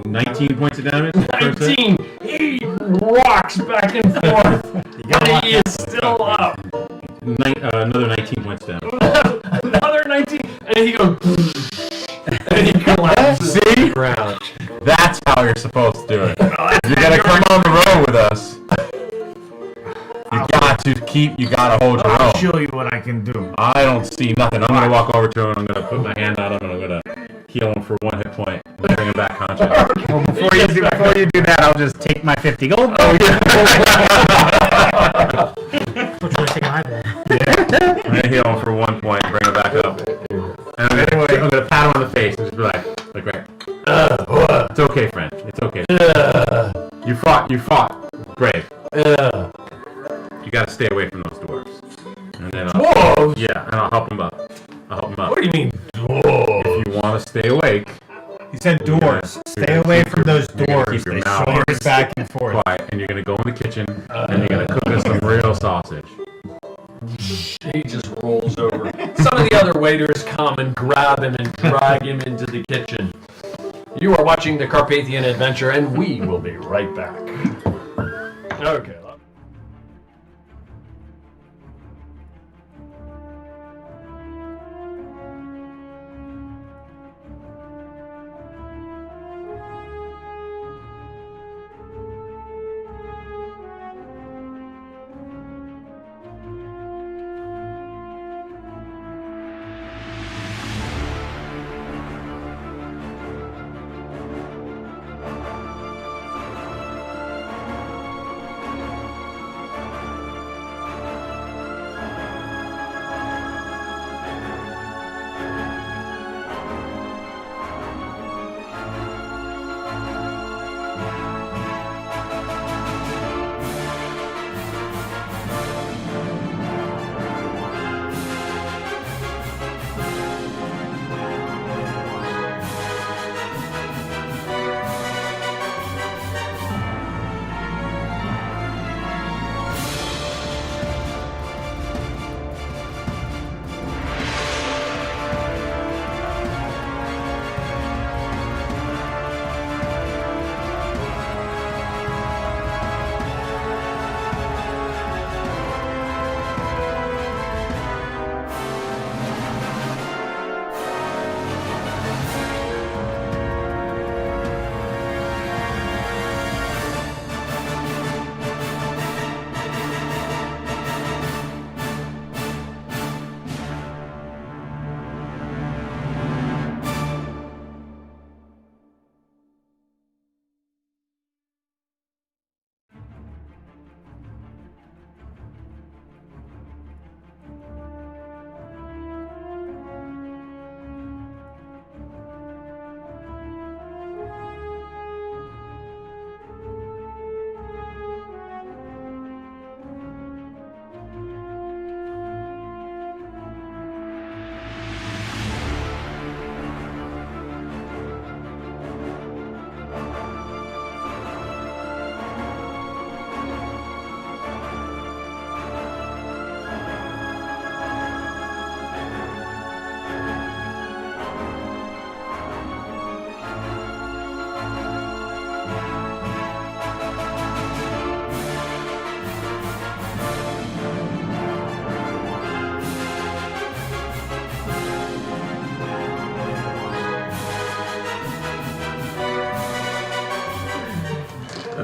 19 points of damage. 19. He rocks back and forth. But he is still up. Another 19 points of damage. Another 19. And he goes. And he collapses to the ground. That's how you're supposed to do it. You gotta come on the road with us. You gotta hold your I'll own. show you what I can do. I don't see nothing. I'm gonna walk over to him. I'm gonna put my hand out and I'm gonna heal him for 1 hit point. And bring him back conscious. Well, before you do that, I'll just take my 50 gold. Oh yeah. Which one take my ball? I'm gonna heal him for 1 point. Bring him back up. And I'm gonna pat him on the face and just be like right. It's okay, friend. It's okay. You fought. Brave. You gotta stay away from those dwarves. And then Dwarves? Yeah, and I'll help him up. What do you mean, dwarves? If you want to stay awake. He said doors. Stay away from those doors. Keep your They mouth swing back and forth. quiet, and you're gonna go in the kitchen and you're gonna cook us some real sausage. He just rolls over. Some of the other waiters come and grab him and drag him into the kitchen. You are watching the Carpathian Adventure, and we will be right back. Okay.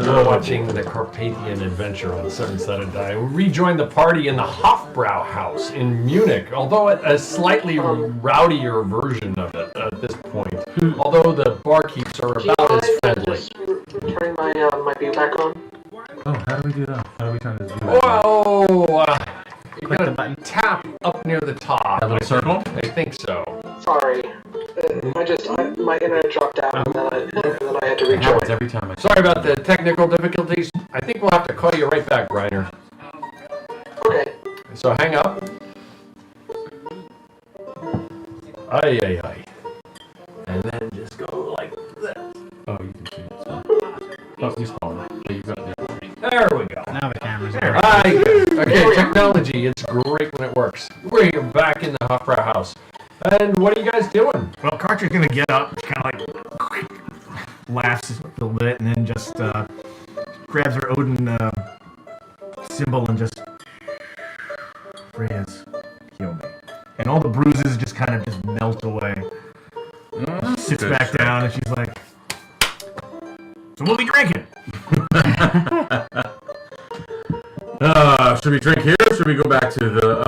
You're watching the Carpathian Adventure on 7-Sided Die. We rejoin the party in the Hofbrau house in Munich, although a slightly rowdier version of it at this point. Although the barkeeps are about as friendly. Turning my view back on. Oh, how do we do that? How do we turn this view? You gotta tap up near the top. That little circle? I think so. Sorry. My internet dropped out, and then I had to rejoin. Happens every time. Sorry about the technical difficulties. I think we'll have to call you right back, Reiner. Okay. So hang up. Ay, ay, ay. And then just go like this. Oh, you can see it. Oh, he's falling. There we go. Now the camera's there. Okay, technology, it's great when it works. We're back in the Hofbrau house. And what are you guys doing? Well, Carter's gonna get up, kind of like laughs a little bit, and then just grabs her Odin symbol and just Freya's heal me. And all the bruises just kind of just melt away. She sits back down and she's like, "So we'll be drinking." Should we drink here or should we go back to the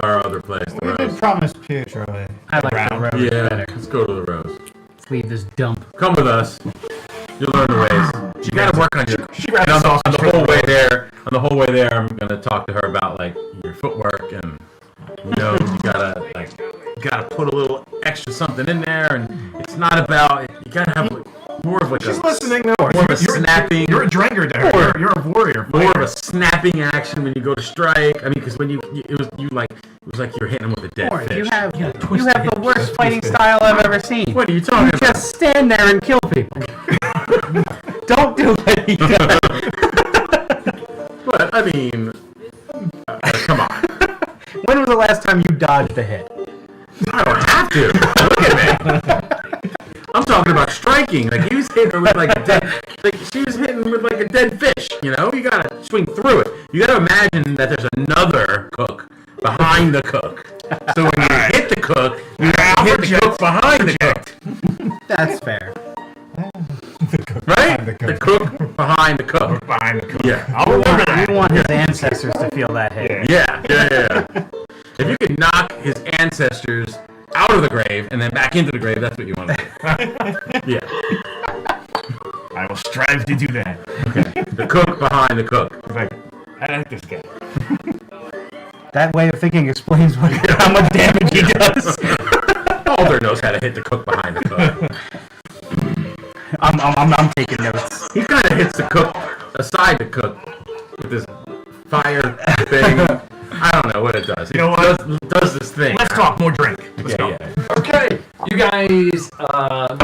our other place? We did promise Pietro. I like the Rose better. Let's go to the Rose. Let's leave this dump. Come with us. You'll learn the ways. You gotta work on your. She And on the whole way there. On the whole way there, I'm gonna talk to her about like your footwork and you gotta put a little extra something in there, and it's not about. You gotta have more of like She's listening though. more of a snapping. You're a drinker to her. You're a warrior. More of a snapping action when you go to strike. I mean, because when it was like you're hitting him with a dead fish. You have the worst fighting style I've ever seen. What are you talking about? You just stand there and kill people. Don't do what he does. But I mean, come on. When was the last time you dodged a hit? I don't have to. Look at me. I'm talking about striking. Like he was hitting her with like a dead, like she was hitting with like a dead fish. You know, you gotta swing through it. You gotta imagine that there's another cook behind the cook. So when you hit the cook, you hit the cook behind the cook. That's fair. Right? The cook behind the cook. Behind the cook. Yeah. I'll remember that. You want his ancestors to feel that hit. Yeah. If you could knock his ancestors out of the grave and then back into the grave, that's what you want to do. Yeah. I will strive to do that. Okay. The cook behind the cook. Like, I like this guy. That way of thinking explains how much damage he does. Alder knows how to hit the cook behind the cook. I'm taking notes. He kind of hits the cook aside the cook with this fire thing. I don't know what it does. It does this thing. Let's talk more drink. Let's go. Okay, you guys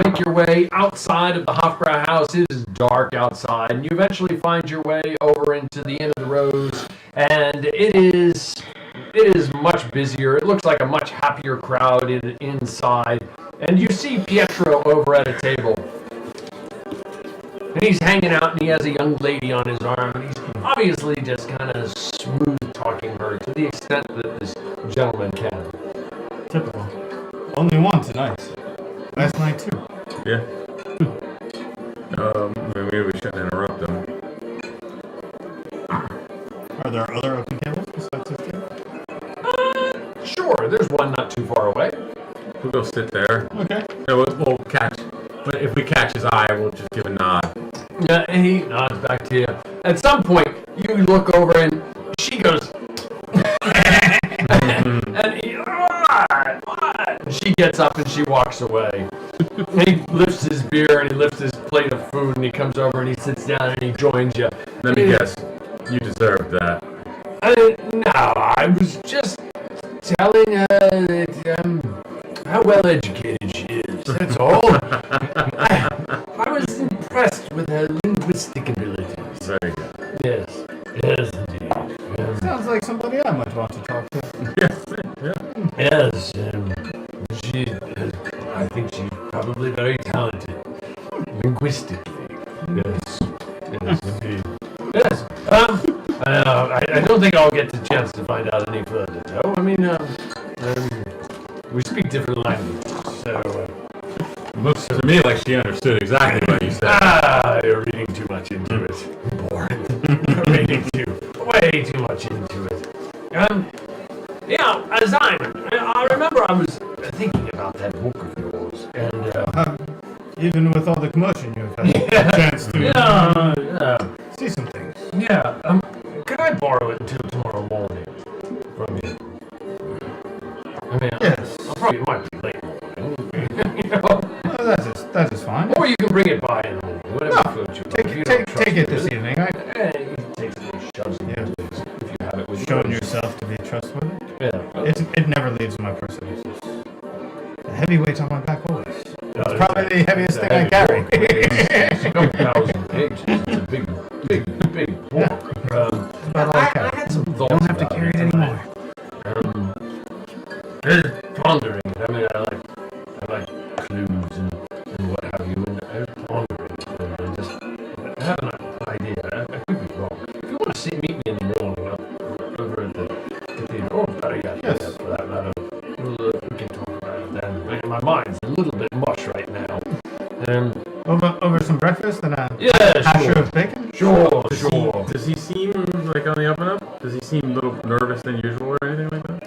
make your way outside of the Hofbrau house. It is dark outside, and you eventually find your way over into the Inn of the Rose, and it is much busier. It looks like a much happier crowd inside, and you see Pietro over at a table. And he's hanging out, and he has a young lady on his arm, and he's obviously just kind of smooth-talking her to the extent that this gentleman can. Typical. Only one tonight. Last night too. Yeah. Maybe we shouldn't interrupt them. Are there other open tables besides this table? Sure. There's one not too far away. We'll go sit there. Okay. So we'll catch. But if we catch his eye, we'll just give a nod. Yeah, and he nods back to you. At some point, you look over and she goes, and he, what? And she gets up and she walks away. And he lifts his beer and he lifts his plate of food and he comes over and he sits down and he joins you. Let me guess, you deserved that. No, I was just telling her that, how well educated she is. That's all. I was impressed with her linguistic abilities. Very good. Yes. Yes, indeed. Sounds like somebody I might want to talk to. Yes, I think she's probably very talented. Linguistically. Yes. Yes, indeed. Yes. I don't think I'll get the chance to find out any further, though. I mean, we speak different languages, so... Looks to me like she understood exactly what you said. You're reading too much into it. Boring. Reading way too much into it. Simon, I remember I was thinking about that book of yours, and... even with all the commotion you've had a chance to see some things. Yeah, could I borrow it until tomorrow morning from you? I mean, yes. I'll probably might be late know? Well, that is fine. Or you can bring it by in the morning, whatever floats your boat. If you don't trust Take me it this with evening. Right? He takes it and shoves it into his, if you have it with Showing you. yourself to be trustworthy. Yeah. It never leaves my person. It's a heavyweight on my back always. It's probably the heaviest thing I carry. It's 2,000 pages. It's a big book. I had some thoughts. You don't have to carry it anymore. Pondering it. I mean, I like clues and what have you, and I was pondering it, and just I have an idea. I could be wrong. If you want to meet me in the morning over at the cathedral, or better yet, yes, for that matter, we can talk about it then. My mind's a little bit mush right now. Over some breakfast and a hasher of bacon? Sure. Does he seem like on the up and up? Does he seem a little nervous than usual or anything like that?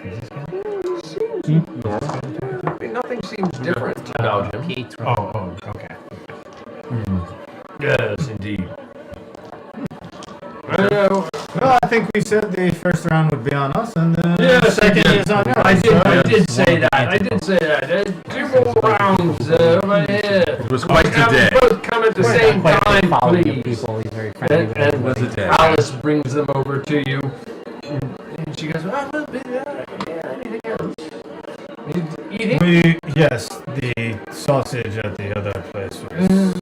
Normal. Nothing seems different about him. Oh, okay. Yes, indeed. Well, I think we said the first round would be on us, and the second is on you. I did say that. 2 more rounds over here. It was quite the day. Both come at the same time, please. People, he's very friendly. And Alice brings them over to you. And she goes, anything else? Eating? Yes, the sausage at the other place was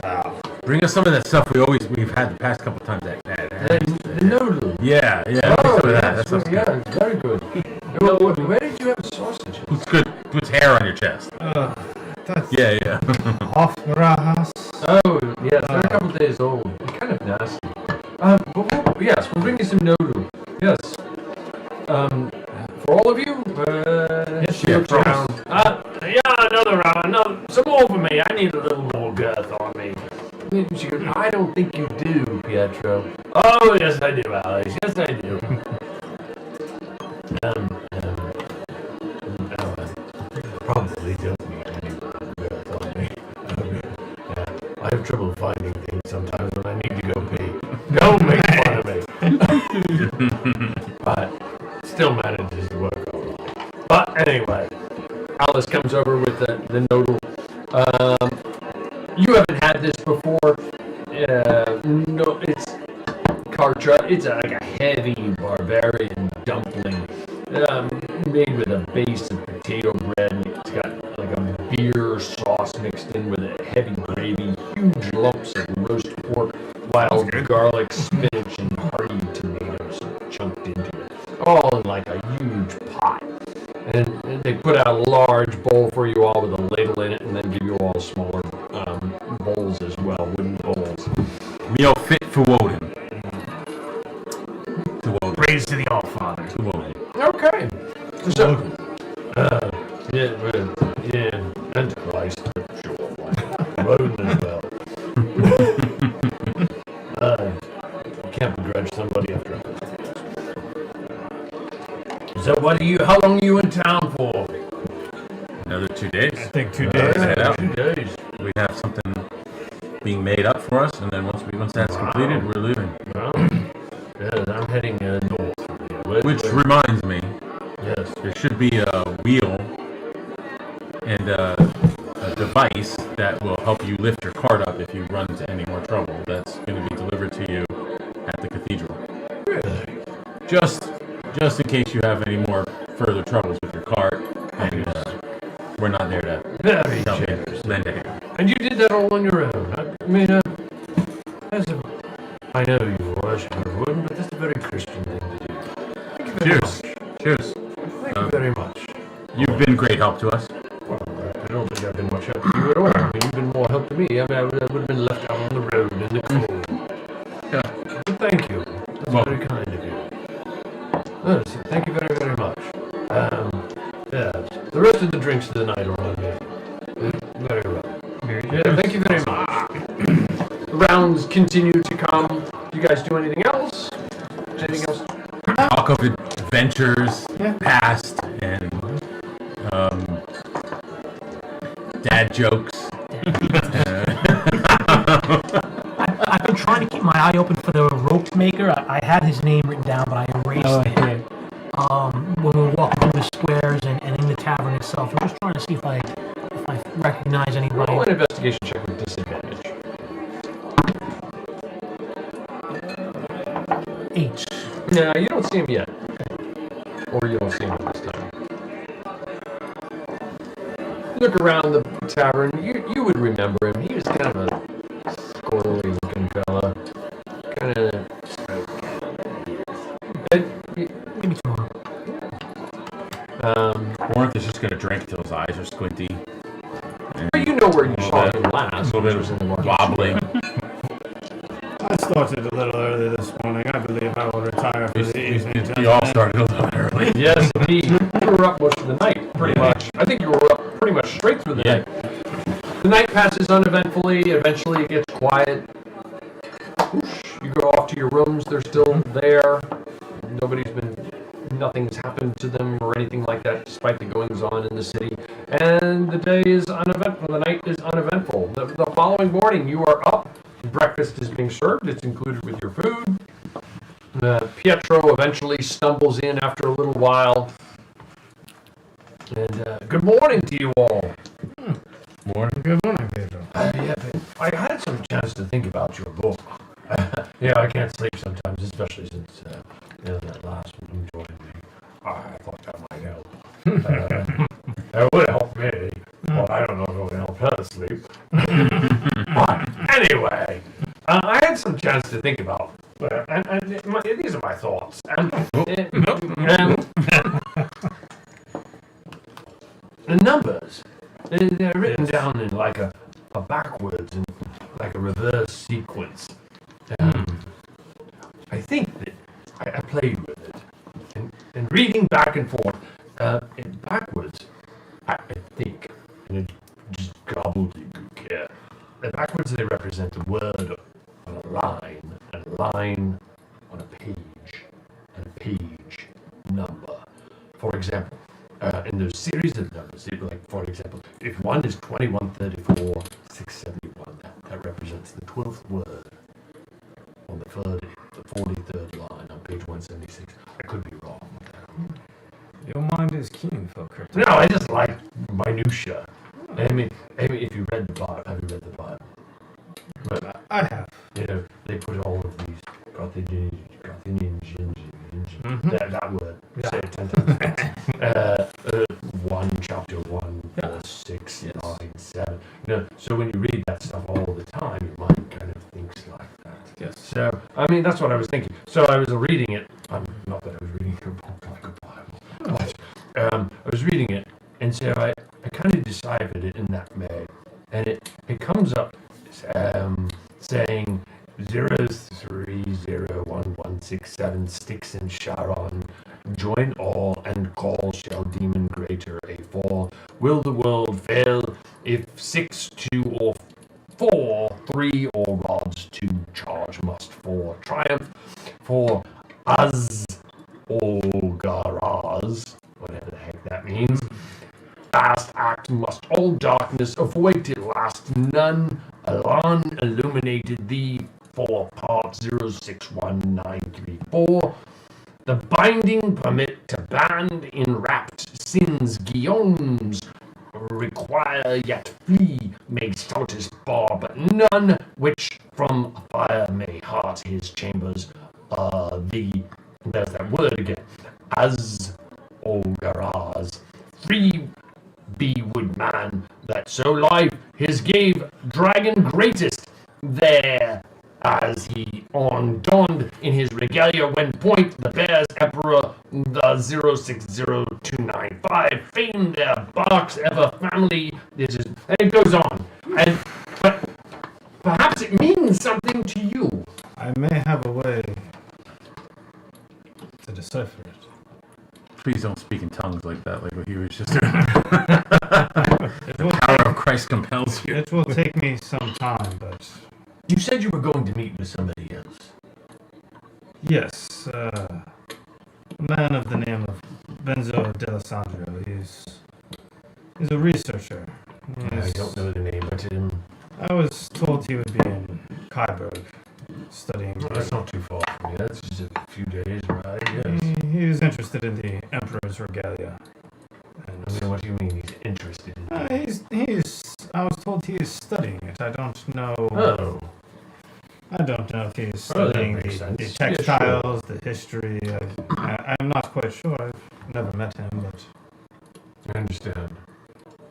foul. Bring us some of that stuff we've had the past couple times. The noodle. Yeah. Oh, That sounds good. Very good. Where did you have sausage? It's good. Puts hair on your chest. That's Yeah. off Rajas. Oh, yes, they're a couple days old. They're kind of nasty. Yes, we'll bring you some noodle. Yes. For all of you? Yes, round. Another round. Some more for me. I need a little more girth on me. She goes, I don't think you do, Pietro. Oh, yes, I do, Alex. Yes, I do. Probably don't need any more girth on me. I have trouble finding things sometimes when I need to go pee. Don't make fun of me. But still manages to work all right. But anyway, Alice comes over with the noodle. You haven't had this before. No, it's kartra. It's like a heavy barbarian dumpling made with a base of potato bread. And it's got like a beer sauce mixed in with a heavy gravy, huge lumps of roast pork, wild garlic, spinach, and hearty tomatoes chunked into it. All in like a huge pot. And they put out a large bowl for you all with a ladle in it, and then give you all smaller bowls as well, wooden bowls. Meal fit for Woden. Praise to the All-Father. To Woden. Okay. So, and to Christ, sure. Woden as well. Can't begrudge somebody after. So how long are you in town for? Another 2 days. I think 2 days. Head out. 2 days. We have something being made up for us, and then once that's completed, we're leaving. Well, I'm heading north. Which reminds me, yes, there should be a wheel and a device that will help you lift your cart up if you run into any more trouble. That's going to be delivered to you at the cathedral. Really? Just in case you have any more further troubles with your cart, and we're not there to Very help you generous. lend a hand. And you did that all on your own. I mean, I know you worship a woman, but that's a very Christian thing to do. Thank you very Cheers. much. Cheers. Thank you very much. You've been great help to us. Well, I don't think I've been much help to you at all. I mean, you've been more help to me. I mean, I would have been left out on the road in the cold. Yeah. But thank you. That's very kind of you. Yes, thank you very, very much. Yes. The rest of the drinks of the night are on me. Very well. Thank you very much. The rounds continue to come. Do you guys do anything else? Anything else? Talk of adventures, past, and dad jokes. I've been trying to keep my eye open for the rope maker. I had his name written down, but I erased it. When we were walking through the squares and in the tavern itself, I'm just trying to see if I recognize recognize anybody? Roll an investigation check with disadvantage. 8. No, you don't see him yet. Or you don't see him this time. Look around the tavern, you would remember him. He was kind of a squirrely looking fella. Kind of... Maybe tomorrow. Warren is just going to drink until his eyes are squinty. But you know where you saw him last. A little bit wobbly. I started a little early this morning. I believe I will retire for the evening. We all started a little early. Yes, indeed. You were up most of the night, pretty much. I think you were up pretty much straight through the night. The night passes uneventfully. Eventually it gets quiet. You go off to your rooms. They're still there. Nothing's happened to them or anything like that, despite the goings on in the city. And the day is uneventful. The night is uneventful. The following morning, you are up. Breakfast is being served. It's included with your food. Pietro eventually stumbles in after a little while. And good morning to you all. Morning. Good morning, Pedro. I had some chance to think about your book. I can't sleep sometimes, especially since that last one you joined me. I thought that might help. It would help me. Well, I don't know if it would help her sleep. But anyway, I had some chance to think about, these are my thoughts. The numbers, they're written down in like a backwards and like a reverse sequence. I think that I played with it, and reading back and forth, backwards, I think, and it's just gobbledygook here. Backwards they represent a word on a line, and a line on a page, and a page number. For example, in those series of numbers, for example, if one is 2134 671, that represents the 12th word on the 43rd line on page 176. I could be wrong with that. Your mind is keen for crypto. No, I just like minutia. I mean, if you read the Bible, have you read the Bible? But, I have. They put all of these Carpathian that word. Say it 10 times. 1 chapter 1 verse 6 9 7. So when you read that stuff all the time, your mind kind of thinks like that. Yes. So that's what I was thinking. So I was reading it. Not that I was reading a book like a Bible, but I was reading it, and so I kind of deciphered it in that way, and it comes up saying 0301167 sticks in Sharon. Join all and call shall demon greater a fall. Will the world fail if 6, 2, or 4, 3, or rods to charge must for triumph for us Olgaraz, whatever the heck that means. Fast act must all darkness avoid till last none alone illuminated thee for part 061934. The binding permit to band enwrapped sins Guillaume's require yet flee may stoutest bar, but none which from fire may heart his chambers. There's that word again. As Olgaraz, free be would man that so life his gave dragon greatest there. As he on donned in his regalia when point the bears emperor the 060295 famed their barks ever family. This is, and it goes on, but perhaps it means something to you. I may have a way to decipher it. Please don't speak in tongues like that, like what he was just doing. The power of Christ compels you. It will take me some time, but... You said you were going to meet with somebody else. Yes, a man of the name of Benzo D'Alessandro. He's a researcher. I don't know the name, but I was told he would be in Kaiberg studying. Well, that's not too far from me. That's just a few days ride, yes. He was interested in the Emperor's regalia. And what do you mean he's interested in that? He's I was told he is studying it. I don't know. Oh. I don't know if he is Oh, that studying makes sense. the Yeah, textiles, the history. I'm not quite sure. I've never met him, but I understand.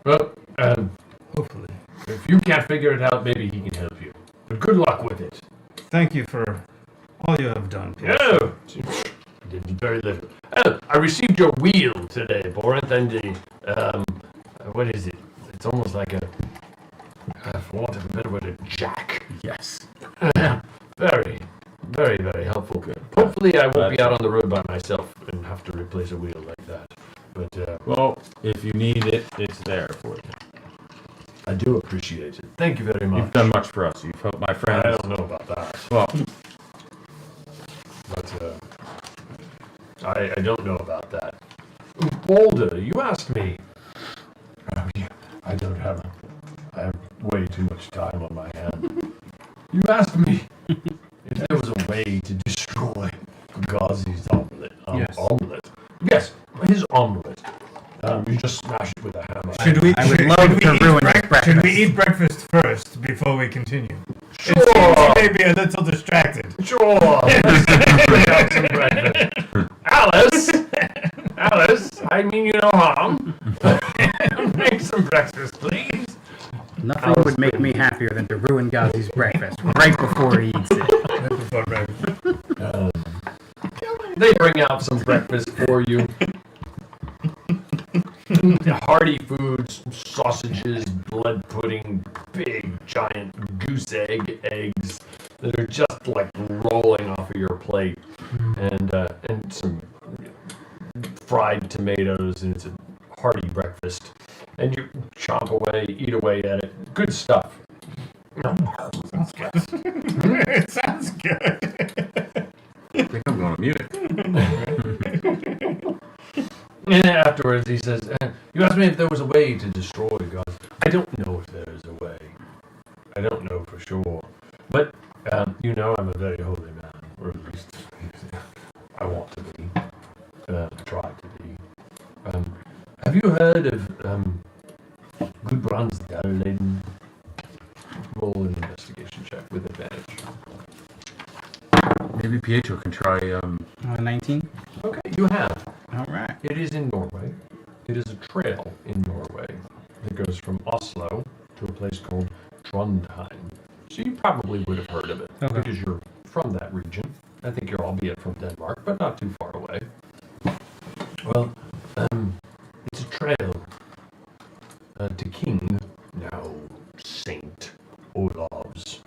Well, hopefully. if you can't figure it out, maybe he can help you. But good luck with it. Thank you for all you have done, Pierce. Oh, I did very little. Oh, I received your wheel today, Borinth, and the, what is it? It's almost like a, for want of a better word, a jack. Yes. Very, very, very helpful. Hopefully I won't be out on the road by myself and have to replace a wheel like that. But, well, if you need it, it's there for you. I do appreciate it. Thank you very much. You've done much for us. You've helped my friends. I don't know about that. Well, but I don't know about that. Boulder, you asked me. I don't have. I have way too much time on my hand. You asked me if there was a way to destroy Ghazi's omelet. Yes. Omelet. Yes, his omelet. You just smash it with a hammer. Should we? I would love to ruin his breakfast. Should we eat breakfast first before we continue? Sure. It seems you may be a little distracted. Sure. Bring out some breakfast. Alice, I mean you no harm. Make some breakfast, please. Nothing would make me happier than to ruin Ghazi's breakfast right before he eats it. Before breakfast. They bring out some breakfast for you. Hearty foods, sausages, blood pudding, big giant goose eggs that are just like rolling off of your plate, and some fried tomatoes, and it's a hearty breakfast. And you chomp away, eat away at it. Good stuff. Sounds good. It sounds good. I think I'm going to mute. And afterwards he says, you asked me if there was a way to destroy God. I don't know if there is a way. I don't know for sure. But, you know I'm a very holy man. Or at least I want to be. Try to be. Have you heard of Gudbrand's Darlin? Roll an investigation check with advantage. Maybe Pietro can try. 19. Okay, you have. All right. It is in Norway. It is a trail in Norway that goes from Oslo to a place called Trondheim. So you probably would have heard of it because you're from that region. I think you're albeit from Denmark, but not too far away. Well, it's a trail to King, now Saint Olav's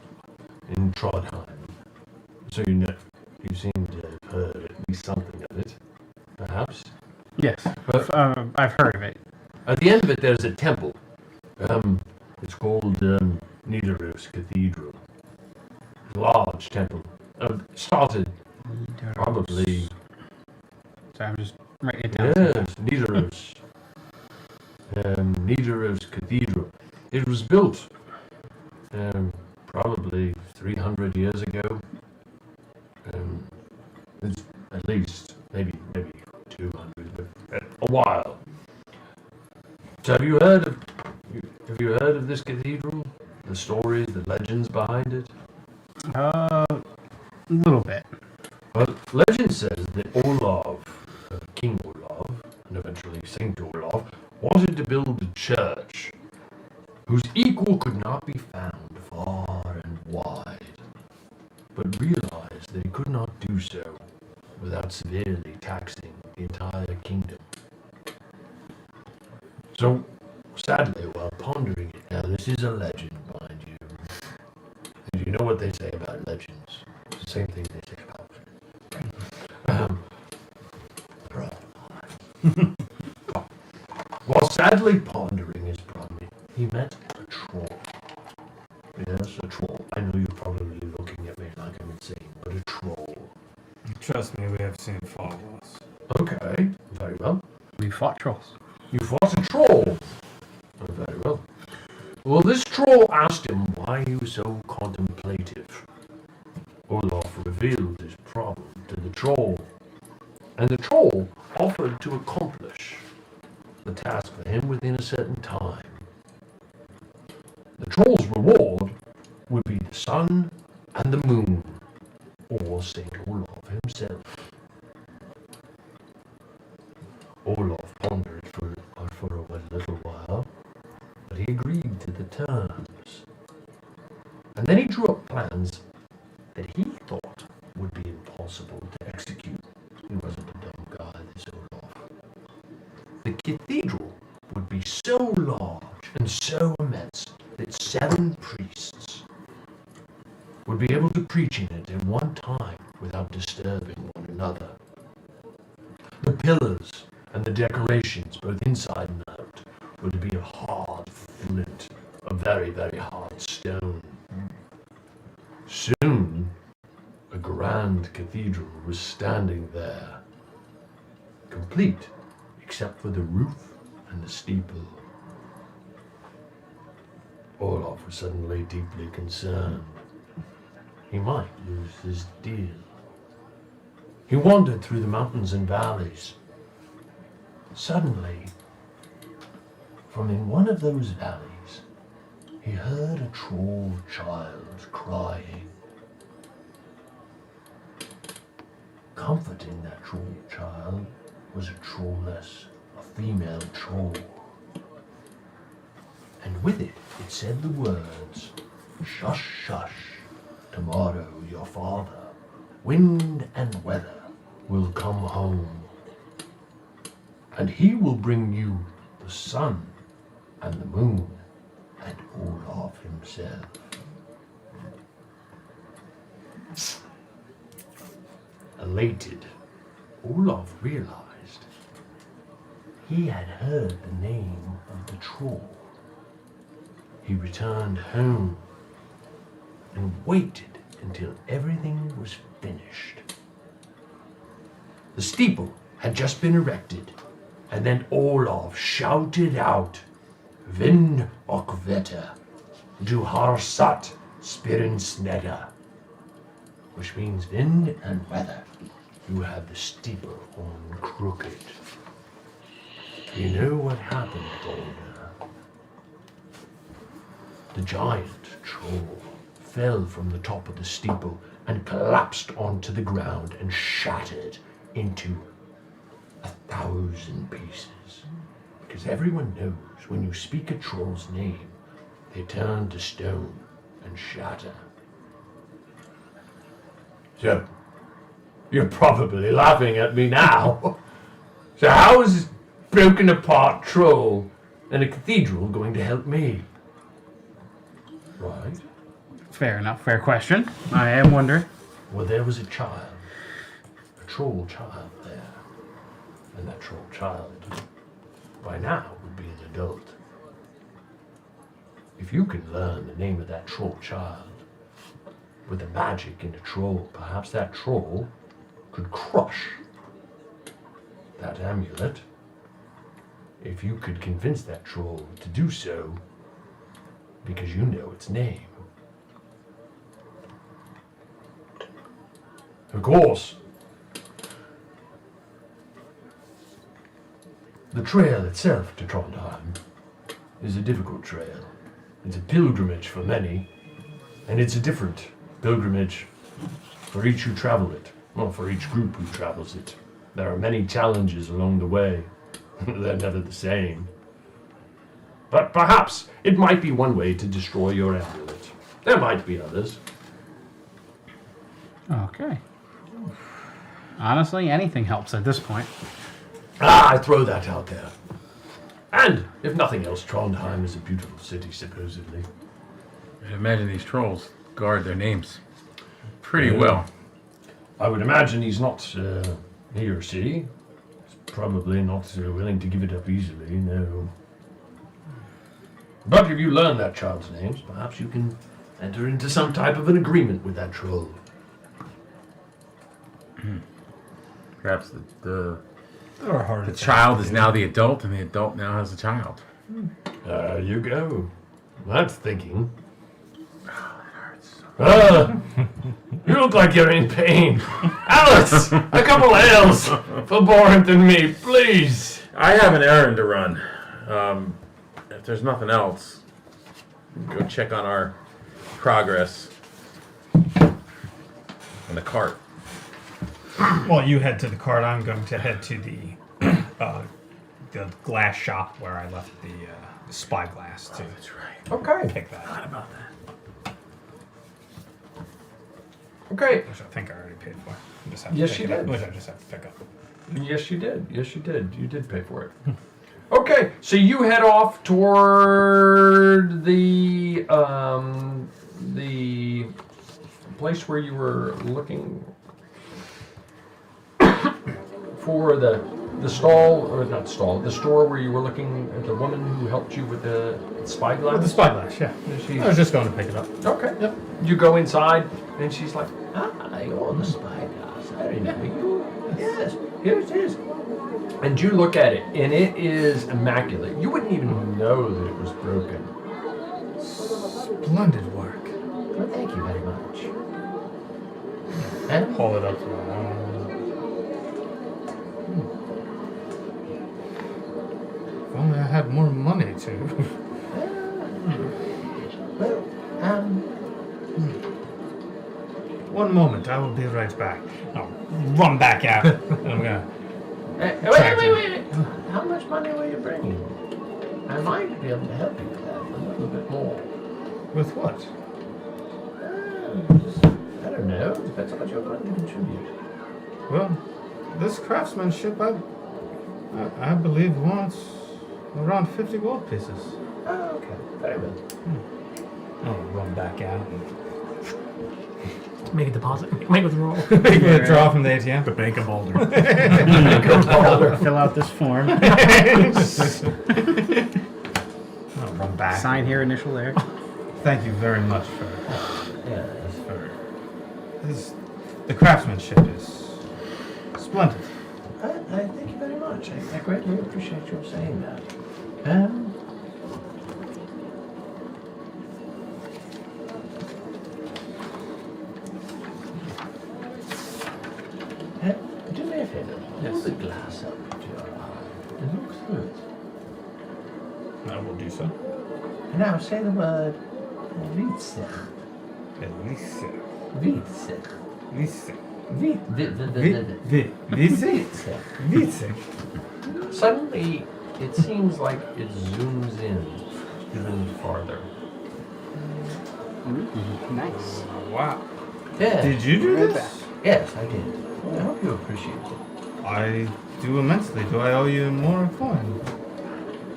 in Trondheim. So you seem to have heard at least something of it, perhaps? Yes, I've heard of it. At the end of it, there's a temple. It's called Nidaros Cathedral. Large temple. Started probably... So I'm just writing it down. Yes, Nidaros. Nidaros Cathedral. It was built probably 300 years ago. It's at least maybe 200, but a while. So have you heard of this cathedral? The stories, the legends behind it? A little bit. Well, legend says that Olav, King Olav, and eventually Saint Olav, wanted to build a church whose equal could not be found far and wide, but realized that he could not do so without severely taxing the entire kingdom. So, sadly, while pondering it, now this is a legend, mind you, and you know what they say about legends. It's the same thing they say about while sadly pondering his problem, he met a troll. Yes, a troll. I know you're probably looking at me like I'm insane, but a troll. Trust me, we have seen far worse. Okay, very well. We fought trolls. You fought a troll. Oh, very well. Well, this troll asked him why he was so contemplative. Olaf revealed his problem to the troll, and the troll offered to accomplish the task for him within a certain time. sun and the moon, or St. Olaf himself. Olaf pondered for a little while, but he agreed to the terms. And then he drew up plans that he thought would be impossible to execute. He wasn't a dumb guy, this Olaf. The cathedral would be so large and so immense that 7 priests would be able to preach in it at one time without disturbing one another. The pillars and the decorations, both inside and out, were to be of hard flint, a very, very hard stone. Soon, a grand cathedral was standing there, complete except for the roof and the steeple. Olaf was suddenly deeply concerned. He might lose his deal. He wandered through the mountains and valleys. Suddenly, from in one of those valleys, he heard a troll child crying. Comforting that troll child was a trolless, a female troll. And with it, it said the words, "Shush, shush, tomorrow your father, wind and weather, will come home. And he will bring you the sun and the moon and Olaf himself." Elated, Olaf realized he had heard the name of the troll. He returned home and waited until everything was finished. The steeple had just been erected, and then Olaf shouted out, "Vind och vetter, du har satt spirinsnedda," which means wind and weather. You have the steeple on crooked. You know what happened, Balder? The giant troll fell from the top of the steeple and collapsed onto the ground and shattered into 1,000 pieces. Because everyone knows when you speak a troll's name, they turn to stone and shatter. So, you're probably laughing at me now. So how is this broken apart troll and a cathedral going to help me? Right. Fair enough, fair question. I am wondering. Well, there was a child, a troll child there. And that troll child, by now, would be an adult. If you can learn the name of that troll child, with the magic in a troll, perhaps that troll could crush that amulet. If you could convince that troll to do so, because you know its name. Of course, the trail itself to Trondheim is a difficult trail. It's a pilgrimage for many, and it's a different pilgrimage for each who travel it, or for each group who travels it. There are many challenges along the way. They're never the same. But perhaps it might be one way to destroy your amulet. There might be others. Okay. Honestly, anything helps at this point. I throw that out there. And, if nothing else, Trondheim is a beautiful city, supposedly. I imagine these trolls guard their names pretty well. I would imagine he's not, he or she, is probably not willing to give it up easily, no. But if you learn that child's names, perhaps you can enter into some type of an agreement with that troll. Perhaps the child is now the adult, and the adult now has a child. There you go. That's thinking. You look like you're in pain. Alice, a couple of ales for Borinth and me, please. I have an errand to run. If there's nothing else, go check on our progress. And the cart. Well, you head to the cart. I'm going to head to the glass shop where I left the spyglass to Okay. pick that up. About that. Okay. Which I think I already paid for. I just have Yes, pick you it up, did. Which I just have to pick up. Yes, you did. Yes, you did. You did pay for it. Okay, so you head off toward the place where you were looking for the stall, or not stall, the store where you were looking at the woman who helped you with the spyglass. With the spyglass, yeah. I was just going to pick it up. Okay. Yep. You go inside, and she's like, "Ah, you're the spyglass. I remember you. Yes, here it is." And you look at it, and it is immaculate. You wouldn't even know that it was broken. Splendid work. Well, thank you very much. And hold it up to my If only I had more money to. One moment, I will be right back. I'll run back out. And I'm gonna. Wait. How much money were you bringing? I might be able to help you with that a little bit more. With what? I don't know. Depends how much you're going to contribute. Well, this craftsmanship, I believe, wants around 50 gold pieces. Oh, okay. Very well. I'll run back out. Make a deposit. Make a withdrawal. Make a withdrawal from the ATM. The Bank of Boulder. Bank of Boulder. Fill out this form. I'll run back. Sign here, initial there. Thank you very much for Yes. the craftsmanship is splendid. I thank you very much. I greatly appreciate your saying that. Do me a favor. Hold the glass up to your eye and look through it. I will do so. And now say the word Witzig. Witzig. Witzig. Suddenly, it seems like it zooms in even farther. Nice. Wow. Yeah. Did you do Right this? Yes, I did. I hope you appreciate it. I do immensely. Do I owe you more coin?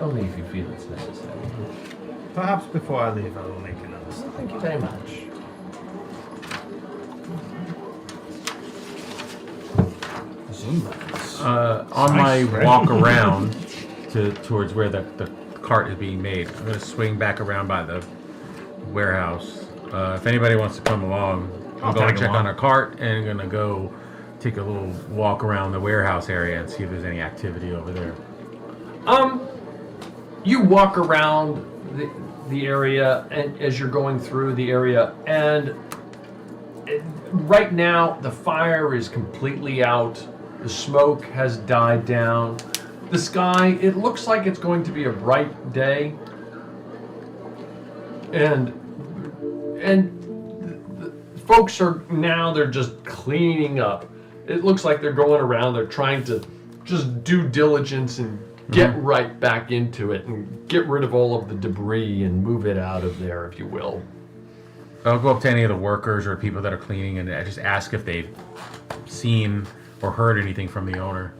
Only if you feel it's necessary. Perhaps before I leave, I will make another stop. Thank you very much. On my walk around towards where the cart is being made, I'm going to swing back around by the warehouse. If anybody wants to come along, I'm going to check on a cart and I'm going to go take a little walk around the warehouse area and see if there's any activity over there. You walk around the area, and as you're going through the area, and right now the fire is completely out. The smoke has died down. The sky, it looks like it's going to be a bright day. And the folks are now, they're just cleaning up. It looks like they're going around, they're trying to just do diligence and get right back into it and get rid of all of the debris and move it out of there, if you will. I'll go up to any of the workers or people that are cleaning and just ask if they've seen or heard anything from the owner.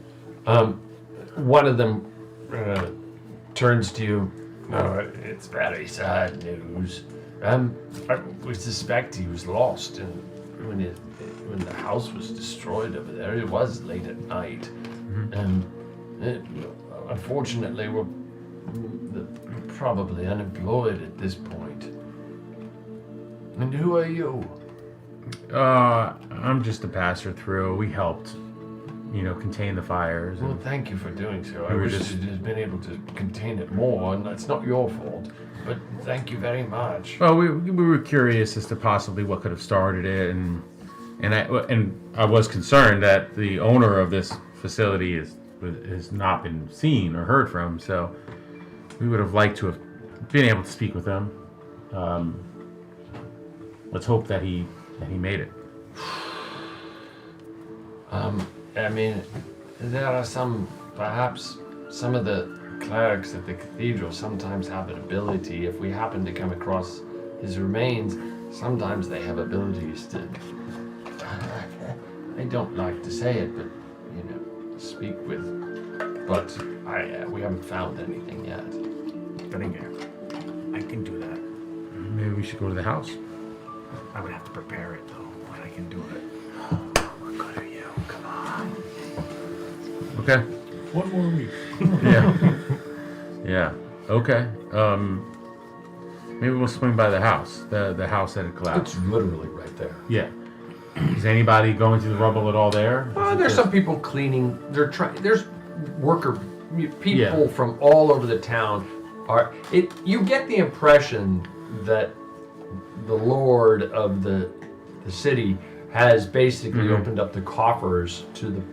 One of them turns to you. No, it's very sad news. We suspect he was lost, and when the house was destroyed over there, it was late at night. Unfortunately, we're probably unemployed at this point. And who are you? I'm just a passer through. We helped, contain the fires. Well, thank you for doing so. I We were wish just- you'd have been able to contain it more, and it's not your fault. But thank you very much. Well, we were curious as to possibly what could have started it, and I was concerned that the owner of this facility has not been seen or heard from. So we would have liked to have been able to speak with them. Let's hope that he made it. I mean, there are perhaps some of the clerics at the cathedral sometimes have an ability, if we happen to come across his remains, sometimes they have abilities to, I don't like to say it, but, speak with, but we haven't found anything yet. But I can do that. Maybe we should go to the house. I would have to prepare it though, but I can do it. What good are you? Come on. Okay. One more week. Yeah. Yeah. Okay. Maybe we'll swing by the house. The house that had collapsed. It's literally right there. Yeah. Is anybody going through the rubble at all there? There's some people cleaning. There's people from all over the town. You get the impression that the lord of the city has basically opened up the coffers to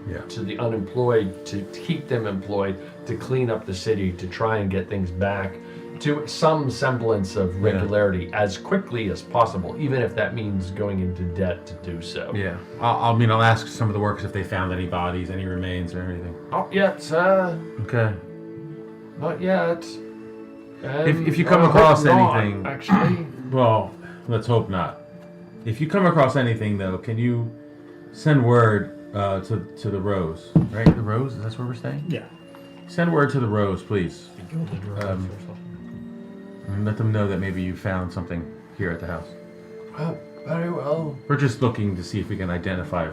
the unemployed to keep them employed, to clean up the city, to try and get things back to some semblance of regularity as quickly as possible, even if that means going into debt to do so. Yeah. I'll ask some of the workers if they found any bodies, any remains or anything. Not yet. Okay. Not yet. If you come across anything, actually. Well, let's hope not. If you come across anything, though, can you send word to the Rose? Right, the Rose. That's where we're staying. Yeah. Send word to the Rose, please. And let them know that maybe you found something here at the house. Very well. We're just looking to see if we can identify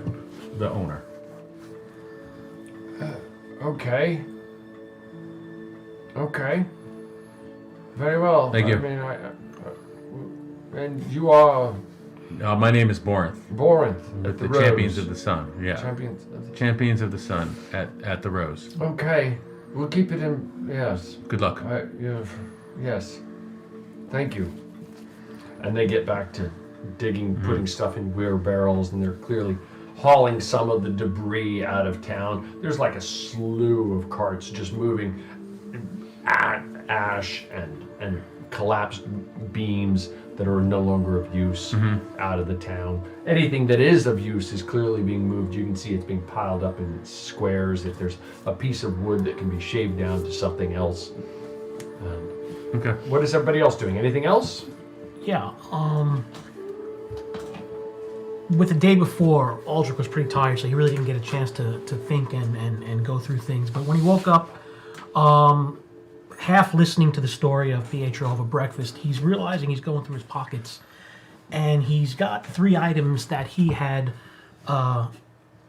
the owner. Okay. Okay. Very well. Thank you. And you are... my name is Borinth. Borinth. With the Rose. Champions of the Sun. Yeah. Champions of the Sun at the Rose. Okay. We'll keep it in... Yes. Good luck. Yes. Thank you. And they get back to digging, putting stuff in wheelbarrows, and they're clearly hauling some of the debris out of town. There's like a slew of carts just moving ash and collapsed beams that are no longer of use out of the town. Anything that is of use is clearly being moved. You can see it's being piled up in squares. If there's a piece of wood that can be shaved down to something else. Okay. What is everybody else doing? Anything else? Yeah. With the day before, Aldrich was pretty tired, so he really didn't get a chance to think and go through things. But when he woke up, half listening to the story of Pietro over breakfast, he's realizing he's going through his pockets, and he's got 3 items that he had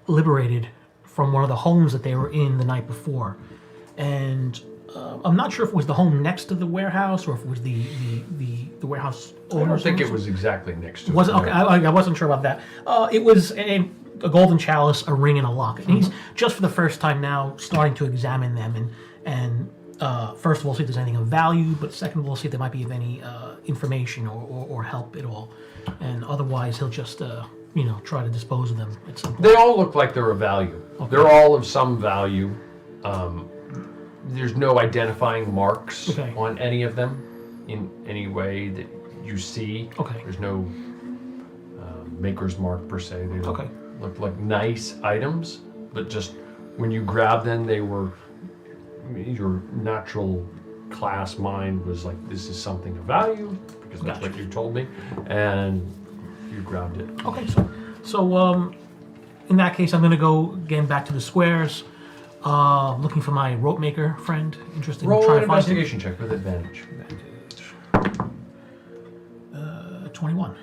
liberated from one of the homes that they were in the night before. And I'm not sure if it was the home next to the warehouse or if it was the warehouse owner. I don't think it was exactly next to it. Was it? Okay, I wasn't sure about that. It was a golden chalice, a ring, and a locket. And he's just for the first time now starting to examine them and first of all, see if there's anything of value, but second of all, see if there might be of any information or help at all. And otherwise, he'll just try to dispose of them at some point. They all look like they're of value. Okay. They're all of some value. There's no identifying marks on any of them in any way that you see. Okay. There's no maker's mark per se. They look like nice items, but just when you grab them, they were, your natural class mind was like, this is something of value, because that's what you told me, and you grabbed it. Okay, so in that case, I'm going to go again back to the squares. Looking for my rope maker friend. Interested in trying to find him. Roll an investigation check with advantage. 21.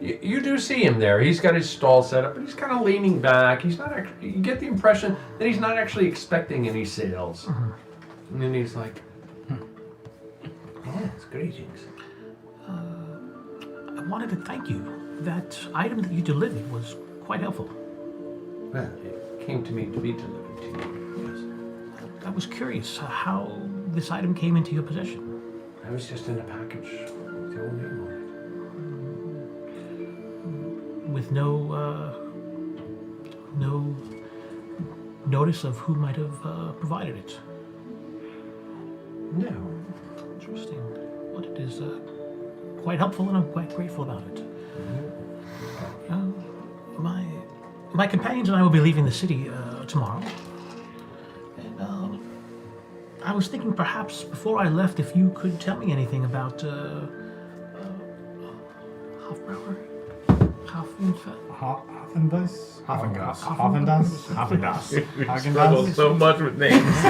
You do see him there. He's got his stall set up, but he's kind of leaning back. He's not. You get the impression that he's not actually expecting any sales. And then he's like, "Yes, greetings. I wanted to thank you. That item that you delivered was quite helpful." Well, it came to me to be delivered to you. Yes. I was curious how this item came into your possession. I was just in a package with your name on it. With no notice of who might have provided it. No. Interesting. But it is quite helpful, and I'm quite grateful about it. Am My companions and I will be leaving the city tomorrow. And I was thinking perhaps before I left if you could tell me anything about Hofbrauer? Hoffendas? He struggles so much with names.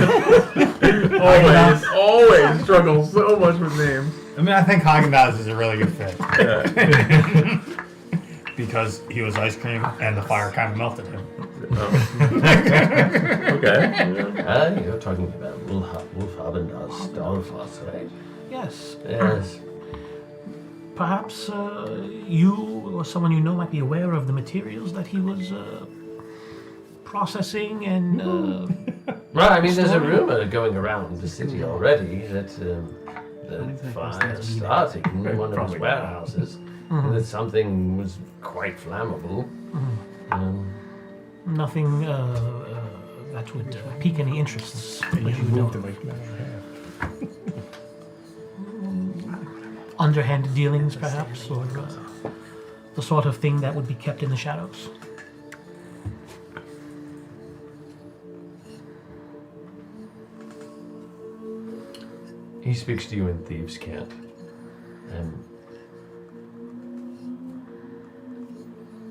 always struggles so much with names. I mean, I think Haagen-Dazs is a really good fit. Yeah. Because he was ice cream and the fire kind of melted him. Okay. You're talking about Wolf Haagen-Dazs Stahlfass, right? Yes. Yes. Perhaps you or someone you know might be aware of the materials that he was processing and. Well, I mean, there's a rumor going around the city already that the fire started in one of his warehouses, and that something was quite flammable. Nothing that would pique any interests. That you know. Underhanded dealings, perhaps, or the sort of thing that would be kept in the shadows. He speaks to you in thieves' cant.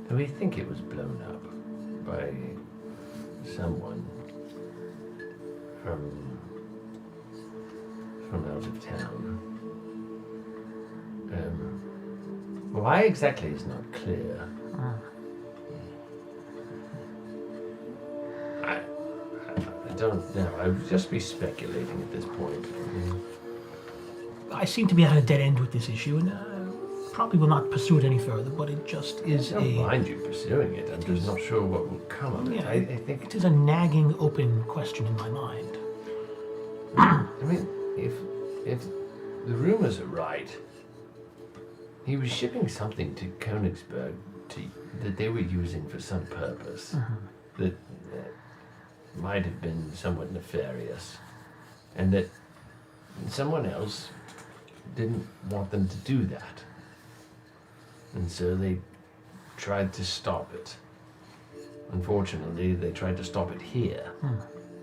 We think it was blown up by someone from out of town. Why exactly is not clear. I don't know. I would just be speculating at this point. I seem to be at a dead end with this issue, and probably will not pursue it any further, but it just is I don't mind you pursuing it. I'm just not sure what will come of it. Yeah, I think it is a nagging, open question in my mind. I mean, if the rumors are right, he was shipping something to Königsberg that they were using for some purpose that might have been somewhat nefarious, and that someone else didn't want them to do that. And so they tried to stop it. Unfortunately, they tried to stop it here.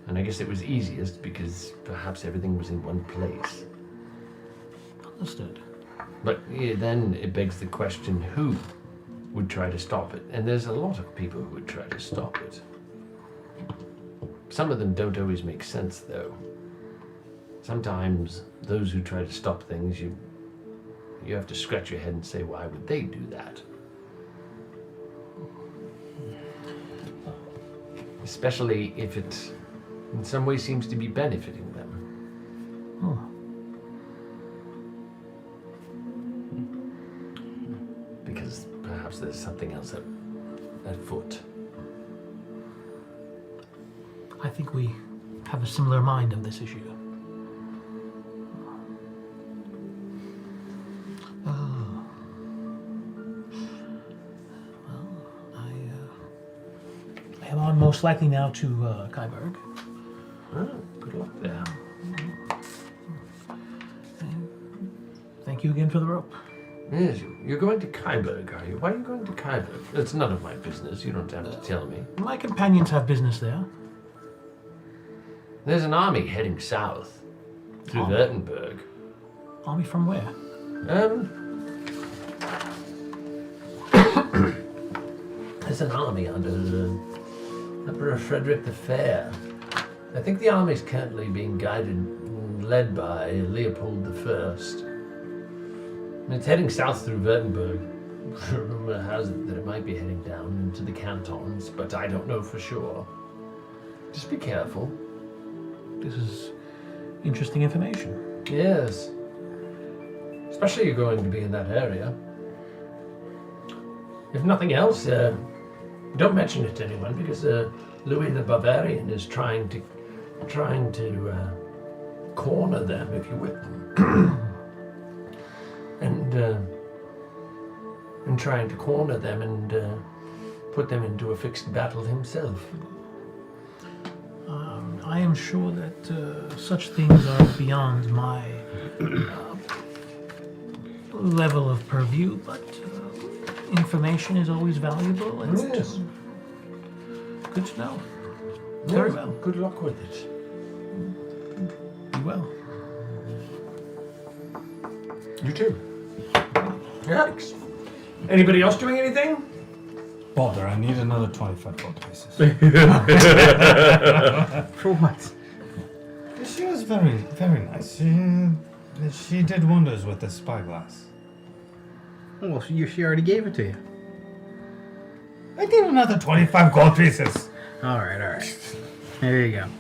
And I guess it was easiest because perhaps everything was in one place. Understood. But then it begs the question, who would try to stop it? And there's a lot of people who would try to stop it. Some of them don't always make sense, though. Sometimes those who try to stop things, you have to scratch your head and say, why would they do that? Especially if it in some way seems to be benefiting them. Because perhaps there's something else at foot. I think we have a similar mind of this issue. I am on most likely now to Kaiberg. Good luck there. Thank you again for the rope. Yes, you're going to Kaiberg, are you? Why are you going to Kaiberg? It's none of my business. You don't have to tell me. My companions have business there. There's an army heading south through Württemberg. Army from where? There's an army under Emperor Frederick the Fair. I think the army's currently being guided and led by Leopold I. And it's heading south through Württemberg. Rumor has it that it might be heading down into the cantons, but I don't know for sure. Just be careful. This is interesting information. Yes. Especially you're going to be in that area. If nothing else, don't mention it to anyone because Louis the Bavarian is trying to corner them if you whip them. and trying to corner them and put them into a fixed battle himself. I am sure that such things are beyond my level of purview, but information is always valuable. And Yes. Good to know. Very Yes, well. Good luck with it. You will. You too. Yikes. Anybody else doing anything? Balder, I need another 25 gold pieces. For what? She was very, very nice. She did wonders with the spyglass. Well, she already gave it to you. I need another 25 gold pieces. All right. There you go. I'm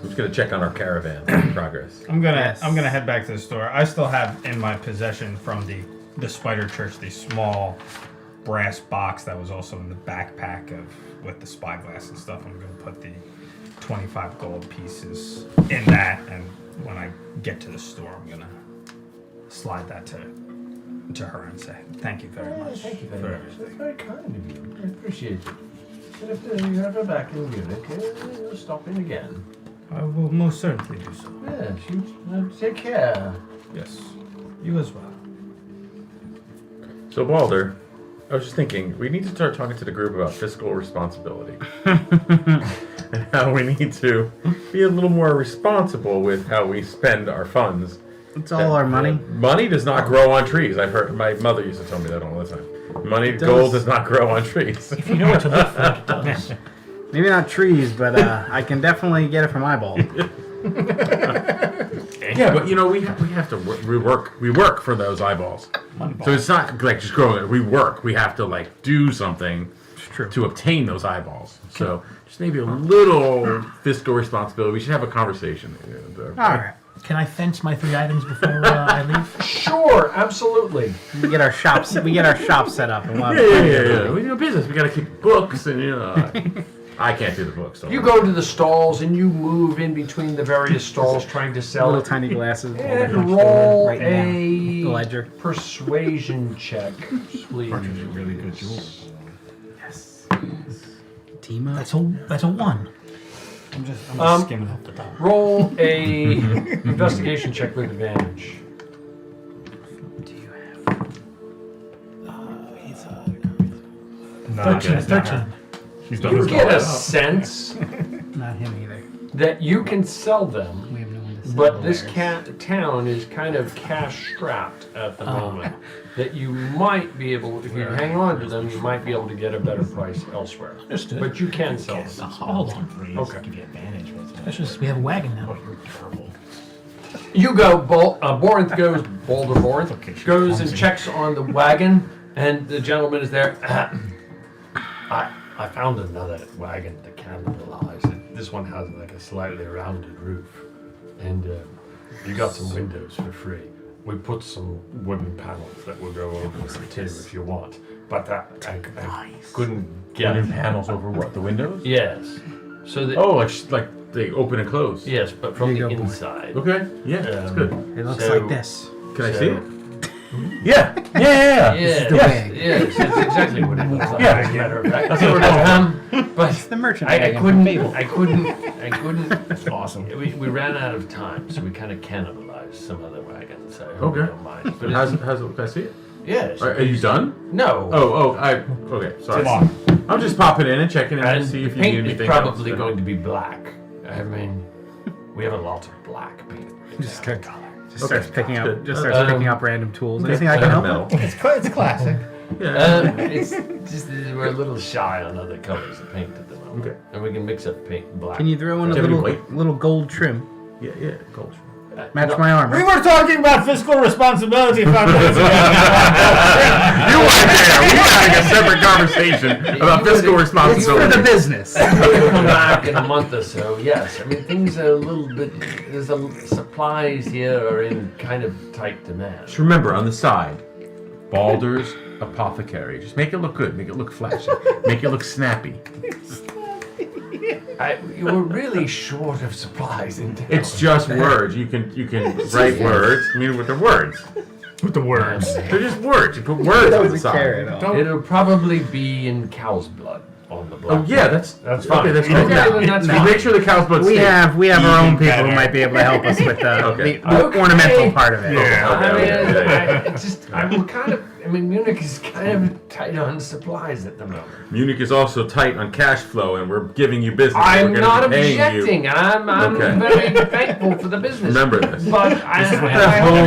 just gonna check on our caravan progress. I'm gonna head back to the store. I still have in my possession from the Spider Church the small brass box that was also in the backpack with the spyglass and stuff. I'm gonna put the 25 gold pieces in that, and when I get to the store, I'm gonna slide that to her and say thank you very much. Thank you for very much. everything. That's very kind of you. I appreciate it. And if you're ever back in Munich, you'll stop in again. I will most certainly do so. Yes, you take care. Yes, you as well. So Balder, I was just thinking, we need to start talking to the group about fiscal responsibility. And how we need to be a little more responsible with how we spend our funds. It's all our money. Money does not grow on trees. I've heard my mother used to tell me that all the time. Gold does not grow on trees. If you know what to look for, it does. Maybe not trees, but I can definitely get it from eyeball. Yeah, but you know we have to we work for those eyeballs. So it's not like just growing. We work. We have to like do something to obtain those eyeballs. So just maybe a little fiscal responsibility. We should have a conversation. All right. Can I fence my 3 items before I leave? Sure, absolutely. We get our shops set up. And we'll Yeah. We do business. We got to keep books, and I can't do the books. You go to the stalls and you move in between the various stalls trying to sell little tiny glasses. And roll right a ledger. Persuasion check, please. Really good jewels. Yes. Team up. That's a 1. I'm just skimming off the top. Roll a investigation check with advantage. What do you have? 13. She's done You this get all a up. sense Not him either. that you can sell them, We have no one to sell but this theirs. town is kind of cash strapped at the moment. That you might be able, if you hang on to them, you might be able to get a better price elsewhere. Understood. But you can sell them. Hold on. Okay. Give you advantage with it. Especially since we have a wagon now. You're terrible. You go, Borinth goes, Boulder Borinth goes and checks on the wagon, and the gentleman is there. I found another wagon to cannibalize. This one has like a slightly rounded roof, and you got some windows for free. We put some wooden panels that will go over the too if you want, but I couldn't get Wooden panels over what? The windows? Yes. So that like they open and close. yes, but from There the you go, boy. inside. Okay. Yeah, that's good. It looks So- like this. Can I So- see it? Yeah. Yeah. Yes, the wig. yes, that's exactly what it looks like. Yeah. As a matter of fact. That's what we're doing. But It's the merchant I wagon from Fable. couldn't. That's awesome. We ran out of time, so we kind of cannibalized some other wagons. I hope you Okay. don't mind. But How's it? Can I see it? yes. Are you done? No. Okay. Sorry. I'm just popping in and checking in to And see the if you paint need is anything probably else. going to be black. I mean, we have a lot of black paint. Just starts picking up. Good. Just starts Um, picking up random tools. Anything I can help Metal. with? It's classic. It's just that we're a little shy on other colors of paint at the moment. Okay. And we can mix up pink and black. Can you throw in a Do you have any little gold trim? Yeah. Culture. Match No. my armor. We were talking about fiscal responsibility 5 minutes ago. You weren't there. We were having a separate conversation about fiscal responsibility. It's for the business. We'll come back in a month or so. Yes, I mean things are a little bit. Supplies here are in kind of tight demand. Just remember on the side, Baldur's Apothecary. Just make it look good. Make it look flashy. Make it look snappy. You were really short of supplies in town. It's just words. You can write words. I mean, with the words. With the words. They're just words. You put words on the side. It'll probably be in cow's blood on the blood. Oh yeah, that's fine. Okay, that's Okay, good. then that's Just fine. make sure the cow's blood. We stays have our own people who better. might be able to help us with Okay. the ornamental part of it. Yeah. I mean, Okay. I'm kind of I mean, Munich is kind of tight on supplies at the moment. Munich is also tight on cash flow, and we're giving you business. I'm we're not be paying objecting. You. I'm Okay. very thankful for the business. Remember this. But I do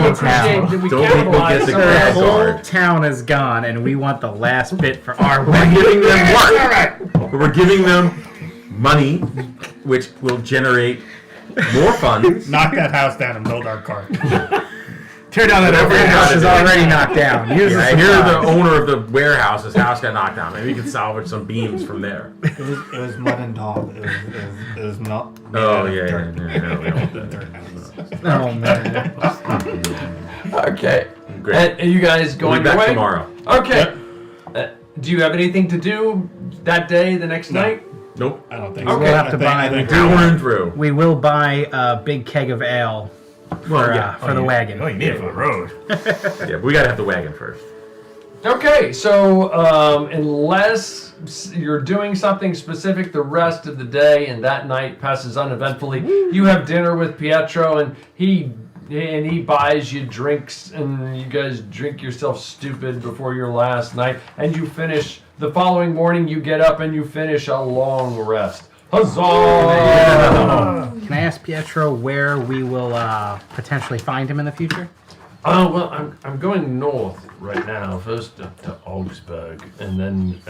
appreciate that we Don't people capitalize get the on credit that. The whole card. town is gone, and we want the last bit for our We're way. giving them what? We're giving them money, which will generate more funds. Knock that house down and build our cart. Tear down that Whatever every you house gotta is do. already knocked down. Use Yeah, the I hear the supplies. owner of the warehouse, his house got knocked down. Maybe we can salvage some beams from there. It was mud and daub. It was not. Oh, made yeah, out of yeah, dirt. we don't want that. Dirt house. Oh man. Okay. Great. And are you guys We'll going be back away? tomorrow. Okay. Do you have anything to do that day, the next night? Nope. I don't think Okay. so. We'll have to buy. I think Through and through. We will buy a big keg of ale for the wagon. Oh, you need it for the road. Yeah, but we gotta have the wagon first. Okay, so unless you're doing something specific the rest of the day and that night passes uneventfully, you have dinner with Pietro and he buys you drinks and you guys drink yourself stupid before your last night and you finish the following morning. You get up and you finish a long rest. Huzzah! Can I ask Pietro where we will potentially find him in the future? Oh, well, I'm going north right now. First up to Augsburg, and then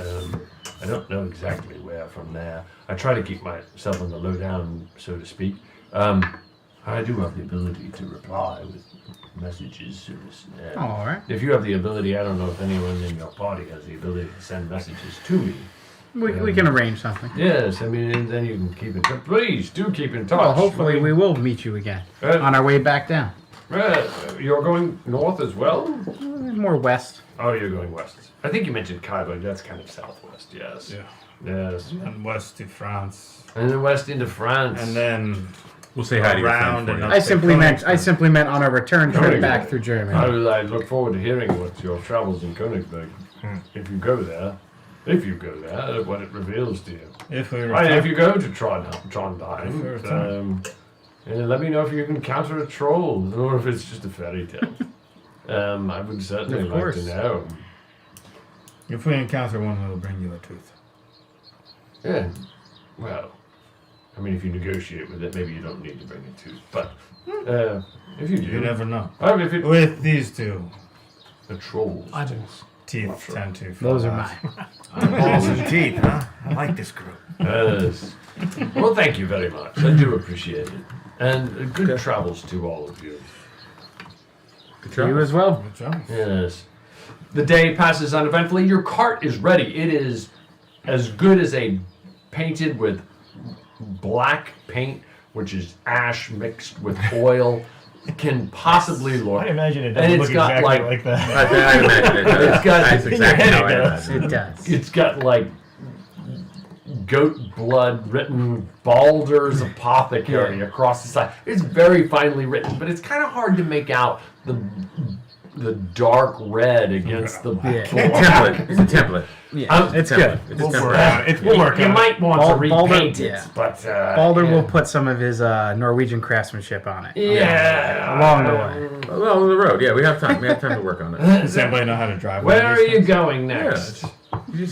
I don't know exactly where from there. I try to keep myself on the lowdown, so to speak. I do have the ability to reply with messages. All right. If you have the ability, I don't know if anyone in your party has the ability to send messages to me. We can arrange something. Yes, I mean, and then you can keep in touch. Please do keep in touch. Well, hopefully I mean, we will meet you again on our way back down. You're going north as well? More west. Oh, you're going west. I think you mentioned Carpathia. That's kind of southwest, yes. Yeah. Yes. And west to France. And then west into France. And then We'll say hi to your around friend for and you. up I to simply meant on a return trip Königsberg. back through Germany. I look forward to hearing what your travels in Königsberg. If you go there, what it reveals to you. If we Right, if you go to Trondheim, let me know if you encounter a troll or if it's just a fairy tale. I would certainly Of like course. to know. If we encounter one, we'll bring you a tooth. Yeah, well, I mean, if you negotiate with it, maybe you don't need to bring a tooth. But if you do, You never know. Oh, if it, With these two, the trolls. Eyeballs. teeth tend to Those fall are out. mine. Balls and teeth, huh? I like this group. Yes. Well, thank you very much. I do appreciate it. And good travels to all of you. Good You as well. Good job. Yes. The day passes uneventfully. Your cart is ready. It is as good as a painted with black paint, which is ash mixed with oil, can possibly look. I imagine it And doesn't it's look got exactly like like that. I imagine it does. It's got- That's in your exactly head how it I does. imagine It does. It's got like goat blood written Baldur's Apothecary across the side. It's very finely written, but it's kind of hard to make out the dark red against the black. Template. It's a template. Yeah, it's good. It's We'll a work template. on it. We'll work You on it. might want to Baldur- repaint it, yeah. but Baldur yeah. will put some of his Norwegian craftsmanship on it. Yeah, Along the way. Well, on the road. Yeah, we have time. We have time to work on it. Does anybody know how to drive? Where one are of these you things? going next?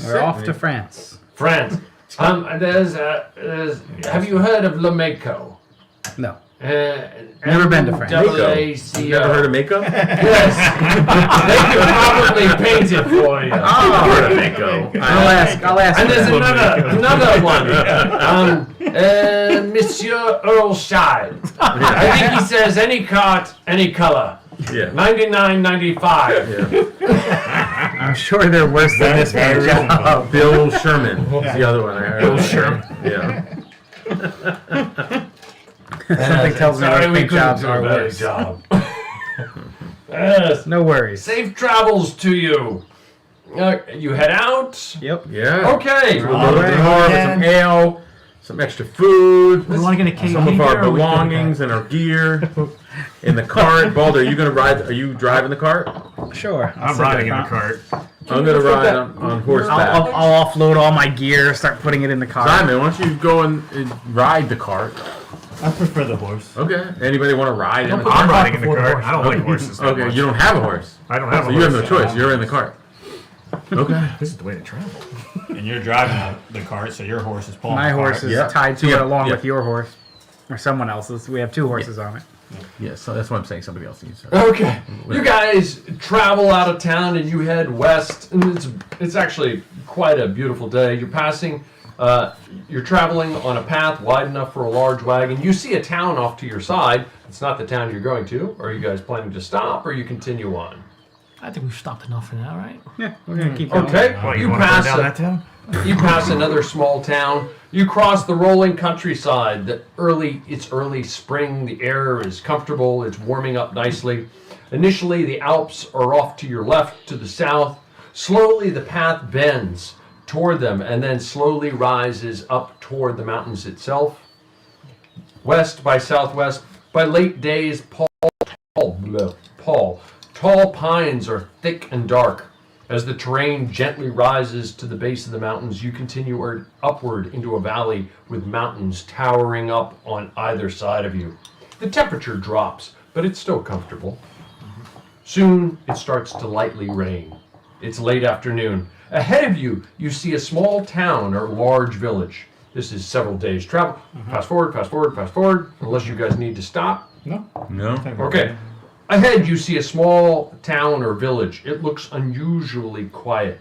We're off to France. France. There's have you heard of Lameco? No. Never been to France. You ever heard of Mako? Yes. They could probably paint it for you. I've heard of Mako. I'll ask. And there's them. another one. Monsieur Earlshire. I think he says any cart, any color. Yeah. $99.95. Yeah. I'm sure they're worse than this man. job. Bill Sherman is the other one I heard. Bill Sherman. Yeah. Something tells me Sorry, our we big couldn't jobs do a are better worse. job. Yes. No worries. Safe travels to you. You head out. Yep. Yeah. Okay. We'll go to the bar with some ale, some extra food, We want to get a some of KD our here, or we good with belongings and our gear in the cart. Baldur, are you gonna ride? Are you driving the cart? Sure. I'm riding in the cart. I'm gonna ride on horseback. I'll offload all my gear, start putting it in the car. Simon, why don't you go and ride the cart? I prefer the horse. Okay. Anybody want to ride in the I'm cart? riding in the cart. I don't like horses. that Okay, much. you don't have a horse. I don't have a So you have no horse. choice. You're in the cart. Okay. This is the way to travel. And you're driving the cart, so your horse is pulling My the horse cart. is tied to it along yeah. with your horse. Or someone else's. We have 2 horses on it. Yeah, so that's what I'm saying. Somebody else needs. Okay, you guys travel out of town and you head west, and it's actually quite a beautiful day. You're passing, you're traveling on a path wide enough for a large wagon. You see a town off to your side. It's not the town you're going to. Are you guys planning to stop, or you continue on? I think we've stopped enough for now, right? Yeah, we're gonna keep going. Okay, Well, you wanna go pass down that town? You pass another small town. You cross the rolling countryside. It's early spring. The air is comfortable. It's warming up nicely. Initially, the Alps are off to your left, to the south. Slowly, the path bends toward them and then slowly rises up toward the mountains itself. West by southwest. By late days, tall pines are thick and dark. As the terrain gently rises to the base of the mountains, you continue upward into a valley with mountains towering up on either side of you. The temperature drops, but it's still comfortable. Soon, it starts to lightly rain. It's late afternoon. Ahead of you, you see a small town or large village. This is several days' travel. Fast forward, unless you guys need to stop. No. Okay. Ahead, you see a small town or village. It looks unusually quiet.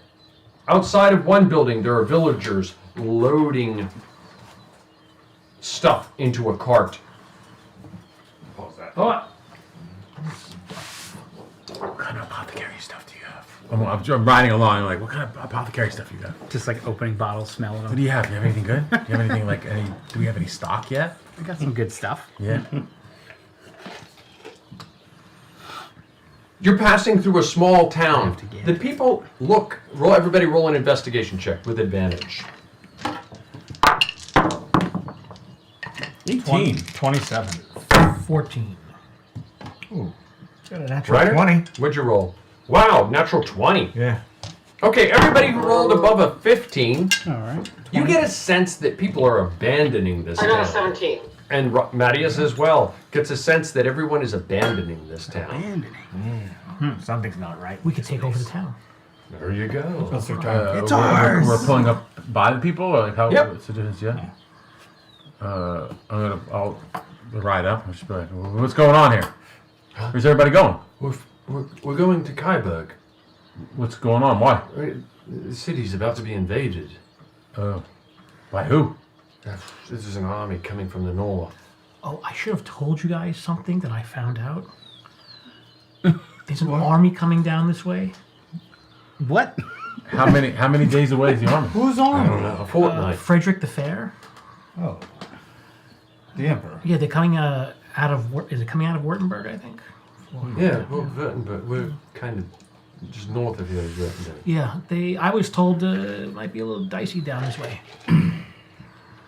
Outside of one building, there are villagers loading stuff into a cart. Pause that. Oh, What kind of apothecary stuff do you have? I'm riding along. Like, what kind of apothecary stuff you got? Just like opening bottles, smelling them. What do you have? Do you have anything good? Do you have anything like any? Do we have any stock yet? I got some good stuff. Yeah. you're passing through a small town. The people everybody roll an investigation check with advantage. 18. 27. 14. Ooh. Got a natural Ryder? 20. What'd you roll? Wow, natural 20. Yeah. Okay, everybody who rolled above a 15, All right. you get a sense that people are abandoning this I got a town. 17. And Mattias as well gets a sense that everyone is abandoning this town. Something's not right. We could take over the town. There you go. It's We're pulling up by the people, or like how? Yep. What's the difference? Yeah. I'll ride up. I'll just be like, what's going on here? Where's everybody going? We're going to Kaiberg. What's going on? Why? The city's about to be invaded. By who? This is an army coming from the north. Oh, I should have told you guys something that I found out. There's an army coming down this way. What? How many days away is the army? Who's I on? don't know. A fortnight. Frederick the Fair. Oh. The Emperor. Yeah, they're coming out of. Is it coming out of Württemberg? I think. Yeah, well, Württemberg. We're kind of just north of here is Württemberg. Yeah, I was told it might be a little dicey down this way.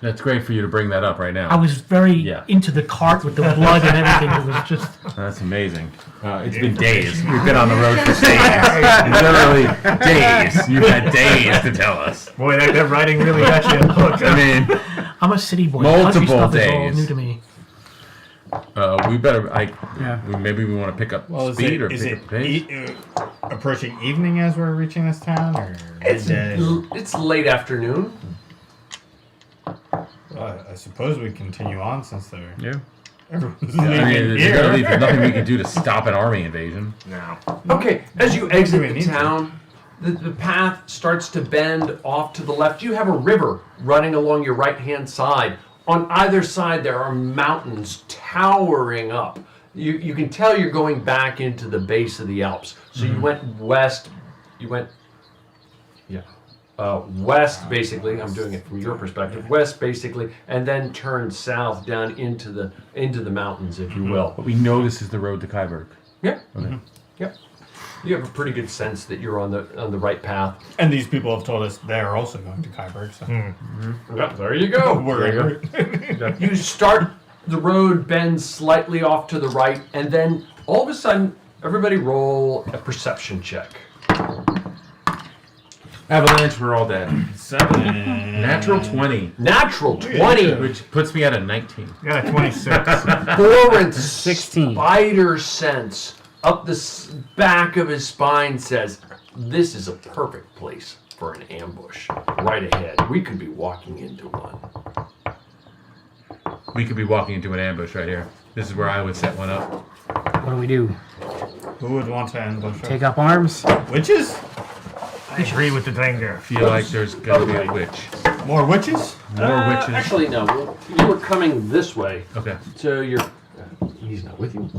That's great for you to bring that up right now. I was very into the cart with the blood and everything. It was just. That's amazing. It's been days. We've been on the road for days. Literally days. You've had days to tell us. Boy, that writing really got you hooked. I mean, I'm a city boy. Multiple Country stuff days. is all new to me. we better. Yeah. Maybe we want to pick up Well, speed or is pick it up pace. approaching evening as we're reaching this town, or It's late afternoon. I suppose we continue on since they're everyone's I mean, leaving here. there's nothing we can do to stop an army invasion. No. Okay, as you exit We the need to. town, the path starts to bend off to the left. You have a river running along your right-hand side. On either side, there are mountains towering up. You can tell you're going back into the base of the Alps. So you went west. You went, west basically. I'm doing it from your perspective. West basically, and then turned south down into the mountains, if you will. But we know this is the road to Kaiberg. Yeah. Okay. Yep. You have a pretty good sense that you're on the right path. And these people have told us they're also going to Kaiberg. So. Yep, there you go. You start, the road bends slightly off to the right, and then all of a sudden, everybody roll a perception check. Avalanche, we're all dead. 7. Natural 20. Natural 20. Which puts me at a 19. Got a 26. Torrent's 16. Spider sense up the back of his spine says, "This is a perfect place for an ambush. Right ahead. We could be walking into one." We could be walking into an ambush right here. This is where I would set one up. What do we do? Who would want to ambush us? Take up arms? Witches? I agree with the Danger. I feel like there's gonna be a witch. More witches? More witches. Actually, no. You were coming this way. Okay. So he's not with you.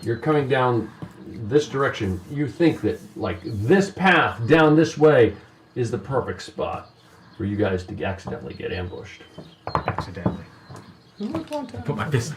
You're coming down this direction. You think that, like, this path down this way is the perfect spot for you guys to accidentally get ambushed. Accidentally. Who would want to Put my fist.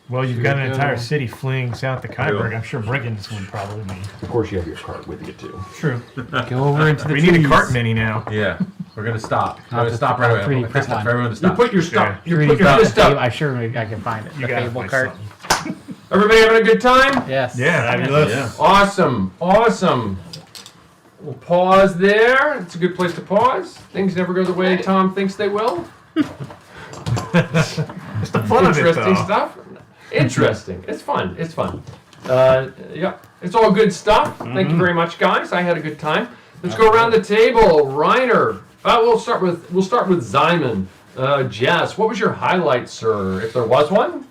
Well, you've got an entire city fleeing south to Kyberg. I'm sure brigands would probably be. Of course, you have your cart with you, too. True. Go over into the We trees. need a cart mini now. Yeah. We're gonna stop. We're Not gonna the- stop right away. not I'll put my 3D fist up print for everyone to You stop. put your stuff. You put 3D your fist print. up. I'm sure I can find it. You The gotta cable find cart. something. Everybody having a good time? Yes. Yeah, fabulous. Yeah. Awesome. We'll pause there. It's a good place to pause. Things never go the way Tom thinks they will. It's the fun of it, Interesting though. stuff. Interesting. It's fun. It's fun. Yeah, it's all good stuff. Thank you very much, guys. I had a good time. Let's go around the table. Reiner. We'll start with Zyman. Jess, what was your highlight, sir? If there was one.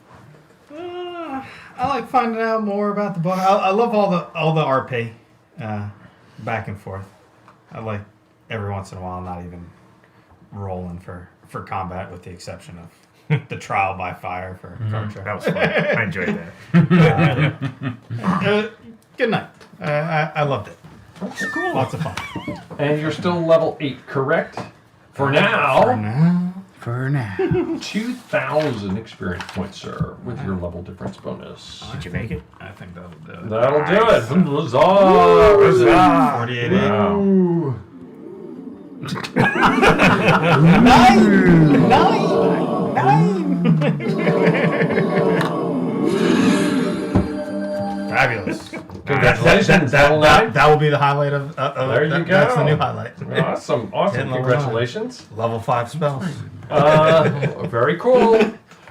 I like finding out more about the book. I love all the RP back and forth. I like every once in a while not even rolling for combat, with the exception of the trial by fire for Carter. That was fun. I enjoyed that. Good night. I loved it. Cool. Lots of fun. And you're still level 8, correct? For now. For now. 2,000 experience points, sir, with your level difference bonus. Did you make it? I think that'll do it. That'll do it. Huzzah! 48. Wow. Fabulous. Congratulations, level 9. That will be the highlight of There you go. That's the new highlight. Awesome. Hitting level Congratulations. 9. Level 5 spells. Very cool.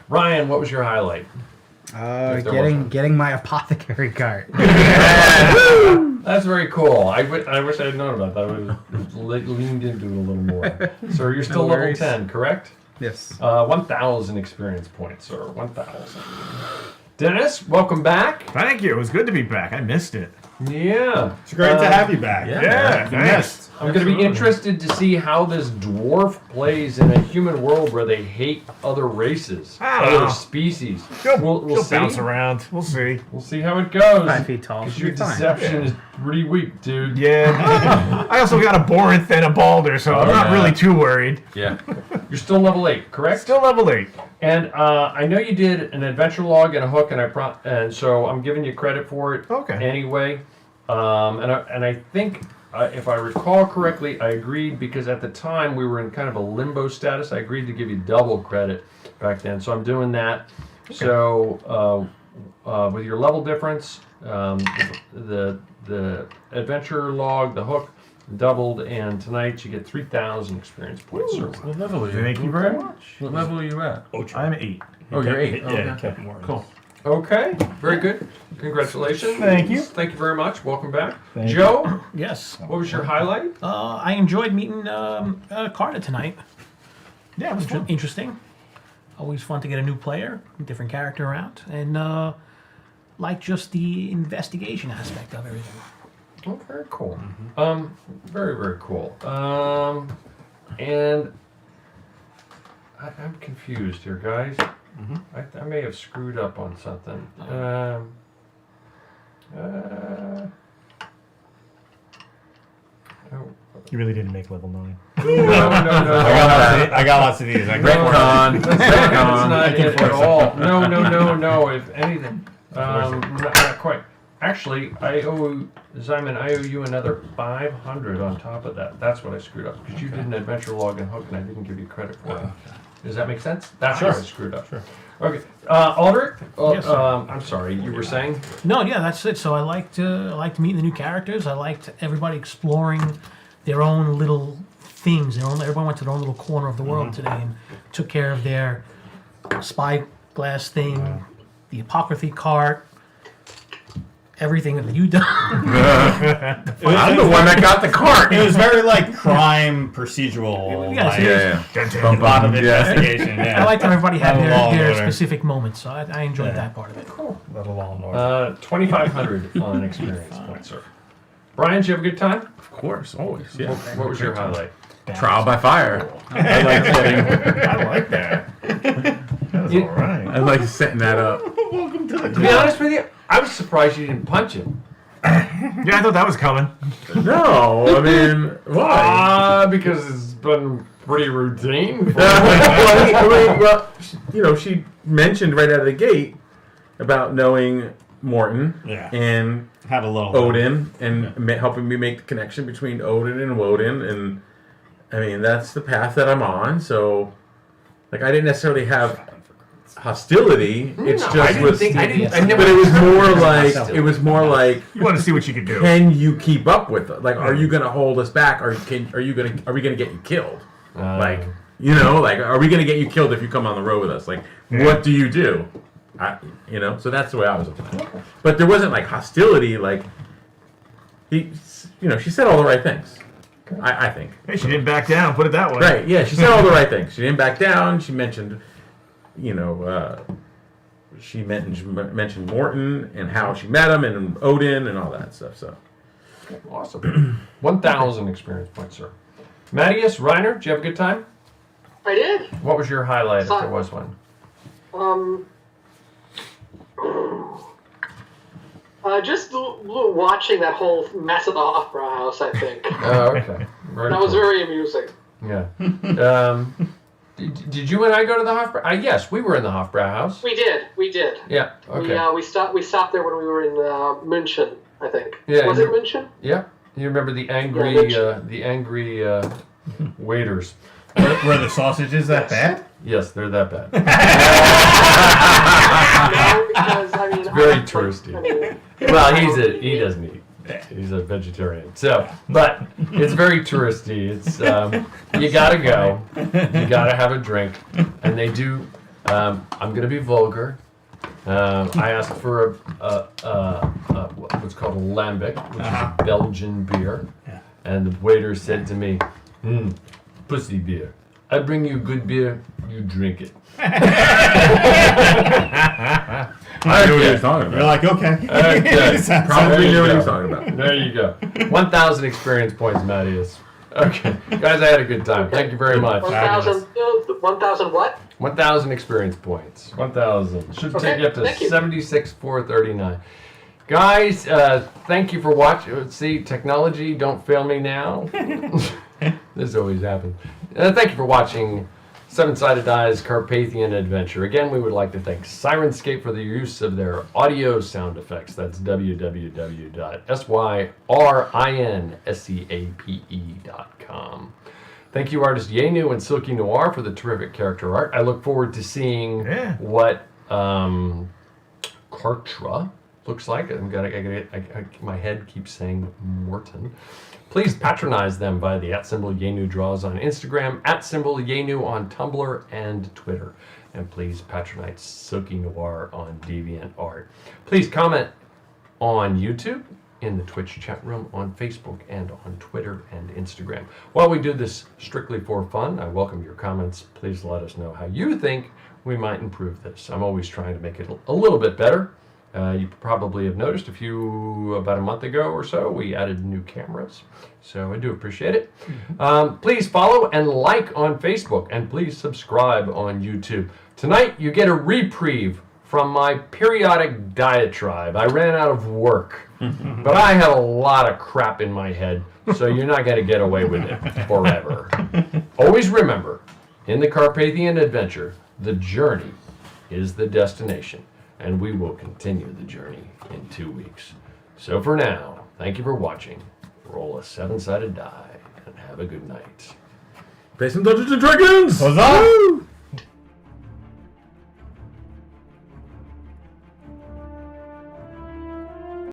Ryan, what was your highlight? Getting my apothecary cart. That's very cool. I wish I had known about that. I would have leaned into it a little more. So you're still No level worries. 10, correct? Yes. 1,000 experience points, sir. 1,000. Dennis, welcome back. Thank you. It was good to be back. I missed it. Yeah. It's great to have you back. Yeah, thanks. I'm going to be interested to see how this dwarf plays in a human world where they hate other races, I don't other know. species. He'll We'll see. bounce around. We'll see. We'll see how it goes. 5 feet tall. Because your You're fine. deception is pretty weak, dude. Yeah. I also got a Borinth and a Balder, so I'm not really too worried. Yeah. You're still level 8, correct? Still level 8. And I know you did an adventure log and a hook, and so I'm giving you credit for it. Okay. Anyway, and I think if I recall correctly, I agreed because at the time we were in kind of a limbo status. I agreed to give you double credit back then, so I'm doing that. Okay. So with your level difference, the adventure log, the hook, doubled, and tonight you get 3,000 experience points. Sir. What level are you? Thank you very much. What level are you at? I'm 8. Oh, you're 8. Yeah, Okay. kept more. Cool. Okay, very good. Congratulations. Thank you. Thank you very much. Welcome back. Thank Joe, Yes. what was your highlight? I enjoyed meeting Carter tonight. Yeah, it was fun. Interesting. Always fun to get a new player, different character around, and like just the investigation aspect of everything. Oh, very cool. Very, very cool. And I'm confused here, guys. I may have screwed up on something. You really didn't make level 9. No. I got lots of these. Retcon. That's not it at all. No. If anything, not quite. Actually, Simon, I owe you another 500 on top of that. That's what I screwed up because you did an adventure log and hook, and I didn't give you credit for it. Does that make sense? That's where I screwed up. Sure. Okay, Aldrich. Yes, sir. I'm sorry, you were saying. No, yeah, that's it. So I liked meeting the new characters. I liked everybody exploring their own little things. Everyone went to their own little corner of the world today and took care of their spyglass thing, the apocryphy cart, everything that you done. I'm the one that got the cart. It was very like crime procedural. Yeah, A lot of investigation. Yeah. I liked how everybody had Law and their Order. specific moments, so I enjoyed that part of it. Cool. Little Law and Order. 2,500 on experience points, sir. Brian, did you have a good time? Of course, always. Yeah. What was your highlight? Trial by fire. I like getting. I like that. That was all right. I like setting that up. Welcome to the To be honest with you, I was surprised you didn't punch him. Yeah, I thought that was coming. No, I mean, why? Because it's been pretty routine. well, you know, she mentioned right out of the gate about knowing Morton and had a little Odin and helping me make the connection between Odin and Woden, and I mean that's the path that I'm on. So, like, I didn't necessarily have hostility. It's No, just I was, never- but it was more like you want to see what you can do. Can you keep up with it? Like, are you going to hold us back, or are we going to get you killed? Like, you know, like, are we going to get you killed if you come on the road with us? Like, what do you do? You know, so that's the way I was looking at it. But there wasn't like hostility. Like, she said all the right things. I think. Hey, she didn't back down. Put it that way. Right? Yeah, she said all the right things. She didn't back down. She mentioned, she mentioned Morton and how she met him and Odin and all that stuff. So awesome. 1,000 experience points, sir. Mattias, Reiner, did you have a good time? I did. What was your highlight, if there was one? Just watching that whole mess at the Opera House, I think. Oh, okay. That was very amusing. Yeah. Did you and I go to the Hofbrau? Yes, we were in the Hofbrau House. We did. Yeah. Okay. We stopped there when we were in Munchen, I think. Yeah. Was it Munchen? Yeah. You remember the angry, waiters? Were the sausages that bad? Yes, they're that bad. No, because it's very touristy. Well, he doesn't eat. He's a vegetarian. So, but it's very touristy. It's you gotta go, you gotta have a drink, and they do. I'm gonna be vulgar. I asked for what's called a lambic, which is a Belgian beer, and the waiter said to me, "Pussy beer. I bring you good beer, you drink it." I knew what he was talking about. You're like, okay. Probably knew what he was talking about. There you go. 1,000 experience points, Mattias. Okay. Guys, I had a good time. Thank you very much. 1,000 what? 1,000 experience points. 1,000. Should take you up to thank you. 76,439. Guys, thank you for watching. See, technology, don't fail me now. This always happens. Thank you for watching Seven-Sided Dice Carpathian Adventure. Again, we would like to thank Sirenscape for the use of their audio sound effects. That's www.syrinscape.com. Thank you, artist Yenu and Silky Noir, for the terrific character art. I look forward to seeing what Kartra looks like. My head keeps saying Morton. Please patronize them by the @Yenu draws on Instagram, @Yenu on Tumblr and Twitter. And please patronize Silky Noir on DeviantArt. Please comment on YouTube, in the Twitch chat room, on Facebook, and on Twitter and Instagram. While we do this strictly for fun, I welcome your comments. Please let us know how you think we might improve this. I'm always trying to make it a little bit better. You probably have noticed about a month ago or so, we added new cameras. So I do appreciate it. Please follow and like on Facebook, and please subscribe on YouTube. Tonight, you get a reprieve from my periodic diatribe. I ran out of work, but I had a lot of crap in my head, so you're not going to get away with it forever. Always remember, in the Carpathian Adventure, the journey is the destination. And we will continue the journey in 2 weeks. So for now, thank you for watching. Roll a 7-sided die and have a good night. Play some Dungeons and Dragons! Huzzah!